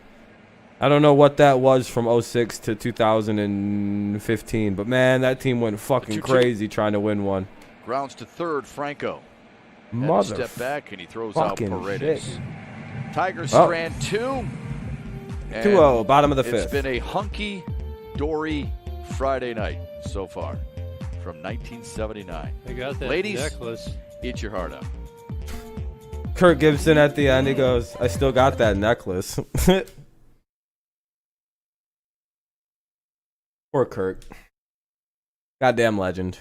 [SPEAKER 1] I don't know what that was from 06 to 2015, but man, that team went fucking
[SPEAKER 5] 2-2.
[SPEAKER 1] crazy trying to win one.
[SPEAKER 5] Grounds to third, Franco. Had to
[SPEAKER 1] Mother
[SPEAKER 5] step back and he throws out
[SPEAKER 1] fucking
[SPEAKER 5] Paredes.
[SPEAKER 1] shit.
[SPEAKER 5] Tigers
[SPEAKER 1] Oh.
[SPEAKER 5] strand 2.
[SPEAKER 1] 2-0, bottom of the
[SPEAKER 5] It's
[SPEAKER 1] fifth.
[SPEAKER 5] been a hunky-dory Friday night so far from 1979.
[SPEAKER 3] I got that
[SPEAKER 5] Ladies.
[SPEAKER 3] necklace.
[SPEAKER 5] Eat your heart out.
[SPEAKER 1] Kurt Gibson at the end, he goes, I still got that necklace. Poor Kurt. Goddamn legend.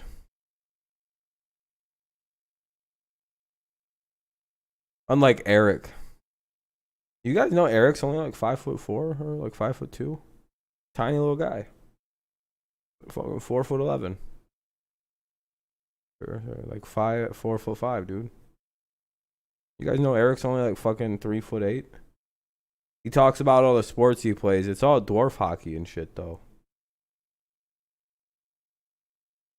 [SPEAKER 1] Unlike Eric. You guys know Eric's only like 5'4" or like 5'2"? Tiny little guy. 4'11". Like 4'5", dude. You guys know Eric's only like fucking 3'8". He talks about all the sports he plays. It's all dwarf hockey and shit, though.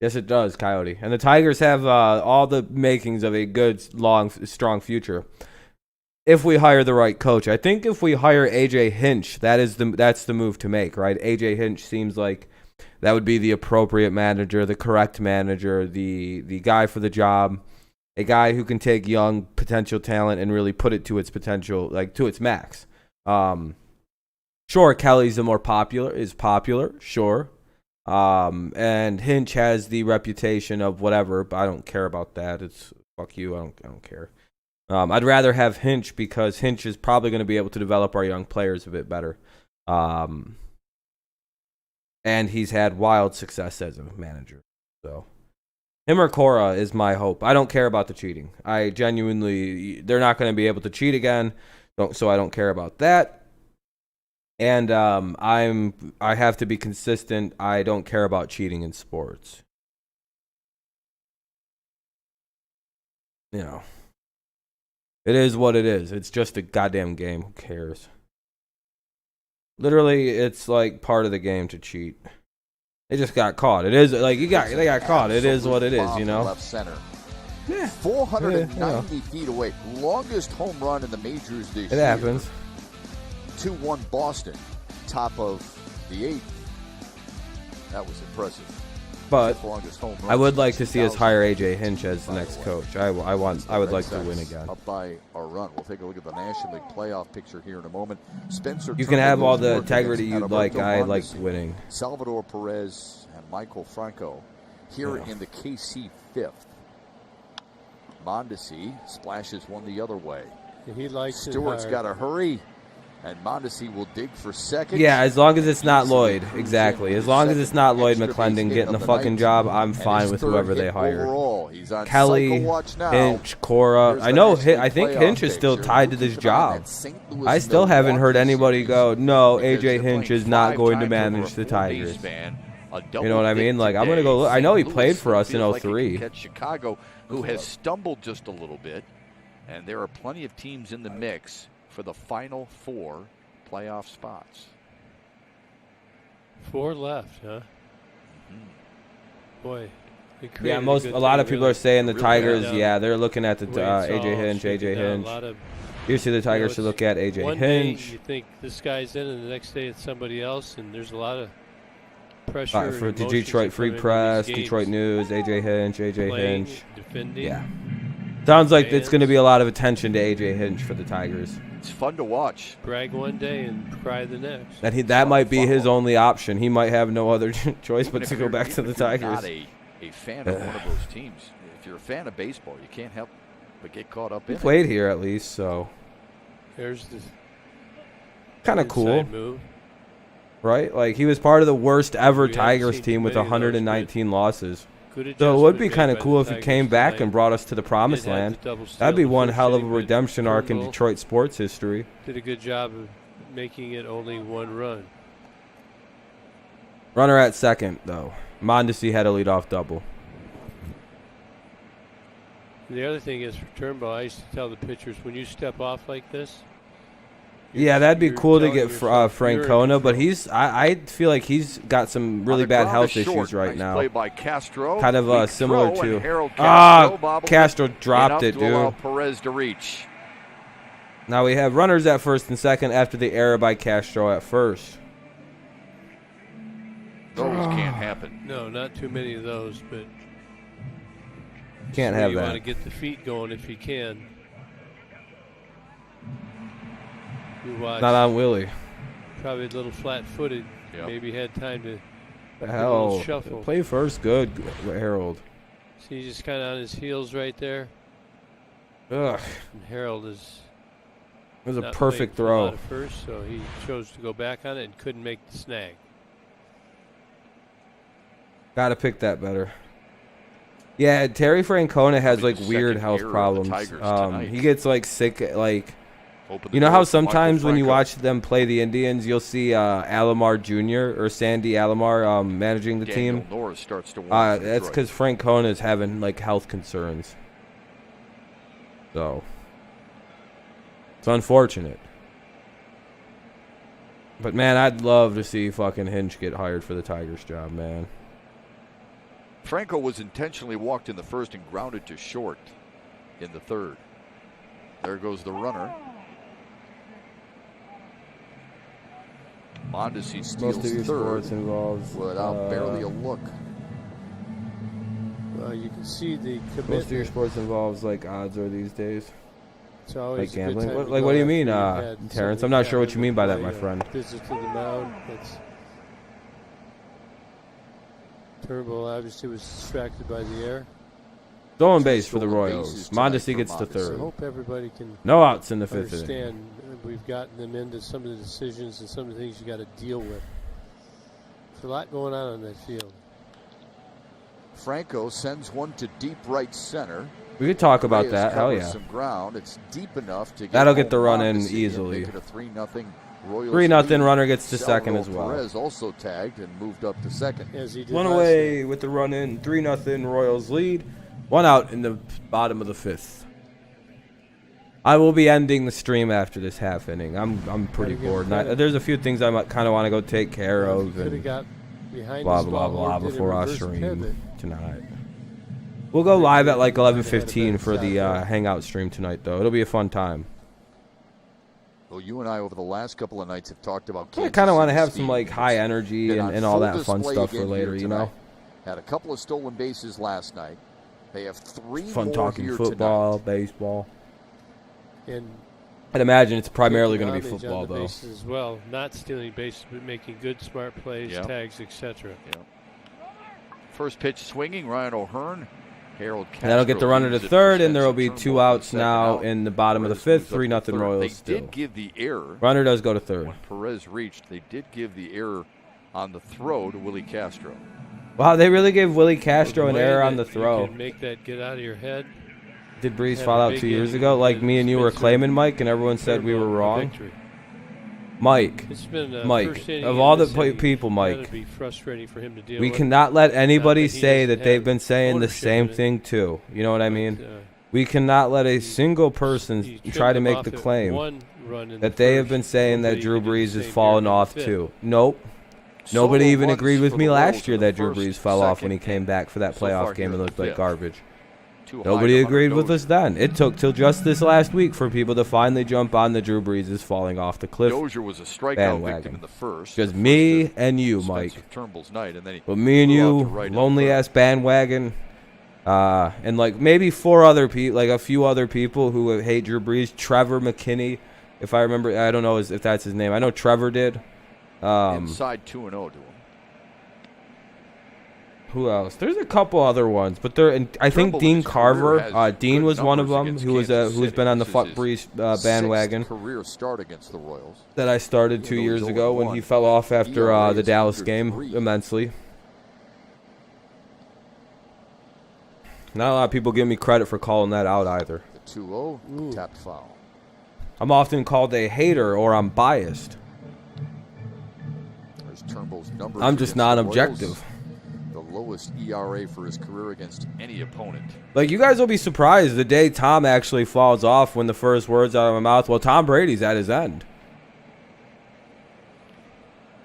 [SPEAKER 1] Yes, it does, Coyote. And the Tigers have all the makings of a good, long, strong future. If we hire the right coach. I think if we hire A.J. Hinch, that's the move to make, right? A.J. Hinch seems like that would be the appropriate manager, the correct manager, the guy for the job. A guy who can take young potential talent and really put it to its potential, like to its max. Sure, Kelly's popular, sure. And Hinch has the reputation of whatever, but I don't care about that. It's fuck you. I don't care. I'd rather have Hinch because Hinch is probably going to be able to develop our young players a bit better. And he's had wild success as a manager. So Him or Cora is my hope. I don't care about the cheating. I genuinely, they're not going to be able to cheat again, so I don't care about that. And I have to be consistent. I don't care about cheating in sports. You know, it is what it is. It's just a goddamn game. Who cares? Literally, it's like part of the game to cheat. They just got caught. It is like they got caught. It is what it is, you know.
[SPEAKER 2] Left center.
[SPEAKER 1] Yeah.
[SPEAKER 2] 490 feet away. Longest home run in the majors this year.
[SPEAKER 1] It happens.
[SPEAKER 2] 2-1 Boston. Top of the 8th. That was impressive.
[SPEAKER 1] But
[SPEAKER 2] Longest home run
[SPEAKER 1] I would like to see us
[SPEAKER 2] 2000.
[SPEAKER 1] hire AJ Hinch as the next coach. I would like to win again.
[SPEAKER 2] Up by a run. We'll take a look at the National League playoff picture here in a moment. Spencer,
[SPEAKER 1] You can have all the
[SPEAKER 2] Turnbull
[SPEAKER 1] integrity
[SPEAKER 2] against
[SPEAKER 1] you'd like.
[SPEAKER 2] Alberto
[SPEAKER 1] I like
[SPEAKER 2] Mondesi,
[SPEAKER 1] winning.
[SPEAKER 2] Salvador Perez and Michael Franco here
[SPEAKER 1] Yeah.
[SPEAKER 2] in the KC 5th. Mondesi splashes one the other way.
[SPEAKER 3] He likes
[SPEAKER 2] Stewart's
[SPEAKER 3] it
[SPEAKER 2] got to hurry, and Mondesi will dig for second.
[SPEAKER 1] Yeah, as long as it's not Lloyd. Exactly. As long as it's not Lloyd
[SPEAKER 2] Extra base
[SPEAKER 1] McClendon
[SPEAKER 2] hit
[SPEAKER 1] getting
[SPEAKER 2] of
[SPEAKER 1] the
[SPEAKER 2] the
[SPEAKER 1] fucking
[SPEAKER 2] night.
[SPEAKER 1] job, I'm
[SPEAKER 2] And
[SPEAKER 1] fine
[SPEAKER 2] his
[SPEAKER 1] with
[SPEAKER 2] third
[SPEAKER 1] whoever they
[SPEAKER 2] hit
[SPEAKER 1] hire.
[SPEAKER 2] overall. He's on
[SPEAKER 1] Kelly,
[SPEAKER 2] cycle watch now.
[SPEAKER 1] Hinch, Cora.
[SPEAKER 2] Here's
[SPEAKER 1] I
[SPEAKER 2] the
[SPEAKER 1] know.
[SPEAKER 2] National
[SPEAKER 1] I think
[SPEAKER 2] League
[SPEAKER 1] Hinch
[SPEAKER 2] playoff
[SPEAKER 1] is still
[SPEAKER 2] picture.
[SPEAKER 1] tied to this
[SPEAKER 2] Keep an eye on
[SPEAKER 1] job.
[SPEAKER 2] that St. Louis
[SPEAKER 1] I still haven't heard
[SPEAKER 2] Milwaukee
[SPEAKER 1] anybody
[SPEAKER 2] series
[SPEAKER 1] go, no,
[SPEAKER 2] because
[SPEAKER 1] AJ
[SPEAKER 2] they're
[SPEAKER 1] Hinch
[SPEAKER 2] playing
[SPEAKER 1] is not
[SPEAKER 2] 5
[SPEAKER 1] going to
[SPEAKER 2] times
[SPEAKER 1] manage
[SPEAKER 2] over
[SPEAKER 1] the
[SPEAKER 2] a
[SPEAKER 1] Tigers.
[SPEAKER 2] baseband.
[SPEAKER 1] You know what I mean? Like, I'm going to go look. I know he played for us in 03.
[SPEAKER 5] Catch Chicago, who has stumbled just a little bit, and there are plenty of teams in the mix for the final 4 playoff spots.
[SPEAKER 3] 4 left, huh?
[SPEAKER 1] Yeah,
[SPEAKER 3] Boy. they created
[SPEAKER 1] a lot of
[SPEAKER 3] thing,
[SPEAKER 1] people are saying the
[SPEAKER 3] really
[SPEAKER 1] Tigers.
[SPEAKER 3] got
[SPEAKER 1] Yeah, they're looking at the
[SPEAKER 3] way it's
[SPEAKER 1] AJ
[SPEAKER 3] all
[SPEAKER 1] Hinch.
[SPEAKER 3] shaken
[SPEAKER 1] AJ
[SPEAKER 3] down. A
[SPEAKER 1] Hinch.
[SPEAKER 3] lot of,
[SPEAKER 1] Usually the Tigers should
[SPEAKER 3] it's
[SPEAKER 1] look at AJ
[SPEAKER 3] one day
[SPEAKER 1] Hinch.
[SPEAKER 3] you think this guy's in, and the next day it's somebody else, and there's a lot of pressure.
[SPEAKER 1] For
[SPEAKER 3] and
[SPEAKER 1] the
[SPEAKER 3] emotions
[SPEAKER 1] Detroit
[SPEAKER 3] that
[SPEAKER 1] Free
[SPEAKER 3] come into
[SPEAKER 1] Press,
[SPEAKER 3] these games.
[SPEAKER 1] Detroit News, AJ Hinch, AJ
[SPEAKER 3] Playing,
[SPEAKER 1] Hinch.
[SPEAKER 3] defending.
[SPEAKER 1] Yeah. Sounds like it's
[SPEAKER 3] fans.
[SPEAKER 1] going to be a lot of attention to AJ Hinch for the Tigers.
[SPEAKER 5] It's fun to watch.
[SPEAKER 3] Brag one day and cry the next.
[SPEAKER 1] That might be his only option. He might have no other choice but
[SPEAKER 5] Even
[SPEAKER 1] to
[SPEAKER 5] if
[SPEAKER 1] go
[SPEAKER 5] you're-
[SPEAKER 1] back to
[SPEAKER 5] even
[SPEAKER 1] the
[SPEAKER 5] if you're
[SPEAKER 1] Tigers.
[SPEAKER 5] Not a fan of one of those teams. If you're a fan of baseball, you can't help but get caught up
[SPEAKER 1] He
[SPEAKER 5] in it.
[SPEAKER 1] played here at least, so
[SPEAKER 3] There's the
[SPEAKER 1] kind of cool,
[SPEAKER 3] inside move.
[SPEAKER 1] right? Like, he was part of the worst ever
[SPEAKER 3] We haven't
[SPEAKER 1] Tigers
[SPEAKER 3] seen
[SPEAKER 1] team with
[SPEAKER 3] too many of those,
[SPEAKER 1] 119 losses.
[SPEAKER 3] Good
[SPEAKER 1] So it
[SPEAKER 3] adjustment
[SPEAKER 1] would be
[SPEAKER 3] made
[SPEAKER 1] kind of
[SPEAKER 3] by
[SPEAKER 1] cool
[SPEAKER 3] the
[SPEAKER 1] if he
[SPEAKER 3] Tigers
[SPEAKER 1] came back
[SPEAKER 3] tonight.
[SPEAKER 1] and brought us to the promised
[SPEAKER 3] Did have
[SPEAKER 1] land.
[SPEAKER 3] the double steal
[SPEAKER 1] That'd be
[SPEAKER 3] in the
[SPEAKER 1] one
[SPEAKER 3] first
[SPEAKER 1] hell of a
[SPEAKER 3] inning, but
[SPEAKER 1] redemption arc in
[SPEAKER 3] Turnbull
[SPEAKER 1] Detroit sports history.
[SPEAKER 3] Did a good job of making it only 1 run.
[SPEAKER 1] Runner at second, though. Mondesi had a leadoff double.
[SPEAKER 3] The other thing is for Turnbull, I used to tell the pitchers, when you step off like this.
[SPEAKER 1] Yeah, that'd be
[SPEAKER 3] you're
[SPEAKER 1] cool to
[SPEAKER 3] telling
[SPEAKER 1] get
[SPEAKER 3] yourself you're in
[SPEAKER 1] Francona, but
[SPEAKER 3] control.
[SPEAKER 1] I feel like he's got some really
[SPEAKER 5] On the
[SPEAKER 1] bad
[SPEAKER 5] ground
[SPEAKER 1] health
[SPEAKER 5] is short.
[SPEAKER 1] issues right
[SPEAKER 5] Nice
[SPEAKER 1] now.
[SPEAKER 5] Play by Castro.
[SPEAKER 1] Kind of
[SPEAKER 5] Weak
[SPEAKER 1] similar
[SPEAKER 5] throw,
[SPEAKER 1] to
[SPEAKER 5] and Harold Castro bobbled
[SPEAKER 1] Castro
[SPEAKER 5] it
[SPEAKER 1] dropped
[SPEAKER 5] enough
[SPEAKER 1] it,
[SPEAKER 5] to allow
[SPEAKER 1] dude.
[SPEAKER 5] Perez to reach.
[SPEAKER 1] Now we have runners at first and second after the error by Castro at first.
[SPEAKER 5] Those can't happen.
[SPEAKER 3] No, not too many of those, but
[SPEAKER 1] Can't
[SPEAKER 3] where
[SPEAKER 1] have
[SPEAKER 3] you want to
[SPEAKER 1] that.
[SPEAKER 3] get the feet going if you can. You watch,
[SPEAKER 1] Not on Willie.
[SPEAKER 3] probably a little flat-footed.
[SPEAKER 5] Yep.
[SPEAKER 3] Maybe had time to
[SPEAKER 1] The
[SPEAKER 3] a little
[SPEAKER 1] hell.
[SPEAKER 3] shuffle.
[SPEAKER 1] Play first, good, Harold.
[SPEAKER 3] see. He's just kind of on his heels right there.
[SPEAKER 1] Ugh,
[SPEAKER 3] And Harold is
[SPEAKER 1] it was a
[SPEAKER 3] not
[SPEAKER 1] perfect
[SPEAKER 3] playing full out
[SPEAKER 1] throw.
[SPEAKER 3] at first, so he chose to go back on it and couldn't make the snag.
[SPEAKER 1] Got to pick that better. Yeah, Terry Francona has
[SPEAKER 5] Probably
[SPEAKER 1] like
[SPEAKER 5] the
[SPEAKER 1] weird
[SPEAKER 5] second
[SPEAKER 1] health
[SPEAKER 5] error of the
[SPEAKER 1] problems.
[SPEAKER 5] Tigers tonight.
[SPEAKER 1] He gets like sick, like.
[SPEAKER 5] Open the
[SPEAKER 1] You know
[SPEAKER 5] door
[SPEAKER 1] how
[SPEAKER 5] for Michael
[SPEAKER 1] sometimes when you
[SPEAKER 5] Franco.
[SPEAKER 1] watch them play the Indians, you'll see Alomar Jr. or Sandy Alomar managing the
[SPEAKER 5] Daniel
[SPEAKER 1] team?
[SPEAKER 5] Norris starts to warm for
[SPEAKER 1] That's
[SPEAKER 5] Detroit.
[SPEAKER 1] because Francona is having like health concerns. So it's unfortunate. But man, I'd love to see fucking Hinch get hired for the Tigers job, man.
[SPEAKER 5] Franco was intentionally walked in the first and grounded to short in the third. There goes the runner. Mondesi steals
[SPEAKER 1] Most of your
[SPEAKER 5] third
[SPEAKER 1] sports involves
[SPEAKER 2] without barely a look.
[SPEAKER 3] You can see the
[SPEAKER 1] most of your
[SPEAKER 3] commitment.
[SPEAKER 1] sports involves like odds are these days.
[SPEAKER 3] It's always
[SPEAKER 1] Like
[SPEAKER 3] a good
[SPEAKER 1] gambling?
[SPEAKER 3] time
[SPEAKER 1] What-
[SPEAKER 3] to
[SPEAKER 1] like,
[SPEAKER 3] go
[SPEAKER 1] what do you
[SPEAKER 3] after
[SPEAKER 1] mean,
[SPEAKER 3] you've had
[SPEAKER 1] Terrence?
[SPEAKER 3] something
[SPEAKER 1] I'm not
[SPEAKER 3] like
[SPEAKER 1] sure what
[SPEAKER 3] that
[SPEAKER 1] you mean by that,
[SPEAKER 3] play,
[SPEAKER 1] my friend.
[SPEAKER 3] Visit to the mound. That's Turnbull obviously was distracted by the air.
[SPEAKER 1] Stolen base for the
[SPEAKER 2] Stolen
[SPEAKER 1] Royals.
[SPEAKER 2] bases tonight
[SPEAKER 1] Mondesi
[SPEAKER 2] for
[SPEAKER 1] gets to
[SPEAKER 2] Mondesi.
[SPEAKER 3] I
[SPEAKER 1] third.
[SPEAKER 3] hope everybody can
[SPEAKER 1] No outs in the fifth inning.
[SPEAKER 3] understand we've gotten them into some of the decisions and some of the things you got to deal with. There's a lot going on that field.
[SPEAKER 2] Franco sends one to deep right center.
[SPEAKER 1] We could talk about
[SPEAKER 2] Reyes
[SPEAKER 1] that. Hell
[SPEAKER 2] covers
[SPEAKER 1] yeah.
[SPEAKER 2] some ground. It's deep enough to get
[SPEAKER 1] That'll get the
[SPEAKER 2] home
[SPEAKER 1] run
[SPEAKER 2] run
[SPEAKER 1] in
[SPEAKER 2] to see him
[SPEAKER 1] easily.
[SPEAKER 2] make it a 3-0 Royals
[SPEAKER 1] 3-0
[SPEAKER 2] lead.
[SPEAKER 1] runner gets to second
[SPEAKER 2] Salvador
[SPEAKER 1] as well.
[SPEAKER 2] Perez also tagged and moved up to second.
[SPEAKER 3] As he did
[SPEAKER 1] One
[SPEAKER 3] last
[SPEAKER 1] away
[SPEAKER 3] night.
[SPEAKER 1] with the run in. 3-0 Royals lead. One out in the bottom of the fifth. I will be ending the stream after this half inning. I'm pretty
[SPEAKER 3] Gotta give
[SPEAKER 1] bored.
[SPEAKER 3] credit.
[SPEAKER 1] There's a few things I might kind of want to go take care of.
[SPEAKER 3] Could have
[SPEAKER 1] And
[SPEAKER 3] got behind
[SPEAKER 1] blah,
[SPEAKER 3] his
[SPEAKER 1] blah,
[SPEAKER 3] ball
[SPEAKER 1] blah,
[SPEAKER 3] or did a
[SPEAKER 1] before I
[SPEAKER 3] reverse
[SPEAKER 1] stream
[SPEAKER 3] pivot.
[SPEAKER 1] tonight. We'll go live at like
[SPEAKER 3] Might have had a
[SPEAKER 1] 11:15
[SPEAKER 3] better
[SPEAKER 1] for the
[SPEAKER 3] shot there.
[SPEAKER 1] hangout stream tonight, though. It'll be a fun time.
[SPEAKER 2] Well, you and I over the last couple of nights have talked about
[SPEAKER 1] I
[SPEAKER 2] Kansas
[SPEAKER 1] kind of want to
[SPEAKER 2] City
[SPEAKER 1] have
[SPEAKER 2] speed.
[SPEAKER 1] some like high energy
[SPEAKER 2] Been
[SPEAKER 1] and,
[SPEAKER 2] on
[SPEAKER 1] and all
[SPEAKER 2] full
[SPEAKER 1] that fun
[SPEAKER 2] display
[SPEAKER 1] stuff for
[SPEAKER 2] again
[SPEAKER 1] later,
[SPEAKER 2] here
[SPEAKER 1] you know?
[SPEAKER 2] tonight. Had a couple of stolen bases last night. They have 3
[SPEAKER 1] Fun
[SPEAKER 2] more
[SPEAKER 1] talking
[SPEAKER 2] here
[SPEAKER 1] football,
[SPEAKER 2] tonight.
[SPEAKER 1] baseball.
[SPEAKER 3] And
[SPEAKER 1] I'd imagine it's primarily going to be
[SPEAKER 3] Homage on
[SPEAKER 1] football,
[SPEAKER 3] the
[SPEAKER 1] though.
[SPEAKER 3] bases as well, not stealing bases, but making good, smart plays,
[SPEAKER 5] Yeah.
[SPEAKER 3] tags, etc.
[SPEAKER 5] First pitch swinging, Ryan O'Hearn. Harold Castro
[SPEAKER 1] And that'll get the runner to
[SPEAKER 5] leads it
[SPEAKER 1] third,
[SPEAKER 5] for
[SPEAKER 1] and there will be
[SPEAKER 5] Spencer
[SPEAKER 1] 2
[SPEAKER 5] Turnbull for
[SPEAKER 1] outs
[SPEAKER 5] second
[SPEAKER 1] now
[SPEAKER 5] out.
[SPEAKER 1] in the bottom of the
[SPEAKER 5] Perez
[SPEAKER 1] fifth.
[SPEAKER 5] moves up to
[SPEAKER 1] 3-0
[SPEAKER 5] third.
[SPEAKER 1] Royals
[SPEAKER 5] They
[SPEAKER 1] still.
[SPEAKER 5] did give the error
[SPEAKER 1] Runner does go to third.
[SPEAKER 5] when Perez reached. They did give the error on the throw to Willie Castro.
[SPEAKER 1] Wow, they really gave Willie Castro an
[SPEAKER 3] way
[SPEAKER 1] error on
[SPEAKER 3] that
[SPEAKER 1] the throw.
[SPEAKER 3] You can make that get out of your head.
[SPEAKER 1] Did Breeze
[SPEAKER 3] have
[SPEAKER 1] fall
[SPEAKER 3] a
[SPEAKER 1] out
[SPEAKER 3] big
[SPEAKER 1] 2 years
[SPEAKER 3] inning
[SPEAKER 1] ago? Like
[SPEAKER 3] with
[SPEAKER 1] me and you were
[SPEAKER 3] Spencer
[SPEAKER 1] claiming, Mike, and everyone said we were
[SPEAKER 3] Turnbull for
[SPEAKER 1] wrong?
[SPEAKER 3] victory.
[SPEAKER 1] Mike,
[SPEAKER 3] It's been a
[SPEAKER 1] Mike,
[SPEAKER 3] first inning
[SPEAKER 1] of
[SPEAKER 3] in
[SPEAKER 1] all the
[SPEAKER 3] this inning.
[SPEAKER 1] people, Mike,
[SPEAKER 3] That'd be frustrating for him to deal
[SPEAKER 1] we
[SPEAKER 3] with.
[SPEAKER 1] cannot let anybody
[SPEAKER 3] Not that he
[SPEAKER 1] say
[SPEAKER 3] doesn't
[SPEAKER 1] that they've
[SPEAKER 3] have
[SPEAKER 1] been saying the
[SPEAKER 3] ownership
[SPEAKER 1] same
[SPEAKER 3] in it.
[SPEAKER 1] thing too. You know what I mean?
[SPEAKER 3] But,
[SPEAKER 1] We cannot let a single person
[SPEAKER 3] he
[SPEAKER 1] try to
[SPEAKER 3] trimmed
[SPEAKER 1] make
[SPEAKER 3] them
[SPEAKER 1] the
[SPEAKER 3] off at
[SPEAKER 1] claim
[SPEAKER 3] one run in
[SPEAKER 1] that
[SPEAKER 3] the
[SPEAKER 1] they have
[SPEAKER 3] first.
[SPEAKER 1] been saying that
[SPEAKER 3] Nobody
[SPEAKER 1] Drew
[SPEAKER 3] could do the
[SPEAKER 1] Brees has
[SPEAKER 3] same
[SPEAKER 1] fallen
[SPEAKER 3] here in the
[SPEAKER 1] off
[SPEAKER 3] fifth.
[SPEAKER 1] too. Nope. Nobody
[SPEAKER 5] Solo
[SPEAKER 1] even
[SPEAKER 5] runs
[SPEAKER 1] agreed with
[SPEAKER 5] for
[SPEAKER 1] me
[SPEAKER 5] the
[SPEAKER 1] last
[SPEAKER 5] Royals
[SPEAKER 1] year
[SPEAKER 5] in the
[SPEAKER 1] that Drew
[SPEAKER 5] first,
[SPEAKER 1] Brees fell off when he
[SPEAKER 5] second,
[SPEAKER 1] came back for that
[SPEAKER 5] so
[SPEAKER 1] playoff
[SPEAKER 5] far
[SPEAKER 1] game
[SPEAKER 5] here
[SPEAKER 1] and
[SPEAKER 5] in the
[SPEAKER 1] looked like
[SPEAKER 5] fifth.
[SPEAKER 1] garbage.
[SPEAKER 5] Too high
[SPEAKER 1] Nobody
[SPEAKER 5] to
[SPEAKER 1] agreed
[SPEAKER 5] Hunter
[SPEAKER 1] with us
[SPEAKER 5] Dozier.
[SPEAKER 1] then. It took till just this last week for people to finally jump on the Drew Brees is falling off the cliff.
[SPEAKER 5] Dozier was a strikeout
[SPEAKER 1] bandwagon.
[SPEAKER 5] victim in the first.
[SPEAKER 1] Just
[SPEAKER 5] The
[SPEAKER 1] me
[SPEAKER 5] first to
[SPEAKER 1] and you,
[SPEAKER 5] Spencer
[SPEAKER 1] Mike.
[SPEAKER 5] Turnbull's night, and then he
[SPEAKER 1] But me and
[SPEAKER 5] flew out
[SPEAKER 1] you,
[SPEAKER 5] to right in the
[SPEAKER 1] lonely
[SPEAKER 5] third.
[SPEAKER 1] ass bandwagon, and like maybe 4 other people, like a few other people who hate Drew Brees. Trevor McKinney, if I remember, I don't know if that's his name. I know Trevor did.
[SPEAKER 5] Inside 2-0 to him.
[SPEAKER 1] Who else? There's a couple other ones, but I think
[SPEAKER 5] Turnbull in
[SPEAKER 1] Dean
[SPEAKER 5] his
[SPEAKER 1] Carver.
[SPEAKER 5] career has
[SPEAKER 1] Dean
[SPEAKER 5] good
[SPEAKER 1] was one of
[SPEAKER 5] numbers
[SPEAKER 1] them
[SPEAKER 5] against
[SPEAKER 1] who was
[SPEAKER 5] Kansas
[SPEAKER 1] who's
[SPEAKER 5] City.
[SPEAKER 1] been on the
[SPEAKER 5] This
[SPEAKER 1] fuck
[SPEAKER 5] is
[SPEAKER 1] Brees bandwagon
[SPEAKER 2] Sixth career start against the Royals.
[SPEAKER 1] that I started 2
[SPEAKER 2] Even though
[SPEAKER 1] years
[SPEAKER 2] he's
[SPEAKER 1] ago when
[SPEAKER 2] 0-1,
[SPEAKER 1] he fell off after
[SPEAKER 2] ERA
[SPEAKER 1] the
[SPEAKER 2] is
[SPEAKER 1] Dallas
[SPEAKER 2] under
[SPEAKER 1] game
[SPEAKER 2] 3.
[SPEAKER 1] immensely. Not a lot of people give me credit for calling that out either.
[SPEAKER 2] The 2-0 tapped foul.
[SPEAKER 1] I'm often called a hater or I'm biased.
[SPEAKER 2] There's Turnbull's numbers.
[SPEAKER 1] I'm just
[SPEAKER 2] against
[SPEAKER 1] not
[SPEAKER 2] the
[SPEAKER 1] objective.
[SPEAKER 2] Royals. The lowest ERA for his career against
[SPEAKER 5] Any opponent.
[SPEAKER 1] Like, you guys will be surprised the day Tom actually falls off when the first words out of my mouth, well, Tom Brady's at his end.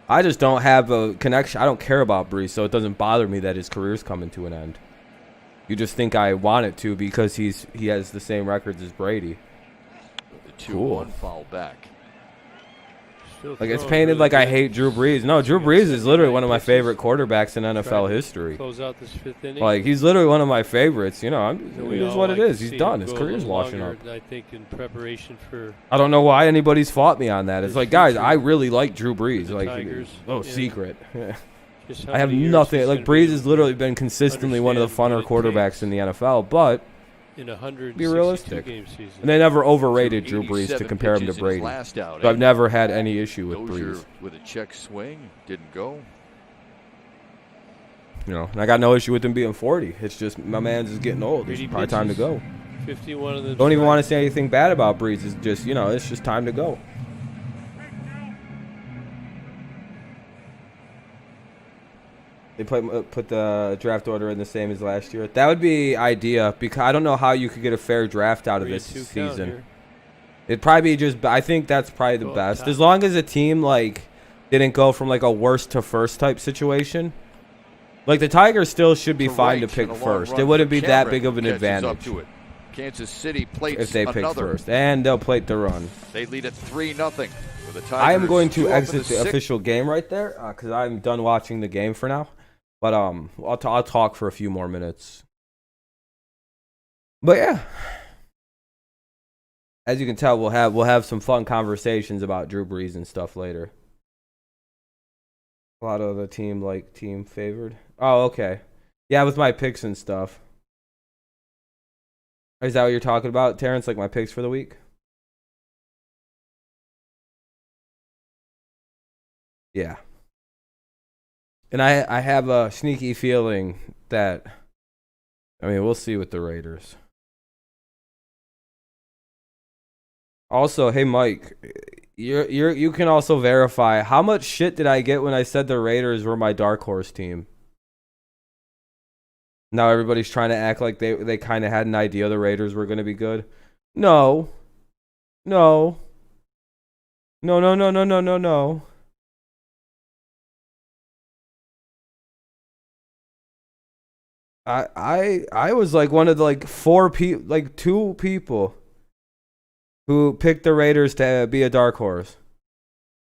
[SPEAKER 1] I just don't have a connection. I don't care about Brees, so it doesn't bother me that his career's coming to an end. You just think I want it to because he has the same records as Brady.
[SPEAKER 5] The 2-1
[SPEAKER 1] Cool.
[SPEAKER 5] foul back.
[SPEAKER 3] Still
[SPEAKER 1] Like, it's
[SPEAKER 3] throwing
[SPEAKER 1] painted
[SPEAKER 3] really
[SPEAKER 1] like I
[SPEAKER 3] good.
[SPEAKER 1] hate Drew Brees. No, Drew Brees is literally one of my favorite quarterbacks in NFL
[SPEAKER 3] Trying to
[SPEAKER 1] history.
[SPEAKER 3] Close out this fifth inning.
[SPEAKER 1] Like, he's literally one of my favorites. You know,
[SPEAKER 3] So
[SPEAKER 1] it
[SPEAKER 3] we
[SPEAKER 1] is
[SPEAKER 3] all
[SPEAKER 1] what it
[SPEAKER 3] like
[SPEAKER 1] is.
[SPEAKER 3] to
[SPEAKER 1] He's
[SPEAKER 3] see
[SPEAKER 1] done.
[SPEAKER 3] him
[SPEAKER 1] His
[SPEAKER 3] go a
[SPEAKER 1] career's
[SPEAKER 3] little
[SPEAKER 1] washing
[SPEAKER 3] longer,
[SPEAKER 1] up.
[SPEAKER 3] I think in preparation for
[SPEAKER 1] I don't know why anybody's fought me on that. It's
[SPEAKER 3] His
[SPEAKER 1] like, guys,
[SPEAKER 3] future
[SPEAKER 1] I really like Drew Brees.
[SPEAKER 3] the
[SPEAKER 1] like,
[SPEAKER 3] Tigers,
[SPEAKER 1] oh,
[SPEAKER 3] yeah.
[SPEAKER 1] secret.
[SPEAKER 3] just how
[SPEAKER 1] I have
[SPEAKER 3] many years
[SPEAKER 1] nothing.
[SPEAKER 3] he's
[SPEAKER 1] Like,
[SPEAKER 3] gonna
[SPEAKER 1] Brees
[SPEAKER 3] be
[SPEAKER 1] has literally been consistently one of the funner
[SPEAKER 3] understand what it
[SPEAKER 1] quarterbacks
[SPEAKER 3] takes.
[SPEAKER 1] in the NFL, but
[SPEAKER 3] in a 162
[SPEAKER 1] be realistic.
[SPEAKER 3] game season.
[SPEAKER 1] and they never overrated Drew Brees to
[SPEAKER 5] 87
[SPEAKER 1] compare him to
[SPEAKER 5] pitches in his
[SPEAKER 1] Brady.
[SPEAKER 5] last outing.
[SPEAKER 1] So I've never had any issue with
[SPEAKER 5] Dozier
[SPEAKER 1] Brees.
[SPEAKER 5] with a check swing, didn't go.
[SPEAKER 1] You know, and I got no issue with him being 40. It's just my man's is getting old. It's
[SPEAKER 3] 80
[SPEAKER 1] probably time to
[SPEAKER 3] pitches.
[SPEAKER 1] go.
[SPEAKER 3] 51 of them.
[SPEAKER 1] Don't even
[SPEAKER 3] strikes.
[SPEAKER 1] want to say anything bad about Brees. It's just, you know, it's just time to go. They put the draft order in the same as last year. That would be idea because I don't know how you could get a fair draft out of this
[SPEAKER 3] 3-2 count
[SPEAKER 1] season.
[SPEAKER 3] here.
[SPEAKER 1] It'd probably be just. I think that's probably the
[SPEAKER 3] Go up
[SPEAKER 1] best.
[SPEAKER 3] top.
[SPEAKER 1] As long as a team like didn't go from like a worst to first type situation. Like the Tigers still should be fine to
[SPEAKER 5] right,
[SPEAKER 1] pick
[SPEAKER 5] and a long
[SPEAKER 1] first.
[SPEAKER 5] run
[SPEAKER 1] It wouldn't
[SPEAKER 5] for
[SPEAKER 1] be that
[SPEAKER 5] Cameron,
[SPEAKER 1] big of an
[SPEAKER 5] who catches up
[SPEAKER 1] advantage
[SPEAKER 5] to it. Kansas City plates
[SPEAKER 1] if they pick
[SPEAKER 5] another.
[SPEAKER 1] first, and they'll plate the run.
[SPEAKER 5] They lead at 3-0 for the Tigers.
[SPEAKER 1] I am going to
[SPEAKER 5] 2 up in
[SPEAKER 1] exit the
[SPEAKER 5] sixth.
[SPEAKER 1] official game right there because I'm done watching the game for now. But I'll talk for a few more minutes. But yeah, as you can tell, we'll have some fun conversations about Drew Brees and stuff later. A lot of the team favored. Oh, okay. Yeah, with my picks and stuff. Is that what you're talking about, Terrence? Like my picks for the week? Yeah. And I have a sneaky feeling that I mean, we'll see with the Raiders. Also, hey Mike, you can also verify how much shit did I get when I said the Raiders were my dark horse team? Now everybody's trying to act like they kind of had an idea the Raiders were going to be good. No. No. No, no, no, no, no, no, no. I was like one of the like two people who picked the Raiders to be a dark horse.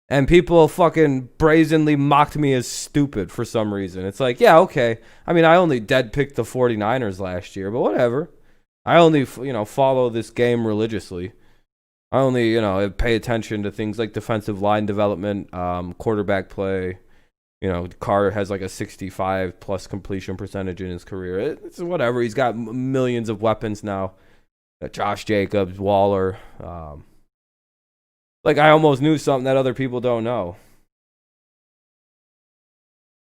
[SPEAKER 1] And people fucking brazenly mocked me as stupid for some reason. It's like, yeah, okay. I mean, I only dead picked the 49ers last year, but whatever. I only, follow this game religiously. I only, pay attention to things like defensive line development, quarterback play. Carr has like a 65 plus completion percentage in his career. It's whatever. He's got millions of weapons now. Josh Jacobs, Waller. Like I almost knew something that other people don't know.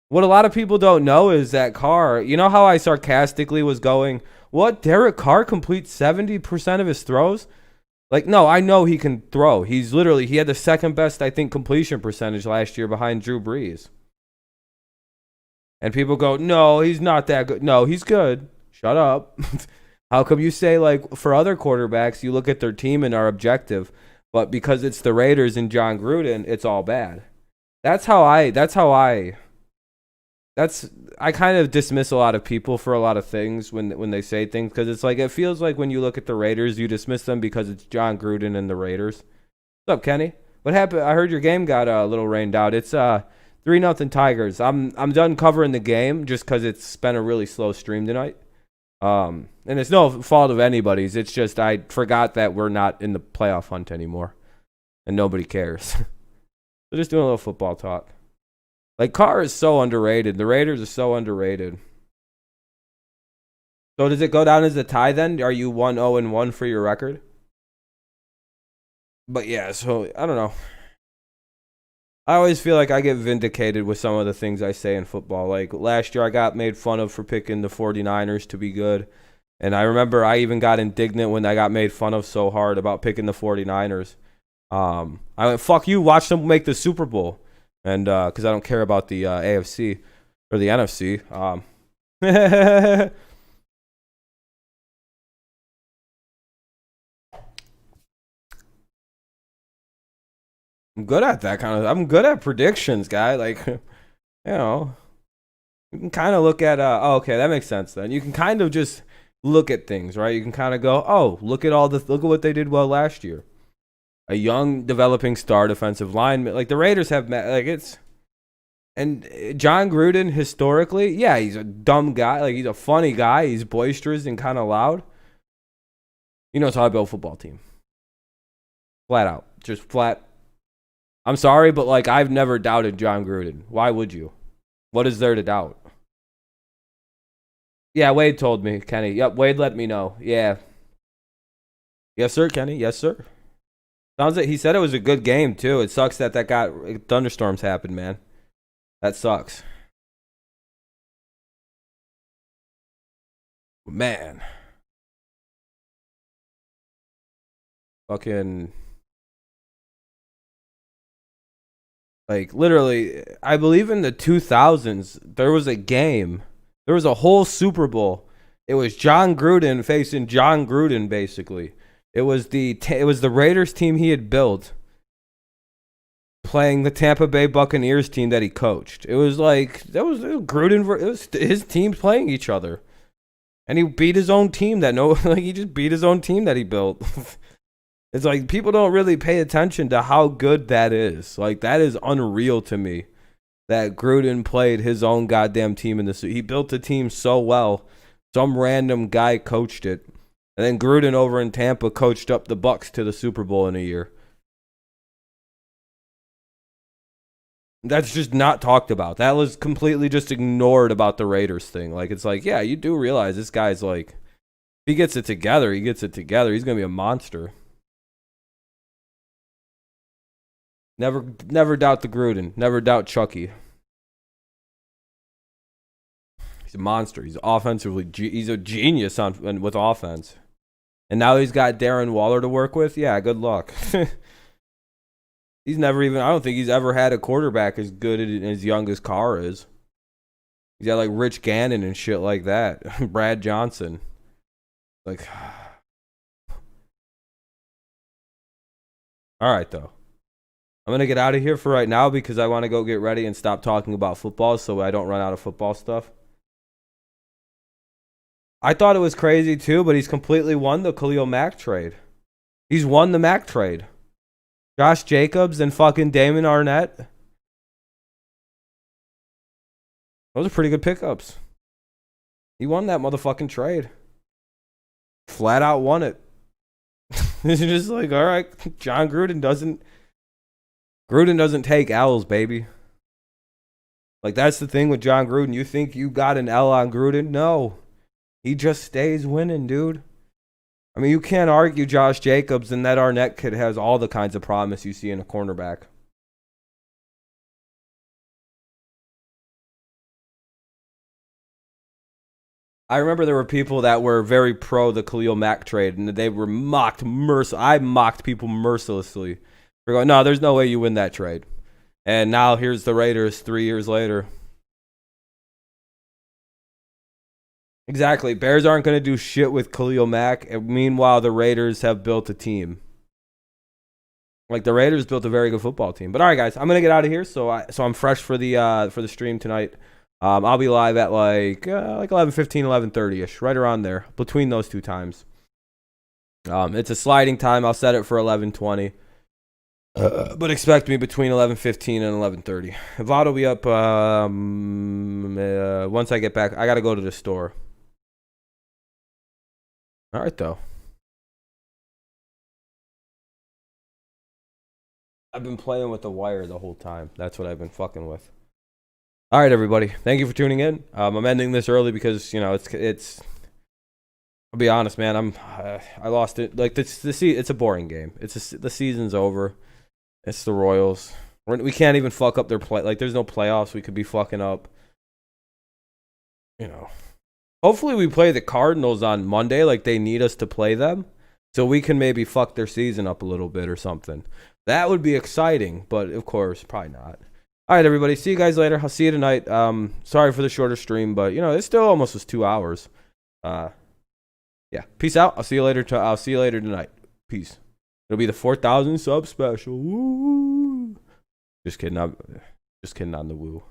[SPEAKER 1] What a lot of people don't know is that Carr, you know how I sarcastically was going, what? Derek Carr completes 70% of his throws? Like, no, I know he can throw. He had the second best, I think, completion percentage last year behind Drew Brees. And people go, no, he's not that good. No, he's good. Shut up. How come you say, like, for other quarterbacks, you look at their team and are objective, but because it's the Raiders and John Gruden, it's all bad. I kind of dismiss a lot of people for a lot of things when they say things, because it's like, it feels like when you look at the Raiders, you dismiss them because it's John Gruden and the Raiders. What's up, Kenny? What happened? I heard your game got a little rained out. It's 3-0 Tigers. I'm done covering the game just because it's been a really slow stream tonight. And it's no fault of anybody's. It's just I forgot that we're not in the playoff hunt anymore, and nobody cares. So just doing a little football talk. Like, Carr is so underrated. The Raiders are so underrated. So does it go down as a tie then? Are you 1-0-1 for your record? But yeah, so I don't know. I always feel like I get vindicated with some of the things I say in football. Like last year I got made fun of for picking the 49ers to be good. And I remember I even got indignant when I got made fun of so hard about picking the 49ers. I went, fuck you, watch them make the Super Bowl. And because I don't care about the AFC or the NFC. I'm good at that kind of. I'm good at predictions, guy. Like, you can kind of look at. Oh, okay, that makes sense. Then you can kind of just look at things, right? You can kind of go, oh, look at what they did well last year. A young, developing star defensive lineman. Like the Raiders have, like it's. And John Gruden, historically, yeah, he's a dumb guy. Like, he's a funny guy. He's boisterous and kind of loud. He knows how to build a football team. Flat out. Just flat. I'm sorry, but, like, I've never doubted John Gruden. Why would you? What is there to doubt? Yeah, Wade told me, Kenny. Yep, Wade let me know. Yeah. Yes, sir, Kenny. Yes, sir. Sounds like he said it was a good game, too. It sucks that thunderstorms happened, man. That sucks. Man. Fucking. Like, literally, I believe in the 2000s, there was a game. There was a whole Super Bowl. It was John Gruden facing John Gruden, basically. It was the Raiders team he had built playing the Tampa Bay Buccaneers team that he coached. It was like, it was Gruden, it was his teams playing each other. And he beat his own team he just beat his own team that he built. It's like, people don't really pay attention to how good that is. Like, that is unreal to me that Gruden played his own goddamn team in he built a team so well. Some random guy coached it. And then Gruden over in Tampa coached up the Bucs to the Super Bowl in a year. That's just not talked about. That was completely just ignored about the Raiders thing. Like, it's like, yeah, you do realize this guy's like, if he gets it together, He's going to be a monster. Never doubt the Gruden. Never doubt Chucky. a monster. He's offensively, he's a genius with offense. And now he's got Darren Waller to work with. Yeah, good luck. He's never even, I don't think he's ever had a quarterback as good as young as Carr is. He's got like Rich Gannon and shit like that. Brad Johnson. Like, all right, though. I'm going to get out of here for right now because I want to go get ready and stop talking about football so I don't run out of football stuff. I thought it was crazy too, but he's completely won the Khalil Mack trade. He's won the Mack trade. Josh Jacobs and fucking Damon Arnett. Those are pretty good pickups. He won that motherfucking trade. Flat out won it. It's just like, all right, John Gruden doesn't take L's, baby. Like, that's the thing with John Gruden. You think you got an L on Gruden? No. He just stays winning, dude. I mean, you can't argue Josh Jacobs, and that Arnett kid has all the kinds of promise you see in a cornerback. I remember there were people that were very pro the Khalil Mack trade, and they were mocked I mocked people mercilessly. We're going, no, there's no way you win that trade. And now here's the Raiders 3 years later. Exactly. Bears aren't going to do shit with Khalil Mack. And meanwhile, the Raiders have built a team. Like, the Raiders built a very good football team. But all right, guys, I'm going to get out of here. So I'm fresh for the stream tonight. I'll be live at like 11:15, 11:30ish, right around there, between those two times. It's a sliding time. I'll set it for 11:20. But expect me between 11:15 and 11:30. VOD will be up once I get back. I got to go to the store. All right, though. I've been playing with the wire the whole time. That's what I've been fucking with. All right, everybody. Thank you for tuning in. I'm ending this early because, you know, it's. I'll be honest, man. I lost it. Like, it's a boring game. The season's over. It's the Royals. We can't even fuck up their play. Like, there's no playoffs we could be fucking up. You know. Hopefully we play the Cardinals on Monday, like they need us to play them, so we can maybe fuck their season up a little bit or something. That would be exciting, but of course, probably not. All right, everybody. See you guys later. I'll see you tonight. Sorry for the shorter stream, but, you know, it still almost was 2 hours. Yeah. Peace out. I'll see you later tonight. Peace. It'll be the 4,000 sub special. Woo! Just kidding. Just kidding on the woo.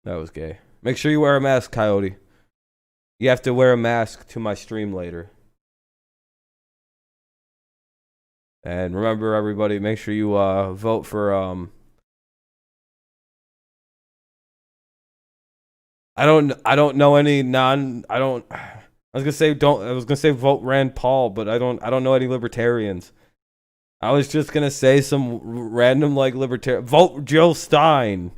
[SPEAKER 1] That was gay. Make sure you wear a mask, Coyote. You have to wear a mask to my stream later. And remember, everybody, make sure you vote for I don't know any I was gonna say vote Rand Paul, but I don't know any libertarians. I was just gonna say some random like libertarian. Vote Jill Stein.